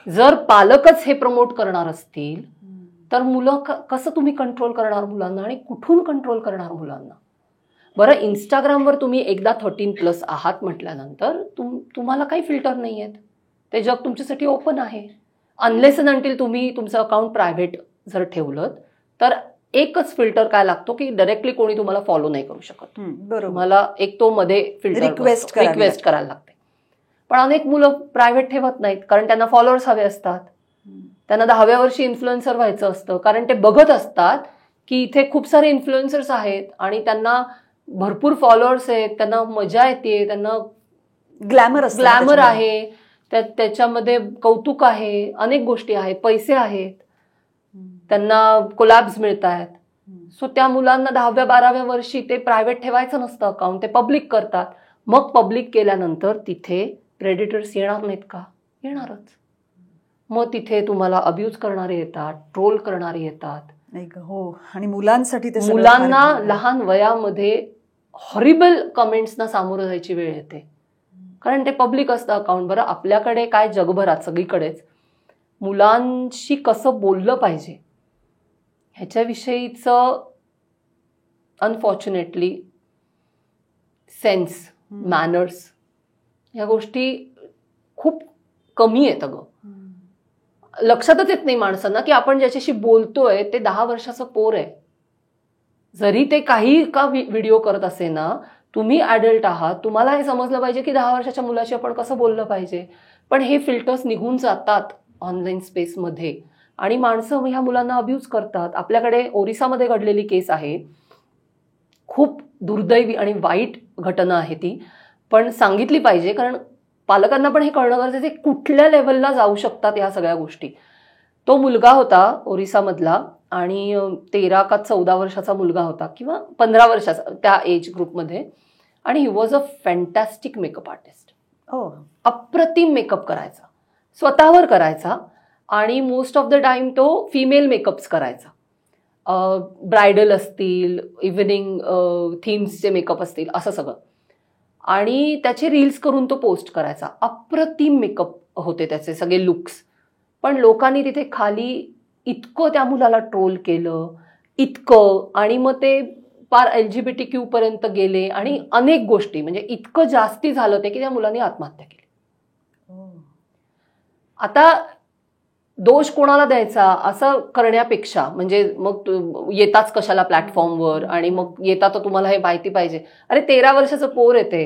जर पालकच हे प्रमोट करणार असतील तर मुलं कसं तुम्ही कंट्रोल करणार मुलांना आणि कुठून कंट्रोल करणार मुलांना? बरं, इंस्टाग्रामवर तुम्ही एकदा 13+ आहात म्हटल्यानंतर तुम्हाला काही फिल्टर नाही आहेत. ते जग तुमच्यासाठी ओपन आहे. अनलेस अँड अंटिल तुम्ही तुमचं अकाउंट प्रायव्हेट जर ठेवलं तर एकच फिल्टर काय लागतो की डायरेक्टली कोणी तुम्हाला फॉलो नाही करू शकत. तुम्हाला एक तो मध्ये फिल्टर रिक्वेस्ट करायला लागते. पण अनेक मुलं प्रायव्हेट ठेवत नाहीत कारण त्यांना फॉलोअर्स हवे असतात. त्यांना 10व्या वर्षी इन्फ्लुएन्सर व्हायचं असतं कारण ते बघत असतात की इथे खूप सारे इन्फ्लुएन्सर्स आहेत आणि त्यांना भरपूर फॉलोअर्स आहेत, त्यांना मजा येते, त्यांना ग्लॅमर आहे, त्याच्यामध्ये कौतुक आहे, अनेक गोष्टी आहेत, पैसे आहेत, त्यांना कोलॅब्स मिळत आहेत. सो त्या मुलांना 10व्या 12व्या वर्षी ते प्रायव्हेट ठेवायचं नसतं अकाउंट, ते पब्लिक करतात. मग पब्लिक केल्यानंतर तिथे प्रेडिटर्स येणार नाहीत का? येणारच. मग तिथे तुम्हाला अब्यूज करणारे येतात, ट्रोल करणारे येतात. हो, आणि मुलांसाठी मुलांना लहान वयामध्ये हॉरिबल कमेंट्सना सामोरं जायची वेळ येते कारण ते पब्लिक असतं अकाउंट. बरं, आपल्याकडे काय जगभरात सगळीकडेच मुलांशी कसं बोललं पाहिजे ह्याच्याविषयीचं अनफॉर्च्युनेटली सेन्स, मॅनर्स या गोष्टी खूप कमी आहेत. अगं, लक्षातच येत नाही माणसांना की आपण ज्याच्याशी बोलतोय ते 10 वर्षाचं पोर आहे. जरी ते काही का व्हिडिओ करत असे ना, तुम्ही ॲडल्ट आहात, तुम्हाला हे समजलं पाहिजे की 10 वर्षाच्या मुलाशी आपण कसं बोललं पाहिजे. पण हे फिल्टर्स निघून जातात ऑनलाईन स्पेसमध्ये आणि माणसं ह्या मुलांना अब्यूज करतात. आपल्याकडे ओरिसामध्ये घडलेली केस आहे, खूप दुर्दैवी आणि वाईट घटना आहे ती, पण सांगितली पाहिजे कारण पालकांना पण हे कळणं गरजेचं आहे कुठल्या लेव्हलला जाऊ शकतात या सगळ्या गोष्टी. तो मुलगा होता ओरिसामधला आणि 13 का 14 वर्षाचा मुलगा होता किंवा 15 वर्षाचा त्या एज ग्रुपमध्ये, आणि he was a fantastic makeup artist. अप्रतिम मेकअप करायचा, स्वतःवर करायचा आणि मोस्ट ऑफ द टाइम तो फिमेल मेकअप्स करायचा. ब्रायडल असतील, इव्हनिंग थीम्सचे मेकअप असतील, असं सगळं. आणि त्याचे रील्स करून तो पोस्ट करायचा. अप्रतिम मेकअप होते त्याचे सगळे लुक्स. पण लोकांनी तिथे खाली इतकं त्या मुलाला ट्रोल केलं, इतकं, आणि मग ते पार LGBTQ पर्यंत गेले आणि अनेक गोष्टी, म्हणजे इतकं जास्ती झालं ते की त्या मुलांनी आत्महत्या केली. आता दोष कोणाला द्यायचा असं करण्यापेक्षा, म्हणजे मग येताच कशाला प्लॅटफॉर्मवर आणि मग येता तर तुम्हाला हे माहिती पाहिजे. अरे 13 वर्षाचं पोर येते,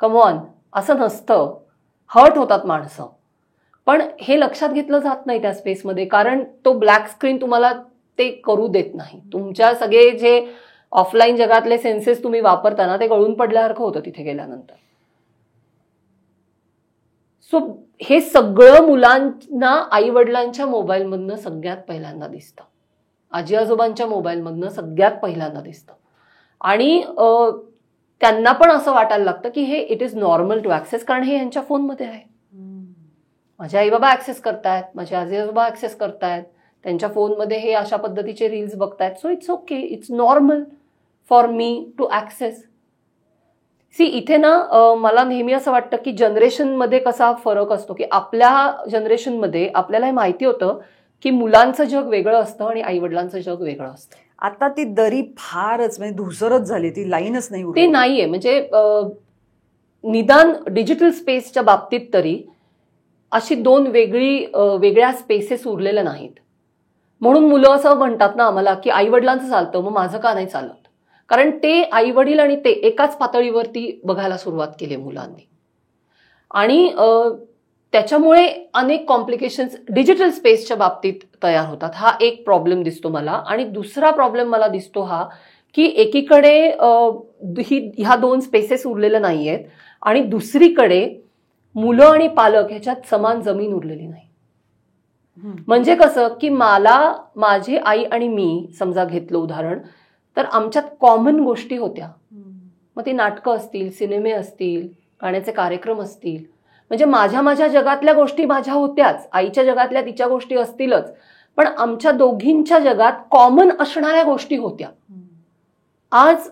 कमॉन, असं नसतं. हर्ट होतात माणसं, पण हे लक्षात घेतलं जात नाही त्या स्पेसमध्ये कारण तो ब्लॅक स्क्रीन तुम्हाला ते करू देत नाही. तुमच्या सगळे जे ऑफलाईन जगातले सेन्सेस तुम्ही वापरताना ते गळून पडल्यासारखं होतं तिथे गेल्यानंतर. सो हे सगळं मुलांना आईवडिलांच्या मोबाईलमधनं सगळ्यात पहिल्यांदा दिसतं, आजी आजोबांच्या मोबाईलमधनं सगळ्यात पहिल्यांदा दिसतं. आणि त्यांना पण असं वाटायला लागतं की हे it is normal to access, कारण हे यांच्या फोनमध्ये आहे. माझे आई बाबा ॲक्सेस करतायत, माझे आजी आजोबा ॲक्सेस करतायत, त्यांच्या फोनमध्ये हे अशा पद्धतीचे रील्स बघतायत. So it's okay, it's normal for me to access. See, इथे ना मला नेहमी असं वाटतं की जनरेशनमध्ये कसा फरक असतो की आपल्या जनरेशनमध्ये आपल्याला हे माहिती होतं की मुलांचं जग वेगळं असतं आणि आईवडिलांचं जग वेगळं असतं. आता ती दरी फारच म्हणजे धुसरच झाली, ती लाईनच नाही, ते नाहीये. म्हणजे निदान डिजिटल स्पेसच्या बाबतीत तरी अशी दोन वेगळ्या स्पेसेस उरलेल्या नाहीत. म्हणून मुलं असं म्हणतात ना आम्हाला की आईवडिलांचं चालतं मग माझं का नाही चालत, कारण ते आईवडील आणि ते एकाच पातळीवरती बघायला सुरुवात केली मुलांनी. आणि त्याच्यामुळे अनेक कॉम्प्लिकेशन्स डिजिटल स्पेसच्या बाबतीत तयार होतात. हा एक प्रॉब्लेम दिसतो मला. आणि दुसरा प्रॉब्लेम मला दिसतो हा की एकीकडे ह्या दोन स्पेसेस उरलेल्या नाही आहेत आणि दुसरीकडे मुलं आणि पालक ह्याच्यात समान जमीन उरलेली नाही. म्हणजे कसं की मला माझी आई आणि मी समजा घेतलं उदाहरण, तर आमच्यात कॉमन गोष्टी होत्या. मग ती नाटकं असतील, सिनेमे असतील, गाण्याचे कार्यक्रम असतील, म्हणजे माझ्या जगातल्या गोष्टी माझ्या होत्याच, आईच्या जगातल्या तिच्या गोष्टी असतीलच, पण आमच्या दोघींच्या जगात कॉमन असणाऱ्या गोष्टी होत्या. आज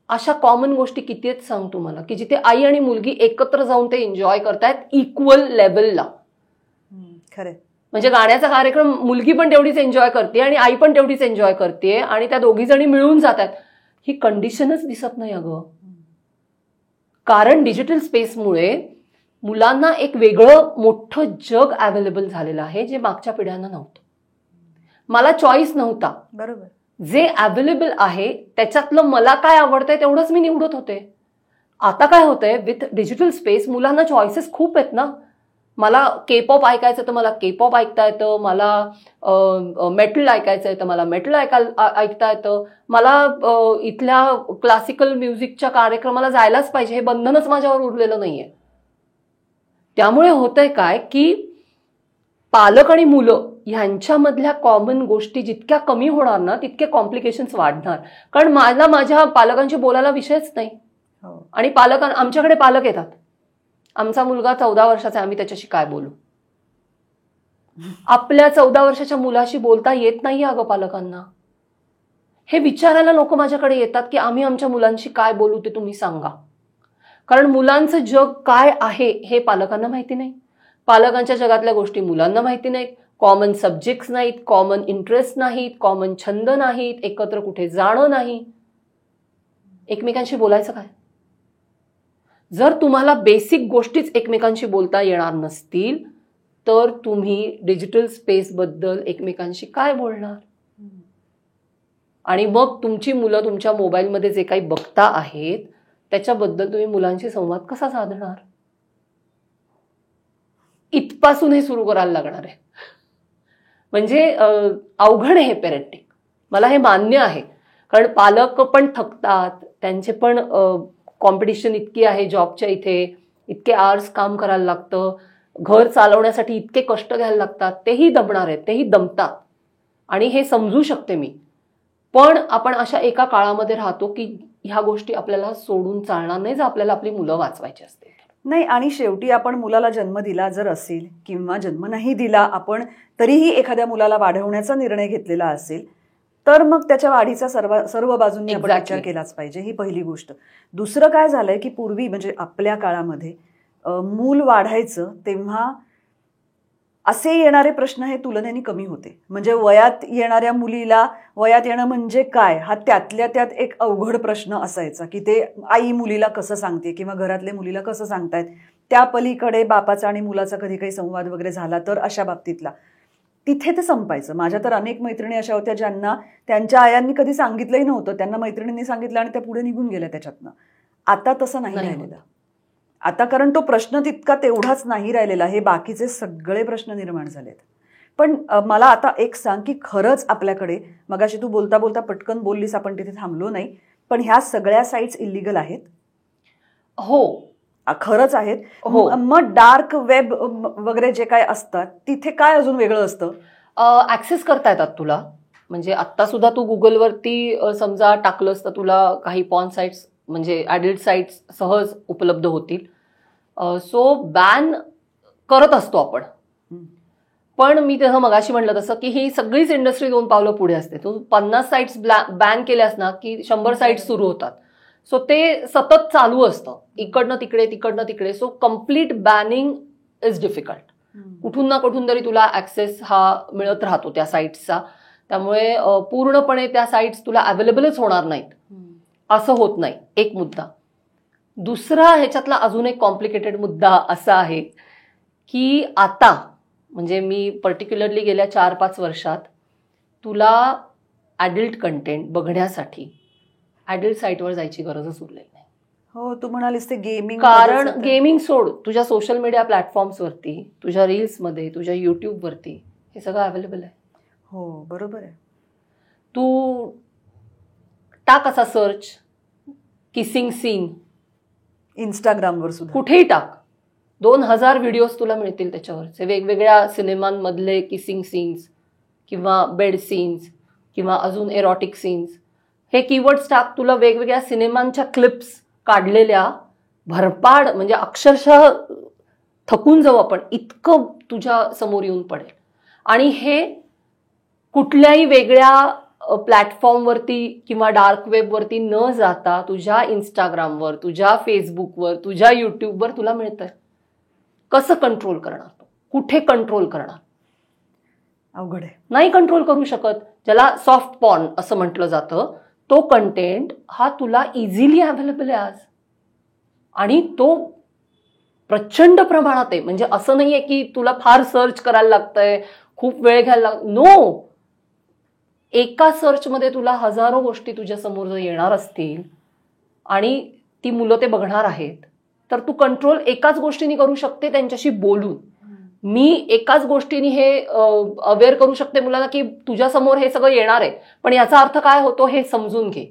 अशा कॉमन गोष्टी किती आहेत सांग तुम्हाला, की जिथे आई आणि मुलगी एकत्र जाऊन ते एन्जॉय करतायत इक्वल लेवलला. खरे, म्हणजे गाण्याचा कार्यक्रम मुलगी पण तेवढीच एन्जॉय करते आणि आई पण तेवढीच एन्जॉय करते आणि त्या दोघी जणी मिळून जातात. ही कंडिशनच दिसत नाही अगं. कारण डिजिटल स्पेसमुळे मुलांना एक वेगळं मोठं जग अवेलेबल झालेलं आहे, जे मागच्या पिढ्यांना नव्हतं. मला चॉईस नव्हता. बरोबर. जे अवेलेबल आहे त्याच्यातलं मला काय आवडतंय तेवढंच मी निवडत होते. आता काय होतंय, विथ डिजिटल स्पेस मुलांना चॉईसेस खूप आहेत ना. मला के-पॉप ऐकायचं तर मला के-पॉप ऐकता येतं, मला मेटल ऐकायचं आहे तर मला मेटल ऐकता येतं, मला इथल्या क्लासिकल म्युझिकच्या कार्यक्रमाला जायलाच पाहिजे हे बंधनच माझ्यावर उरलेलं नाहीये. त्यामुळे होतंय काय की पालक आणि मुलं ह्यांच्यामधल्या कॉमन गोष्टी जितक्या कमी होणार ना तितके कॉम्प्लिकेशन्स वाढणार. कारण मला माझ्या पालकांशी बोलायला विषयच नाही. आणि आमच्याकडे पालक येतात, आमचा मुलगा 14 वर्षाचा आहे, आम्ही त्याच्याशी काय बोलू. आपल्या 14 वर्षाच्या मुलाशी बोलता येत नाही अगं पालकांना. हे विचारायला लोक माझ्याकडे येतात की आम्ही आमच्या मुलांशी काय बोलू ते तुम्ही सांगा. कारण मुलांचं जग काय आहे हे पालकांना माहिती नाही. पालकांच्या जगातल्या गोष्टी मुलांना माहिती नाहीत. कॉमन सब्जेक्ट्स नाहीत, कॉमन इंटरेस्ट नाहीत, कॉमन छंद नाहीत, एकत्र कुठे जाणं नाही. एकमेकांशी बोलायचं काय. जर तुम्हाला बेसिक गोष्टीच एकमेकांशी बोलता येणार नसतील तर तुम्ही डिजिटल स्पेसबद्दल एकमेकांशी काय बोलणार. आणि मग तुमची मुलं तुमच्या मोबाईलमध्ये जे काही बघता आहेत त्याच्याबद्दल तुम्ही मुलांशी संवाद कसा साधणार. इथपासून हे सुरू करायला लागणार आहे. म्हणजे अवघड आहे हे पेरेंटिंग. मला हे मान्य आहे, कारण पालक पण थकतात, त्यांचे पण कॉम्पिटिशन इतकी आहे जॉबच्या इथे, इतके आवर्स काम करायला लागतं, घर चालवण्यासाठी इतके कष्ट घ्यायला लागतात, तेही दमणार आहेत, तेही दमतात आणि हे समजू शकते मी. पण आपण अशा एका काळामध्ये राहतो की ह्या गोष्टी आपल्याला सोडून चालणार नाही जर आपल्याला आपली मुलं वाचवायची असतील. नाही, आणि शेवटी आपण मुलाला जन्म दिला जर असेल किंवा जन्म नाही दिला आपण तरीही एखाद्या मुलाला वाढवण्याचा निर्णय घेतलेला असेल तर मग त्याच्या वाढीचा सर्व बाजूंनी आपण विचार केलाच पाहिजे. ही पहिली गोष्ट. दुसरं काय झालंय की पूर्वी म्हणजे आपल्या काळामध्ये मूल वाढायचं तेव्हा असे येणारे प्रश्न हे तुलनेने कमी होते. म्हणजे वयात येणाऱ्या मुलीला वयात येणं म्हणजे काय हा त्यातल्या त्यात एक अवघड प्रश्न असायचा की ते आई मुलीला कसं सांगते किंवा घरातले मुलीला कसं सांगतायत. त्या पलीकडे बापाचा आणि मुलाचा कधी काही संवाद वगैरे झाला तर अशा बाबतीतला तिथे ते संपायचं. माझ्या तर अनेक मैत्रिणी अशा होत्या ज्यांना त्यांच्या आयांनी कधी सांगितलंही नव्हतं, त्यांना मैत्रिणींनी सांगितलं आणि त्या पुढे निघून गेल्या त्याच्यातनं. आता तसं नाही राहिलेलं. आता कारण तो प्रश्न तितका तेवढाच नाही राहिलेला, हे बाकीचे सगळे प्रश्न निर्माण झालेत. पण मला आता एक सांग की खरंच आपल्याकडे, मगाशी तू बोलता बोलता पटकन बोललीस, आपण तिथे थांबलो नाही, पण ह्या सगळ्या साईट्स इलिगल आहेत? हो, खरंच आहेत. मग डार्क वेब वगैरे जे काय असतात तिथे काय अजून वेगळं असतं? ऍक्सेस करता येतात तुला. म्हणजे आता सुद्धा तू गुगलवरती समजा टाकलंस तर तुला काही पॉर्न साईट्स म्हणजे ॲडल्ट साईट्स सहज उपलब्ध होतील. सो बॅन करत असतो आपण. पण मी तसं मगाशी म्हटलं तसं की ही सगळीच इंडस्ट्री 2 पावलं पुढे असते. तू 50 साईट्स बॅन केल्यास ना की 100 साईट्स सुरू होतात. सो ते सतत चालू असतं, इकडनं तिकडे तिकडनं तिकडे. So complete banning is difficult. कुठून ना कुठून तरी तुला ऍक्सेस हा मिळत राहतो त्या साईट्सचा. त्यामुळे पूर्णपणे त्या साईट्स तुला अवेलेबलच होणार नाहीत असं होत नाही. एक मुद्दा. दुसरा ह्याच्यातला अजून एक कॉम्प्लिकेटेड मुद्दा असा आहे की आता म्हणजे मी पर्टिक्युलरली गेल्या 4-5 वर्षात तुला ॲडल्ट कंटेंट बघण्यासाठी ॲडल्ट साईटवर जायची गरजच उरलेली नाही. हो, तू म्हणालीस ते गेमिंग. कारण गेमिंग सोड, तुझ्या सोशल मीडिया प्लॅटफॉर्म्सवरती, तुझ्या रील्समध्ये, तुझ्या युट्यूबवरती हे सगळं अवेलेबल आहे. हो, बरोबर आहे. तू टाक असा सर्च किसिंग सीन इंस्टाग्रामवर सुद्धा, कुठेही टाक, 2000 व्हिडिओज तुला मिळतील त्याच्यावरचे. वेगवेगळ्या सिनेमांमधले किसिंग सीन्स किंवा बेड सीन्स किंवा अजून एरोटिक सीन्स, हे कीवर्ड्स टाक, तुला वेगवेगळ्या सिनेमांच्या क्लिप्स काढलेल्या भरपाड, म्हणजे अक्षरशः थकून जाऊ आपण, इतकं तुझ्या समोर येऊन पडेल. आणि हे कुठल्याही वेगळ्या प्लॅटफॉर्मवरती किंवा डार्क वेबवरती न जाता तुझ्या इंस्टाग्रामवर, तुझ्या फेसबुकवर, तुझ्या युट्यूबवर तुला मिळतंय. कसं कंट्रोल करणार? कुठे कंट्रोल करणार? अवघड आहे. नाही कंट्रोल करू शकत. ज्याला सॉफ्ट पॉर्न असं म्हटलं जातं, तो कंटेंट हा तुला इझिली अवेलेबल आहे आज, आणि तो प्रचंड प्रमाणात आहे. म्हणजे असं नाहीये की तुला फार सर्च करायला लागतंय, खूप वेळ घ्यायला नो. एका सर्चमध्ये तुला हजारो गोष्टी तुझ्या समोर जर येणार असतील आणि ती मुलं ते बघणार आहेत, तर तू कंट्रोल एकाच गोष्टीने करू शकते, त्यांच्याशी बोलून. मी एकाच गोष्टीने हे अवेअर करू शकते मुलांना की तुझ्या समोर हे सगळं येणार आहे, पण याचा अर्थ काय होतो हे समजून घे.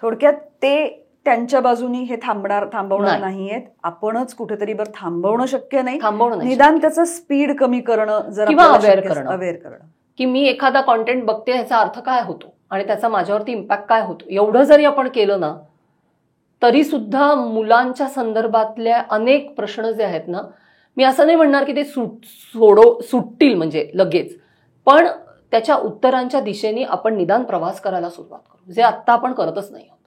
थोडक्यात ते त्यांच्या बाजूनी हे थांबवणार नाहीयेत. आपणच कुठेतरी बरं थांबवणं शक्य नाही, निदान त्याचं स्पीड कमी करणं, जर किंवा अवेअर करणं की मी एखादा कॉन्टेंट बघते, ह्याचा अर्थ काय होतो आणि त्याचा माझ्यावरती इम्पॅक्ट काय होतो. एवढं जरी आपण केलं ना, तरी सुद्धा मुलांच्या संदर्भातल्या अनेक प्रश्न जे आहेत ना, मी असं नाही म्हणणार की ते सुटतील म्हणजे लगेच, पण त्याच्या उत्तरांच्या दिशेने आपण निदान प्रवास करायला सुरुवात करू, जे आत्ता आपण करतच नाही आहोत.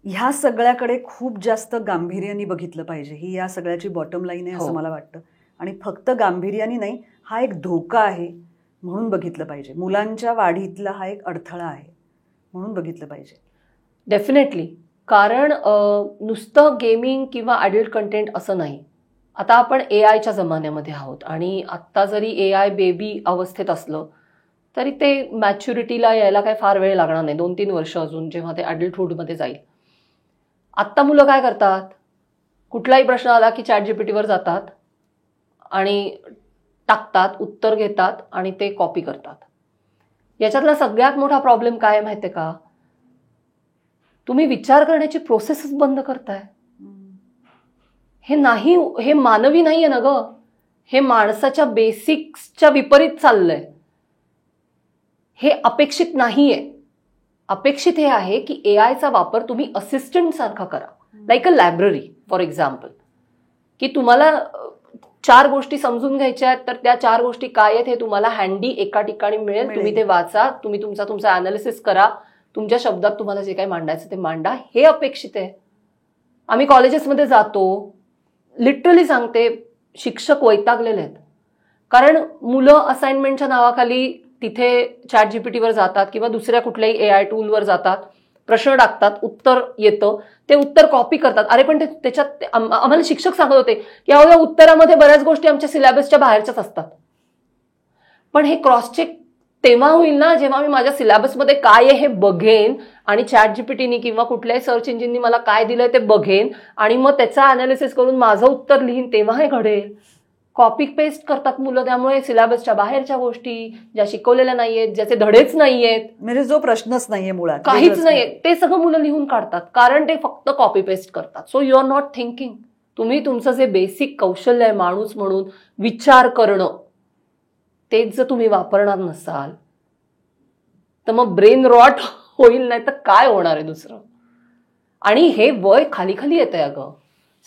ह्या सगळ्याकडे खूप जास्त गांभीर्याने बघितलं पाहिजे, ही या सगळ्याची बॉटम लाईन आहे असं मला वाटतं. आणि फक्त गांभीर्याने नाही, हा एक धोका आहे म्हणून बघितलं पाहिजे. मुलांच्या वाढीतला हा एक अडथळा आहे म्हणून बघितलं पाहिजे. डेफिनेटली. कारण नुसतं गेमिंग किंवा अडल्ट कंटेंट असं नाही. आता आपण AIच्या जमान्यामध्ये आहोत, आणि आत्ता जरी AI बेबी अवस्थेत असलं तरी ते मॅच्युरिटीला यायला काही फार वेळ लागणार नाही, 2-3 वर्ष अजून, जेव्हा ते अडल्टहुडमध्ये जाईल. आत्ता मुलं काय करतात? कुठलाही प्रश्न आला की ChatGPTवर जातात आणि टाकतात, उत्तर घेतात आणि ते कॉपी करतात. याच्यातला सगळ्यात मोठा प्रॉब्लेम काय माहितीये का? तुम्ही विचार करण्याची प्रोसेसच बंद करताय. हे मानवी नाहीये ना ग, हे माणसाच्या बेसिक्सच्या विपरीत चाललंय. हे अपेक्षित नाहीये. अपेक्षित हे आहे की AIचा वापर तुम्ही असिस्टंट सारखा करा, like a library for example, की तुम्हाला 4 गोष्टी समजून घ्यायच्या आहेत, तर त्या 4 गोष्टी काय आहेत हे तुम्हाला हँडी एका ठिकाणी मिळेल. तुम्ही ते वाचा, तुम्ही तुमचा अनालिसिस करा, तुमच्या शब्दात तुम्हाला जे काही मांडायचं ते मांडा. हे अपेक्षित आहे. आम्ही कॉलेजेसमध्ये जातो, लिटरली सांगते, शिक्षक वैतागलेले आहेत, कारण मुलं असाइनमेंटच्या नावाखाली तिथे ChatGPTवर जातात किंवा दुसऱ्या कुठल्याही AI टूलवर जातात, प्रश्न टाकतात, उत्तर येतं, ते उत्तर कॉपी करतात. अरे पण त्याच्यात आम्हाला शिक्षक सांगत होते या उत्तरामध्ये बऱ्याच गोष्टी आमच्या सिलेबसच्या बाहेरच्याच असतात. पण हे क्रॉस चेक तेव्हा होईल ना जेव्हा मी माझ्या सिलेबसमध्ये काय आहे हे बघेन, आणि ChatGPTनी किंवा कुठल्याही सर्च इंजिननी मला काय दिलंय ते बघेन, आणि मग त्याचा अनालिसिस करून माझं उत्तर लिहीन, तेव्हा हे घडेल. कॉपी पेस्ट करतात मुलं, त्यामुळे सिलेबसच्या बाहेरच्या गोष्टी ज्या शिकवलेल्या नाहीयेत, ज्याचे धडेच नाहीयेत, म्हणजे जो प्रश्नच नाहीये, मुळात काहीच नाहीये, ते सगळं मुलं लिहून काढतात, कारण ते फक्त कॉपी पेस्ट करतात. So you are not thinking. तुम्ही तुमचं जे बेसिक कौशल्य आहे माणूस म्हणून विचार करणं, तेच जर तुम्ही वापरणार नसाल तर मग ब्रेन रॉट होईल, नाही तर काय होणार आहे दुसरं. आणि हे वय खाली खाली येतंय अगं.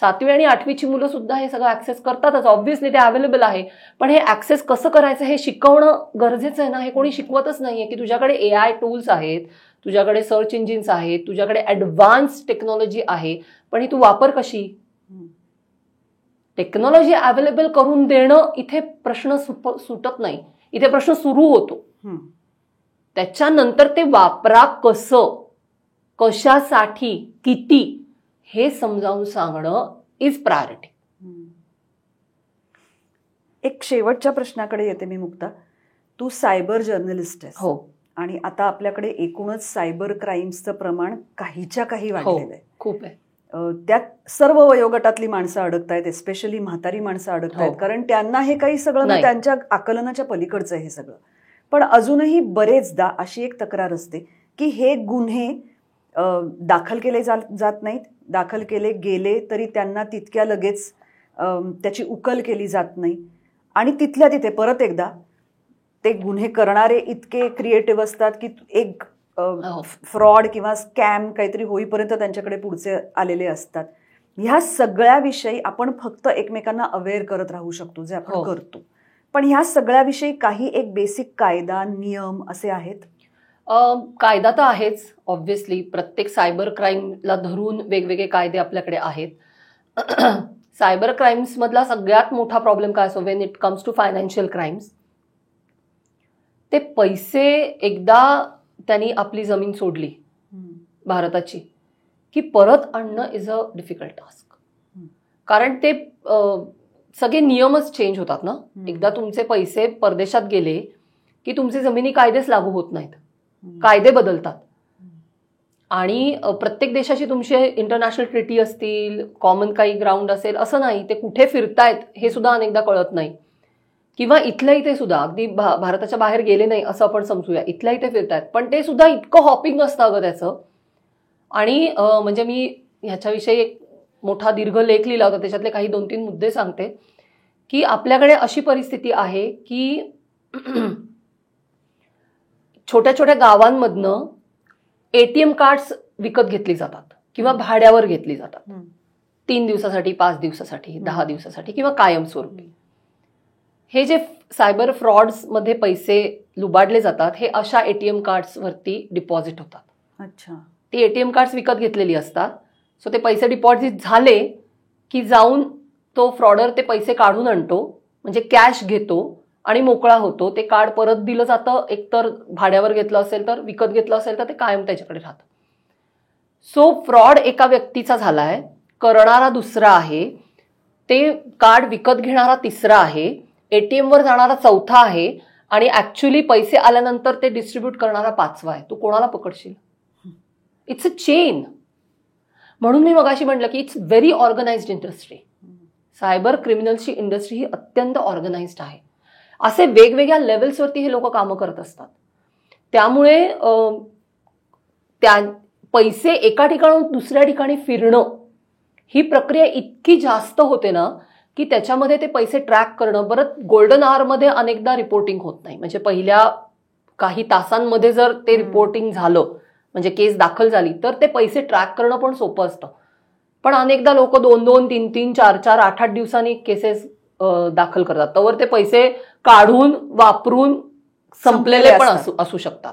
7वी आणि 8वीची मुलं सुद्धा हे सगळं ऍक्सेस करतातच. ऑब्व्हियसली ते अवेलेबल आहे, पण हे ऍक्सेस कसं करायचं हे शिकवणं गरजेचं आहे ना. हे कोणी शिकवतच नाहीये की तुझ्याकडे AI टूल्स आहेत, तुझ्याकडे सर्च इंजिन्स आहेत, तुझ्याकडे ऍडव्हान्स टेक्नॉलॉजी आहे, पण ही तू वापर कशी. टेक्नॉलॉजी अवेलेबल करून देणं इथे प्रश्न सुटत नाही, इथे प्रश्न सुरू होतो. त्याच्यानंतर ते वापरा कसं, कशासाठी, किती, हे समजावून सांगणं इज प्रायोरिटी. एक शेवटच्या प्रश्नाकडे येते मी, मुक्ता. तू सायबर जर्नलिस्ट आहेस. हो. आणि आता आपल्याकडे एकूणच सायबर क्राईम्सचं प्रमाण काहीच्या काही वाढलेलं आहे. खूप आहे. त्यात सर्व वयोगटातली माणसं अडकतायत, एस्पेशली म्हातारी माणसं अडकतायत, कारण त्यांना हे काही सगळं त्यांच्या आकलनाच्या पलीकडचं आहे हे सगळं. पण अजूनही बरेचदा अशी एक तक्रार असते की हे गुन्हे दाखल केले जात नाहीत, दाखल केले गेले तरी त्यांना तितक्या लगेच त्याची उकल केली जात नाही, आणि तिथल्या तिथे परत एकदा ते गुन्हे करणारे इतके क्रिएटिव्ह असतात की एक फ्रॉड किंवा स्कॅम काहीतरी होईपर्यंत त्यांच्याकडे पुढचे आलेले असतात. ह्या सगळ्याविषयी आपण फक्त एकमेकांना अवेअर करत राहू शकतो, जे आपण करतो. पण ह्या सगळ्याविषयी काही एक बेसिक कायदा नियम असे आहेत? कायदा तर आहेच ऑब्व्हियसली. प्रत्येक सायबर क्राईमला धरून वेगवेगळे कायदे आपल्याकडे आहेत. सायबर क्राईम्स मधला सगळ्यात मोठा प्रॉब्लेम काय असतो when it comes to financial crimes, ते पैसे एकदा त्यांनी आपली जमीन सोडली भारताची की परत आणणं इज अ डिफिकल्ट टास्क. कारण ते सगळे नियमच चेंज होतात ना. एकदा तुमचे पैसे परदेशात गेले की तुमचे जमिनी कायदेच लागू होत नाहीत, कायदे बदलतात. आणि प्रत्येक देशाची तुमची इंटरनॅशनल ट्रिटी असतील, कॉमन काही ग्राउंड असेल, असं नाही. ते कुठे फिरतायत हे सुद्धा अनेकदा कळत नाही. किंवा इथल्या इथे सुद्धा अगदी भारताच्या बाहेर गेले नाही असं आपण समजूया, इथल्या इथे फिरतायत, पण ते सुद्धा इतकं हॉपिंग असतं अगं त्याचं. आणि म्हणजे मी ह्याच्याविषयी एक मोठा दीर्घ लेख लिहिला होता, त्याच्यातले काही 2-3 मुद्दे सांगते. की आपल्याकडे अशी परिस्थिती आहे की छोट्या छोट्या गावांमधनं एटीएम कार्ड्स विकत घेतली जातात किंवा भाड्यावर घेतली जातात. 3 दिवसासाठी, 5 दिवसासाठी, 10 दिवसासाठी किंवा कायमस्वरूपी. हे जे सायबर फ्रॉड्स मध्ये पैसे लुबाडले जातात हे अशा एटीएम कार्ड्स वरती डिपॉझिट होतात. अच्छा. ती एटीएम कार्ड्स विकत घेतलेली असतात. सो ते पैसे डिपॉझिट झाले की जाऊन तो फ्रॉडर ते पैसे काढून आणतो, म्हणजे कॅश घेतो आणि मोकळा होतो. ते कार्ड परत दिलं जातं, एकतर भाड्यावर घेतलं असेल तर, विकत घेतलं असेल तर ते कायम त्याच्याकडे राहतं. सो फ्रॉड एका व्यक्तीचा झालाय, करणारा दुसरा आहे, ते कार्ड विकत घेणारा तिसरा आहे, एटीएम वर जाणारा चौथा आहे आणि ऍक्च्युली पैसे आल्यानंतर ते डिस्ट्रीब्यूट करणारा 5वा आहे. तू कोणाला पकडशील? It's a chain. म्हणून मी मगाशी म्हटलं की it's very organised industry. Cyber क्रिमिनल्सची इंडस्ट्री ही अत्यंत ऑर्गनाइज्ड आहे. असे वेगवेगळ्या लेवल्सवरती हे लोक कामं करत असतात. त्यामुळे त्या पैसे एका ठिकाणून दुसऱ्या ठिकाणी फिरणं ही प्रक्रिया इतकी जास्त होते ना की त्याच्यामध्ये ते पैसे ट्रॅक करणं, बरं गोल्डन आवरमध्ये अनेकदा रिपोर्टिंग होत नाही. म्हणजे पहिल्या काही तासांमध्ये जर ते रिपोर्टिंग झालं, म्हणजे केस दाखल झाली, तर ते पैसे ट्रॅक करणं पण सोपं असतं. पण अनेकदा लोक 2-2, 3-3, 4-4, 8-8 दिवसांनी केसेस दाखल करतात. तोवर ते पैसे काढून वापरून संपलेले पण असू शकतात.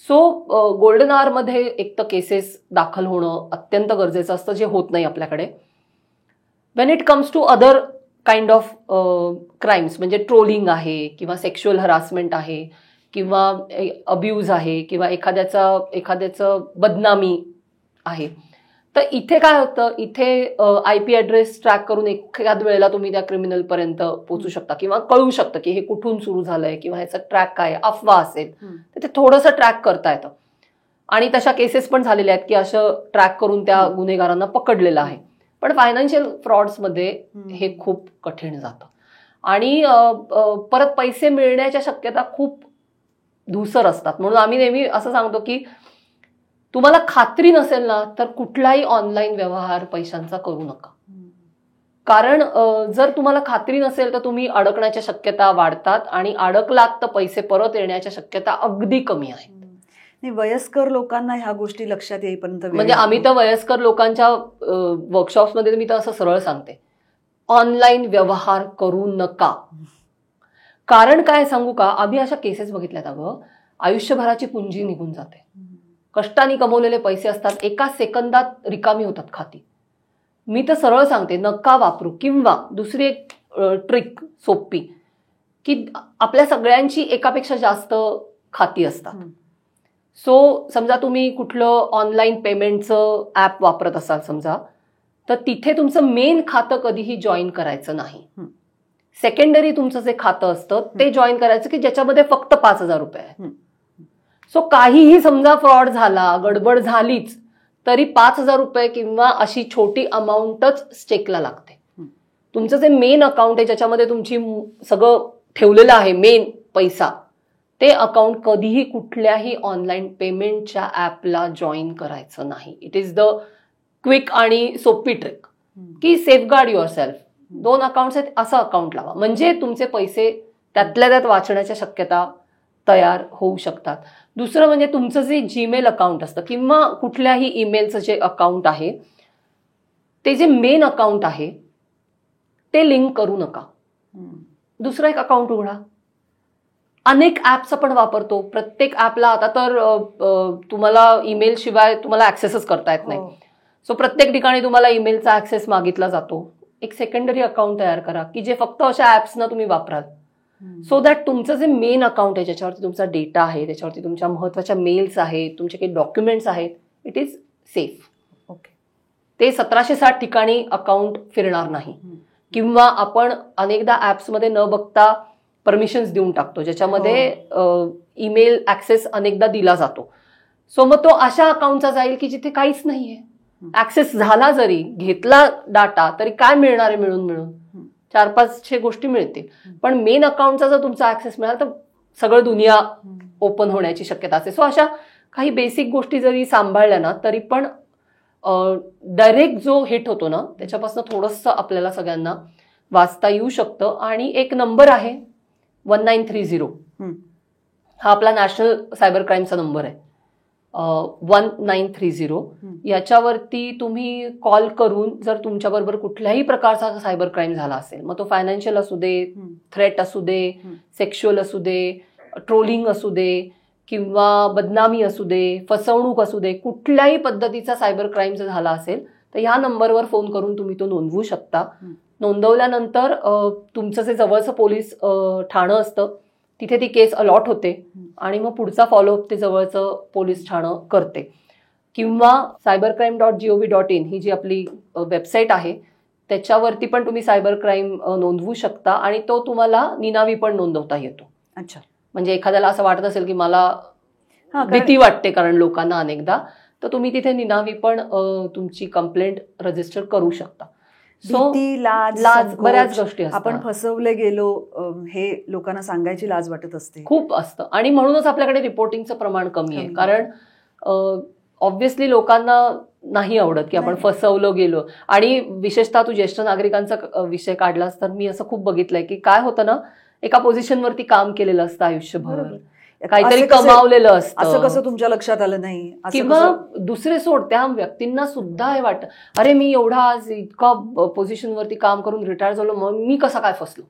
सो गोल्डन आवरमध्ये एक तर केसेस दाखल होणं अत्यंत गरजेचं असतं, जे होत नाही आपल्याकडे. When it comes to other kind of crimes, म्हणजे ट्रोलिंग आहे किंवा सेक्शुअल हरासमेंट आहे किंवा अब्यूज आहे किंवा एखाद्याचं बदनामी आहे, तर इथे काय होतं, इथे IP ॲड्रेस ट्रॅक करून एखाद वेळेला तुम्ही त्या क्रिमिनलपर्यंत पोहोचू शकता किंवा कळू शकतं की हे कुठून सुरू झालंय किंवा ह्याचा ट्रॅक काय, अफवा असेल तर ते थोडंसं ट्रॅक करता येतं. आणि तशा केसेस पण झालेल्या आहेत की असं ट्रॅक करून त्या गुन्हेगारांना पकडलेलं आहे. पण फायनान्शियल फ्रॉड्समध्ये हे खूप कठीण जातं आणि परत पैसे मिळण्याच्या शक्यता खूप धूसर असतात. म्हणून आम्ही नेहमी असं सांगतो की तुम्हाला खात्री नसेल ना तर कुठलाही ऑनलाईन व्यवहार पैशांचा करू नका. कारण जर तुम्हाला खात्री नसेल तर तुम्ही अडकण्याच्या शक्यता वाढतात आणि अडकलात तर पैसे परत येण्याच्या शक्यता अगदी कमी आहे. वयस्कर लोकांना ह्या गोष्टी लक्षात येईपर्यंत, म्हणजे आम्ही तर वयस्कर लोकांच्या वर्कशॉप्समध्ये मी तर असं सरळ सांगते, ऑनलाईन व्यवहार करू नका. कारण काय सांगू का, आम्ही अशा केसेस बघितल्यात अगं, आयुष्यभराची पुंजी निघून जाते. कष्टाने कमवलेले पैसे असतात, एका सेकंदात रिकामी होतात खाती. मी तर सरळ सांगते नका वापरू. किंवा दुसरी एक ट्रिक सोपी की आपल्या सगळ्यांची एकापेक्षा जास्त खाती असतात. सो समजा तुम्ही कुठलं ऑनलाईन पेमेंटचं ॲप वापरत असाल समजा, तर तिथे तुमचं मेन खातं कधीही जॉईन करायचं नाही. सेकंडरी तुमचं जे खातं असतं ते जॉईन करायचं की ज्याच्यामध्ये फक्त 5,000 रुपये आहे. सो काहीही समजा फ्रॉड झाला, गडबड झालीच, तरी 5,000 रुपये किंवा अशी छोटी अमाऊंटच स्टेकला लागते. तुमचं जे मेन अकाउंट आहे ज्याच्यामध्ये तुमची सगळं ठेवलेलं आहे, मेन पैसा, ते अकाउंट कधीही कुठल्याही ऑनलाईन पेमेंटच्या ॲपला जॉईन करायचं नाही. इट इज द क्विक आणि सोपी ट्रिक की सेफगार्ड युअर सेल्फ. 2 अकाउंट्स आहेत, असं अकाउंट लावा, म्हणजे तुमचे पैसे त्यातल्या त्यात वाचण्याच्या शक्यता तयार होऊ शकतात. दुसरं म्हणजे तुमचं जे जीमेल अकाउंट असतं किंवा कुठल्याही ईमेलचं जे अकाउंट आहे, ते जे मेन अकाउंट आहे ते लिंक करू नका. दुसरं एक अकाउंट उघडा. अनेक ऍप्स आपण वापरतो. प्रत्येक ऍपला आता तर तुम्हाला ईमेल शिवाय तुम्हाला ऍक्सेसच करता येत नाही. सो प्रत्येक ठिकाणी तुम्हाला ईमेलचा ऍक्सेस मागितला जातो. एक सेकंडरी अकाउंट तयार करा की जे फक्त अशा ऍप्सना तुम्ही वापराल. सो दॅट तुमचं जे मेन अकाउंट आहे, ज्याच्यावरती तुमचा डेटा आहे, त्याच्यावरती तुमच्या महत्वाच्या मेल्स आहेत, तुमचे काही डॉक्युमेंट्स आहेत, इट इज सेफ. ओके. ते 1760 ठिकाणी अकाउंट फिरणार नाही. किंवा आपण अनेकदा ऍप्समध्ये न बघता परमिशन्स देऊन टाकतो, ज्याच्यामध्ये ईमेल ऍक्सेस अनेकदा दिला जातो. सो मग तो अशा अकाउंटचा जाईल की जिथे काहीच नाहीये. ऍक्सेस झाला जरी, घेतला डाटा, तरी काय मिळणार आहे? मिळून 4-5 गोष्टी मिळतील. पण मेन अकाउंटचा जर तुमचा ऍक्सेस मिळाला तर सगळं दुनिया ओपन होण्याची शक्यता असते. सो अशा काही बेसिक गोष्टी जरी सांभाळल्या ना, तरी पण डायरेक्ट जो हिट होतो ना, त्याच्यापासून थोडंसं आपल्याला सगळ्यांना वाचता येऊ शकतं. आणि एक नंबर आहे 1930. हा आपला नॅशनल सायबर क्राईमचा नंबर आहे. 1930. याच्यावरती तुम्ही कॉल करून जर तुमच्याबरोबर कुठल्याही प्रकारचा सायबर क्राईम झाला असेल, मग तो फायनान्शियल असू दे, थ्रेट असू दे, सेक्शुअल असू दे, ट्रोलिंग असू दे, किंवा बदनामी असू दे, फसवणूक असू दे, कुठल्याही पद्धतीचा सायबर क्राईम जर झाला असेल तर ह्या नंबरवर फोन करून तुम्ही तो नोंदवू शकता. नोंदवल्यानंतर तुमचं जे जवळचं पोलीस ठाणं असतं तिथे ती केस अलॉट होते आणि मग पुढचा फॉलोअप ते जवळचं पोलीस ठाणं करते. किंवा cybercrime.gov.in ही जी आपली वेबसाईट आहे त्याच्यावरती पण तुम्ही सायबर क्राईम नोंदवू शकता आणि तो तुम्हाला निनावी पण नोंदवता येतो. अच्छा. म्हणजे एखाद्याला असं वाटत असेल की मला भीती वाटते कारण लोकांना अनेकदा, तर तुम्ही तिथे निनावी पण तुमची कंप्लेंट रजिस्टर करू शकता. भीती, लाज, बऱ्याच गोष्टी असतात. आपण फसवले गेलो हे लोकांना सांगायची लाज वाटत असते. खूप असतं आणि म्हणूनच आपल्याकडे रिपोर्टिंगचं प्रमाण कमी आहे. कारण ऑब्व्हियसली लोकांना नाही आवडत की आपण फसवलं गेलो. आणि विशेषतः तू ज्येष्ठ नागरिकांचा विषय काढलास तर मी असं खूप बघितलंय की काय होतं ना, एका पोझिशनवरती काम केलेलं असतं आयुष्यभर, काहीतरी कमावलेलं असतं, असं कसं तुमच्या लक्षात आलं नाही, किंवा दुसरे सोड त्या व्यक्तींना सुद्धा हे वाटतं अरे मी एवढा आज इतका पोझिशनवरती काम करून रिटायर झालो, मग मी कसा काय फसलो,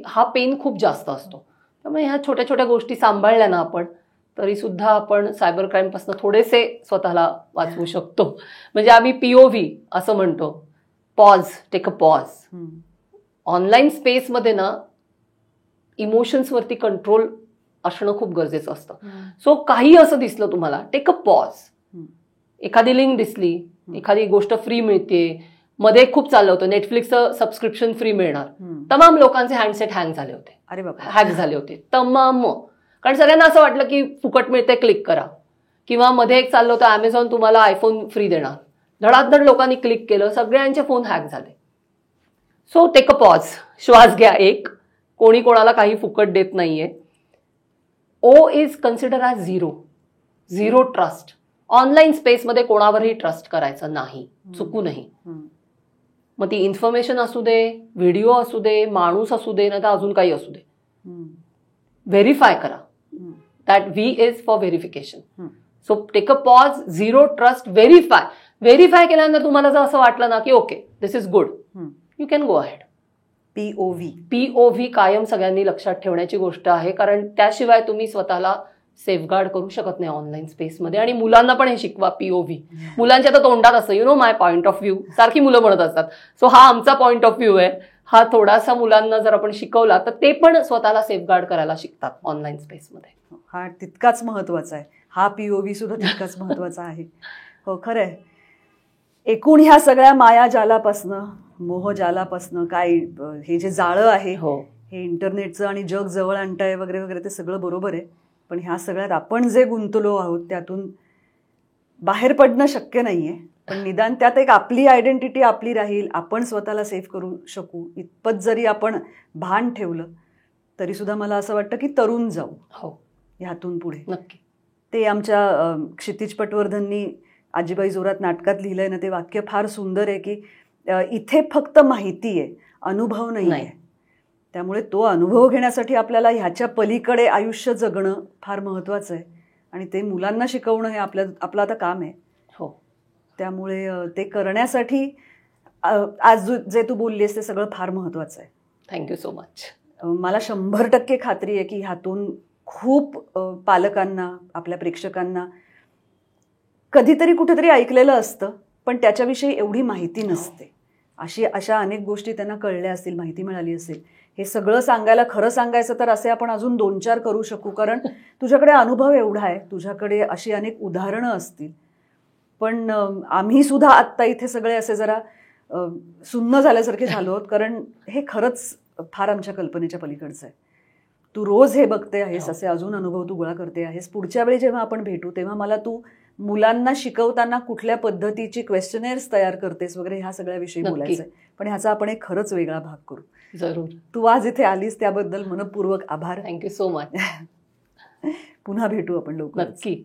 हा पेन खूप जास्त असतो. त्यामुळे ह्या छोट्या छोट्या गोष्टी सांभाळल्या ना आपण तरी सुद्धा आपण सायबर क्राईम पासून थोडेसे स्वतःला वाचवू शकतो. म्हणजे आम्ही POV असं म्हणतो, pause, take a pause. Online स्पेसमध्ये ना इमोशन्स वरती कंट्रोल असणं खूप गरजेचं असतं. सो काही असं दिसलं तुम्हाला, टेक अ पॉज. एखादी लिंक दिसली, एखादी गोष्ट फ्री मिळते, मध्ये खूप चाललं होतं नेटफ्लिक्सचं सबस्क्रिप्शन फ्री मिळणार, तमाम लोकांचे हँडसेट हँग झाले होते, अरे बाबा, हॅक झाले होते तमाम. कारण सगळ्यांना असं वाटलं की फुकट मिळते, क्लिक करा. किंवा मध्ये एक चाललं होतं अमेझॉन तुम्हाला आयफोन फ्री देणार, धडाधड लोकांनी क्लिक केलं, सगळ्यांचे फोन हॅक झाले. सो टेक अ पॉज, श्वास घ्या एक. कोणी कोणाला काही फुकट देत नाहीये. O is consider as zero trust. Online स्पेसमध्ये कोणावरही ट्रस्ट करायचं नाही, चुकूनही. मग ती इन्फॉर्मेशन असू दे, व्हिडिओ असू दे, माणूस असू दे, नाही तर अजून काही असू दे, व्हेरीफाय करा. That V is for verification. So take a pause, zero trust, verify केल्यानंतर तुम्हाला जर असं वाटलं ना की okay this is good, you can go ahead. POV कायम सगळ्यांनी लक्षात ठेवण्याची गोष्ट आहे, कारण त्याशिवाय तुम्ही स्वतःला सेफगार्ड करू शकत नाही ऑनलाईन स्पेसमध्ये. आणि मुलांना पण हे शिकवा POV. मुलांच्या तर तोंडात असतं you know my point of view, सारखी मुलं म्हणत असतात. सो हा आमचा पॉईंट ऑफ व्ह्यू आहे. हा थोडासा मुलांना जर आपण शिकवला तर ते पण स्वतःला सेफगार्ड करायला शिकतात ऑनलाईन स्पेसमध्ये. हा तितकाच महत्वाचा आहे. हा POV सुद्धा तितकाच महत्वाचा आहे. हो, खरंय. एकूण ह्या सगळ्या मायाजालापासनं, मोहजालापासनं काय हे जे जाळं आहे, हे इंटरनेटचं आणि जग जवळ आणताय वगैरे वगैरे, ते सगळं बरोबर आहे. पण ह्या सगळ्यात आपण जे गुंतलो आहोत त्यातून बाहेर पडणं शक्य नाहीये. पण निदान त्यात एक आपली आयडेंटिटी आपली राहील, आपण स्वतःला सेफ करू शकू इतपत जरी आपण भान ठेवलं तरी सुद्धा मला असं वाटतं की तरुण जाऊ ह्यातून पुढे. नक्की. ते आमच्या क्षितिज पटवर्धननी आजीबाई जोरात नाटकात लिहिलंय ना, ते वाक्य फार सुंदर आहे की इथे फक्त माहिती आहे, अनुभव नाही आहे. त्यामुळे तो अनुभव घेण्यासाठी आपल्याला ह्याच्या पलीकडे आयुष्य जगणं फार महत्वाचं आहे आणि ते मुलांना शिकवणं हे आपलं आता काम आहे. त्यामुळे ते करण्यासाठी आज जे तू बोललीस ते सगळं फार महत्वाचं आहे. Thank you so much. मला 100% खात्री आहे की ह्यातून खूप पालकांना, आपल्या प्रेक्षकांना कधीतरी कुठेतरी ऐकलेलं असतं, पण त्याच्याविषयी एवढी माहिती नसते. अशा अनेक गोष्टी त्यांना कळल्या असतील, माहिती मिळाली असेल. हे सगळं सांगायला, खरं सांगायचं तर असे आपण अजून 2-4 करू शकू, कारण तुझ्याकडे अनुभव एवढा आहे, तुझ्याकडे अशी अनेक उदाहरणं असतील. पण आम्ही सुद्धा आत्ता इथे सगळे असे जरा सुन्न झाल्यासारखे झालो आहोत, कारण हे खरंच फार आमच्या कल्पनेच्या पलीकडचं आहे. तू रोज हे बघते आहेस, असे अजून अनुभव तू गोळा करते आहेस. पुढच्या वेळी जेव्हा आपण भेटू तेव्हा मला तू मुलांना शिकवताना कुठल्या पद्धतीची क्वेश्चनेअर्स तयार करतेस वगैरे ह्या सगळ्याविषयी बोलायचं आहे. पण ह्याचा आपण एक खरंच वेगळा भाग करू. जरूर. तू आज इथे आलीस त्याबद्दल मनपूर्वक आभार. Thank you so much. पुन्हा भेटू आपण लवकर. नक्की.